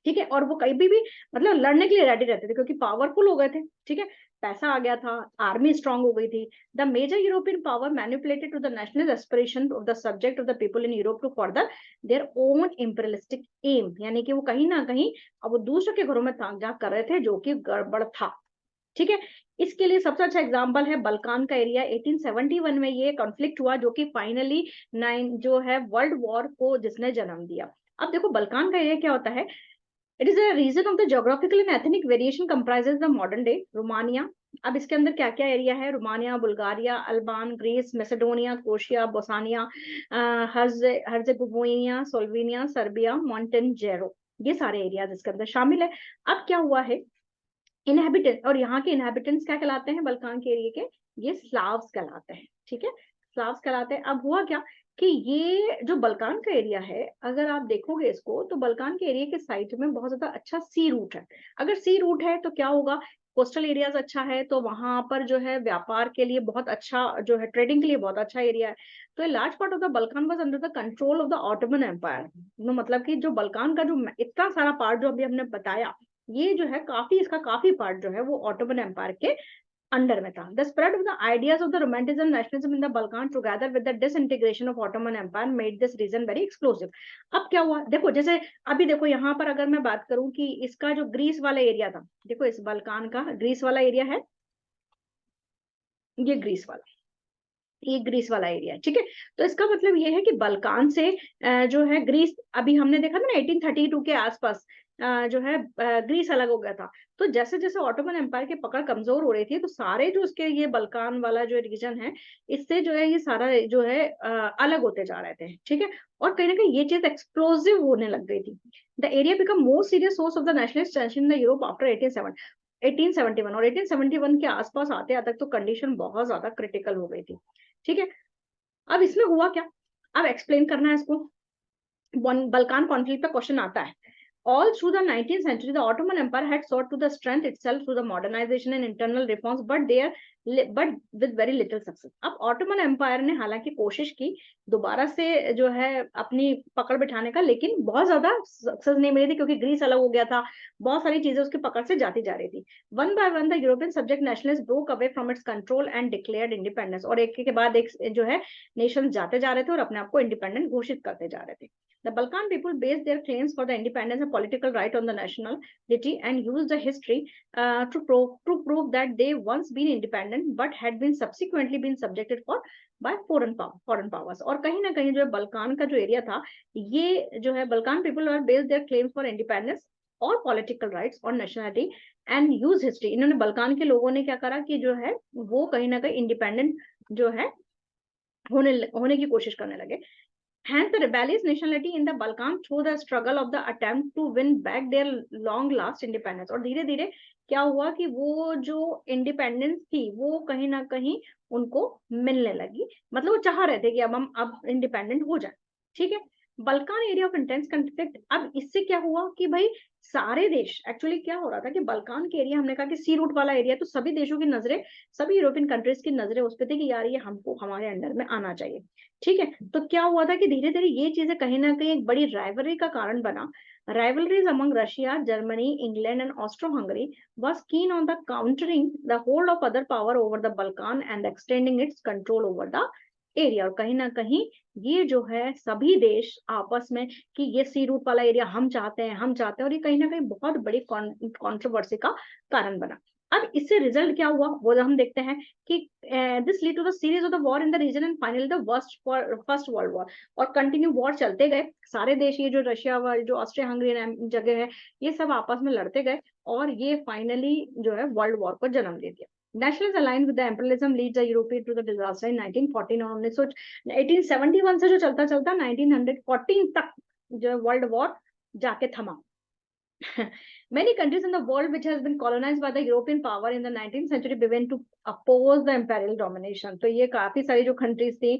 A: ठीक है। और वो कभी भी मतलब लड़ने के लिए रेडी रहते थे क्योंकि पावरफुल हो गए थे। ठीक है। पैसा आ गया था, आर्मी स्ट्रांग हो गई थी। The major European power manipulated to the national aspiration of the subject of the people in Europe to further their own imperialistic aim, यानी कि वो कहीं ना कहीं अब वो दूसरे के घरों में ताक झांक कर रहे थे, जो कि गड़बड़ था। ठीक है। इसके लिए सबसे अच्छा एग्जांपल है बल्कान का एरिया। 1871 में ये कॉन्फ्लिक्ट हुआ जो कि फाइनली जो है वर्ल्ड वॉर को जिसने जन्म दिया। अब देखो बल्कान का एरिया क्या होता है, it is a region of the geographical and ethnic variation comprises the modern day Romania. अब इसके अंदर क्या क्या एरिया है, Romania, Bulgaria, Albania, Greece, Macedonia, Croatia, Bosnia, Herzegovina, Slovenia, Serbia, Montenegro, ये सारे एरियाज इसके अंदर शामिल है। अब क्या हुआ है, इनहेबिटेंट, और यहाँ के इनहेबिटेंट्स क्या कहलाते हैं बल्कान के एरिया के, ये स्लाव्स कहलाते हैं। ठीक है। स्लाव्स कहलाते हैं। अब हुआ क्या कि ये जो बल्कान का एरिया है, अगर आप देखोगे इसको, तो बल्कान के एरिया के साइड में बहुत ज्यादा अच्छा सी रूट है। अगर सी रूट है तो क्या होगा, कोस्टल एरियाज अच्छा है, तो वहां पर जो है व्यापार के लिए बहुत अच्छा, जो है ट्रेडिंग के लिए बहुत अच्छा एरिया है। तो large part of the Balkan was under the control of the Ottoman empire. मतलब कि जो बल्कान का जो इतना सारा पार्ट जो अभी हमने बताया, ये जो है काफी, इसका काफी पार्ट जो है वो ऑटोमन एम्पायर के अंडर में था। The spread of the ideas of the romanticism nationalism in the Balkan together with the disintegration of Ottoman empire made this region very explosive. अब क्या हुआ, देखो जैसे अभी देखो यहाँ पर अगर मैं बात करूं कि इसका जो ग्रीस वाला एरिया था, देखो इस बल्कान का ग्रीस वाला एरिया है, ये ग्रीस वाला, ये ग्रीस वाला एरिया है, ठीक है। तो इसका मतलब ये है कि बल्कान से जो है ग्रीस, अभी हमने देखा था ना 1832 के आसपास जो है ग्रीस अलग हो गया था। तो जैसे जैसे ऑटोमन एम्पायर की पकड़ कमजोर हो रही थी, तो सारे जो उसके ये बल्कान वाला जो रीजन है, इससे जो है ये सारा जो है अलग होते जा रहे थे, ठीक है। और कहीं ना कहीं ये चीज एक्सप्लोसिव होने लग गई थी। The area become more serious source of the nationalist tension in the Europe after 1871 और 1871 के आसपास आते आते तक तो कंडीशन बहुत ज्यादा क्रिटिकल हो गई थी, ठीक है। अब इसमें हुआ क्या, अब एक्सप्लेन करना है इसको। बल्कान कॉन्फ्लिक्ट पे क्वेश्चन आता है। All through the 19th century, the Ottoman Empire had sought to the strength itself through the modernization and internal reforms, but with very little success. अब ऑटोमन एम्पायर ने हालांकि कोशिश की दोबारा से जो है अपनी पकड़ बिठाने का, लेकिन बहुत ज्यादा सक्सेस नहीं मिली थी, क्योंकि ग्रीस अलग हो गया था, बहुत सारी चीजें उसकी पकड़ से जाती जा रही थी। One by one the European subject nationalist broke away from its control and declared independence, और एक के बाद एक जो है नेशन जाते जा रहे थे और अपने आप को इंडिपेंडेंट घोषित करते जा रहे थे। The Balkan people based their claims for the independence and political right on the nationality and used the history to prove that they once been independent but had been subsequently been subjected for by foreign powers. और कहीं ना कहीं जो है Balkan का जो area था, ये जो है Balkan people were based their claims for independence और political rights और nationality and use history. इन्होंने बल्कान के लोगों ने क्या करा कि जो है वो कहीं ना कहीं इंडिपेंडेंट जो है होने की कोशिश करने लगे। Hence, the rebellious nationality in the Balkan through the struggle of the attempt to win back their long last independence. और धीरे धीरे क्या हुआ कि वो जो इंडिपेंडेंस थी वो कहीं ना कहीं उनको मिलने लगी, मतलब वो चाह रहे थे कि अब हम अब इंडिपेंडेंट हो जाए, ठीक है। Balkan area of intense conflict, अब इससे क्या हुआ कि भाई सारे देश, एक्चुअली क्या हो रहा था कि बल्कान के एरिया, हमने कहा कि सी रूट वाला एरिया, तो सभी देशों की नजरें, सभी यूरोपियन कंट्रीज की नजरें उस पर थी कि यार ये हमको हमारे अंडर में आना चाहिए, ठीक है। तो क्या हुआ था कि धीरे धीरे ये चीजें कहीं ना कहीं एक बड़ी राइवलरी का कारण बना। Rivalries among Russia, Germany, England and Austro Hungary was keen on the countering the hold of other power over the Balkan and extending its control over the area. और कहीं ना कहीं ये जो है सभी देश आपस में कि ये सी रूट वाला एरिया हम चाहते हैं, हम चाहते हैं, और ये कहीं ना कहीं बहुत बड़ी कंट्रोवर्सी का कारण बना। अब इससे रिजल्ट क्या हुआ वो हम देखते हैं कि this lead to the series of the war in the region and finally the first world war. और कंटिन्यू वॉर चलते गए, सारे देश, ये जो रशिया जो ऑस्ट्रिया हंगरी जगह है, ये सब आपस में लड़ते गए, और ये फाइनली जो है वर्ल्ड वॉर को जन्म दे दिया। Nationals aligned with the imperialism leads the European to the disaster in 1914 और 1871 से जो चलता चलता 1914 तक जो वर्ल्ड वॉर जाके थमा। Many countries in the world which has been colonized by the European power in the 19th century began to oppose the imperial domination. तो ये काफी सारी जो कंट्रीज थी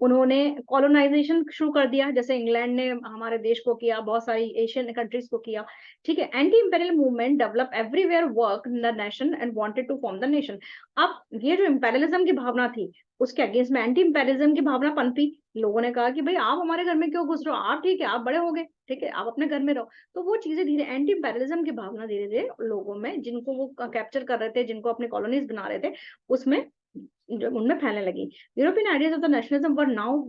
A: उन्होंने कॉलोनाइजेशन शुरू कर दिया, जैसे इंग्लैंड ने हमारे देश को किया, बहुत सारी एशियन कंट्रीज को किया, ठीक है। Anti imperial movement develop everywhere work in the nation and wanted to form the nation. अब ये जो इंपेरियलिज्म की भावना थी उसके अगेंस्ट में एंटी इंपेरियलिज्म की भावना पनपी। लोगों ने कहा कि भाई आप हमारे घर में क्यों घुस रहे हो, आप ठीक है, आप बड़े हो गए, ठीक है, आप अपने घर में रहो। तो वो चीजें धीरे एंटी इंपेरियलिज्म की भावना धीरे धीरे लोगों में, जिनको वो कैप्चर कर रहे थे, जिनको अपने कॉलोनीज बना रहे थे, उसमें उनमें फैलने लगी। European ideas of the nationalism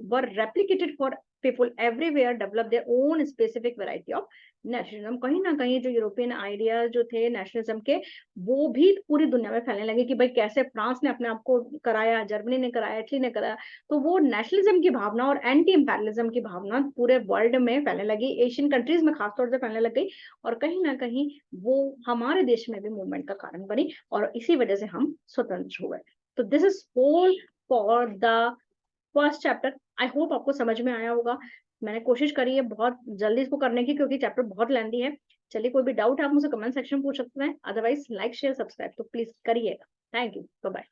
A: were replicated for people everywhere, develop their own specific variety of nationalism. कहीं ना कहीं जो यूरोपियन आइडियाज जो थे नेशनलिज्म के, वो भी पूरी दुनिया में फैलने लगे कि भाई कैसे फ्रांस ने अपने आप को कराया, जर्मनी ने कराया, इटली ने कराया। तो वो नेशनलिज्म की भावना और एंटी इंपेरियलिज्म की भावना पूरे वर्ल्ड में फैलने लगी, एशियन कंट्रीज में खासतौर से फैलने लग गई, और कहीं ना कहीं वो हमारे देश में भी मूवमेंट का कारण बनी, और इसी वजह से हम स्वतंत्र हुए। तो this is all for the first chapter. I hope आपको समझ में आया होगा। मैंने कोशिश करी है बहुत जल्दी इसको करने की, क्योंकि चैप्टर बहुत लेंथी है। चलिए, कोई भी डाउट है आप मुझसे कमेंट सेक्शन में पूछ सकते हैं, अदरवाइज लाइक शेयर सब्सक्राइब तो प्लीज करिएगा। Thank you, bye bye.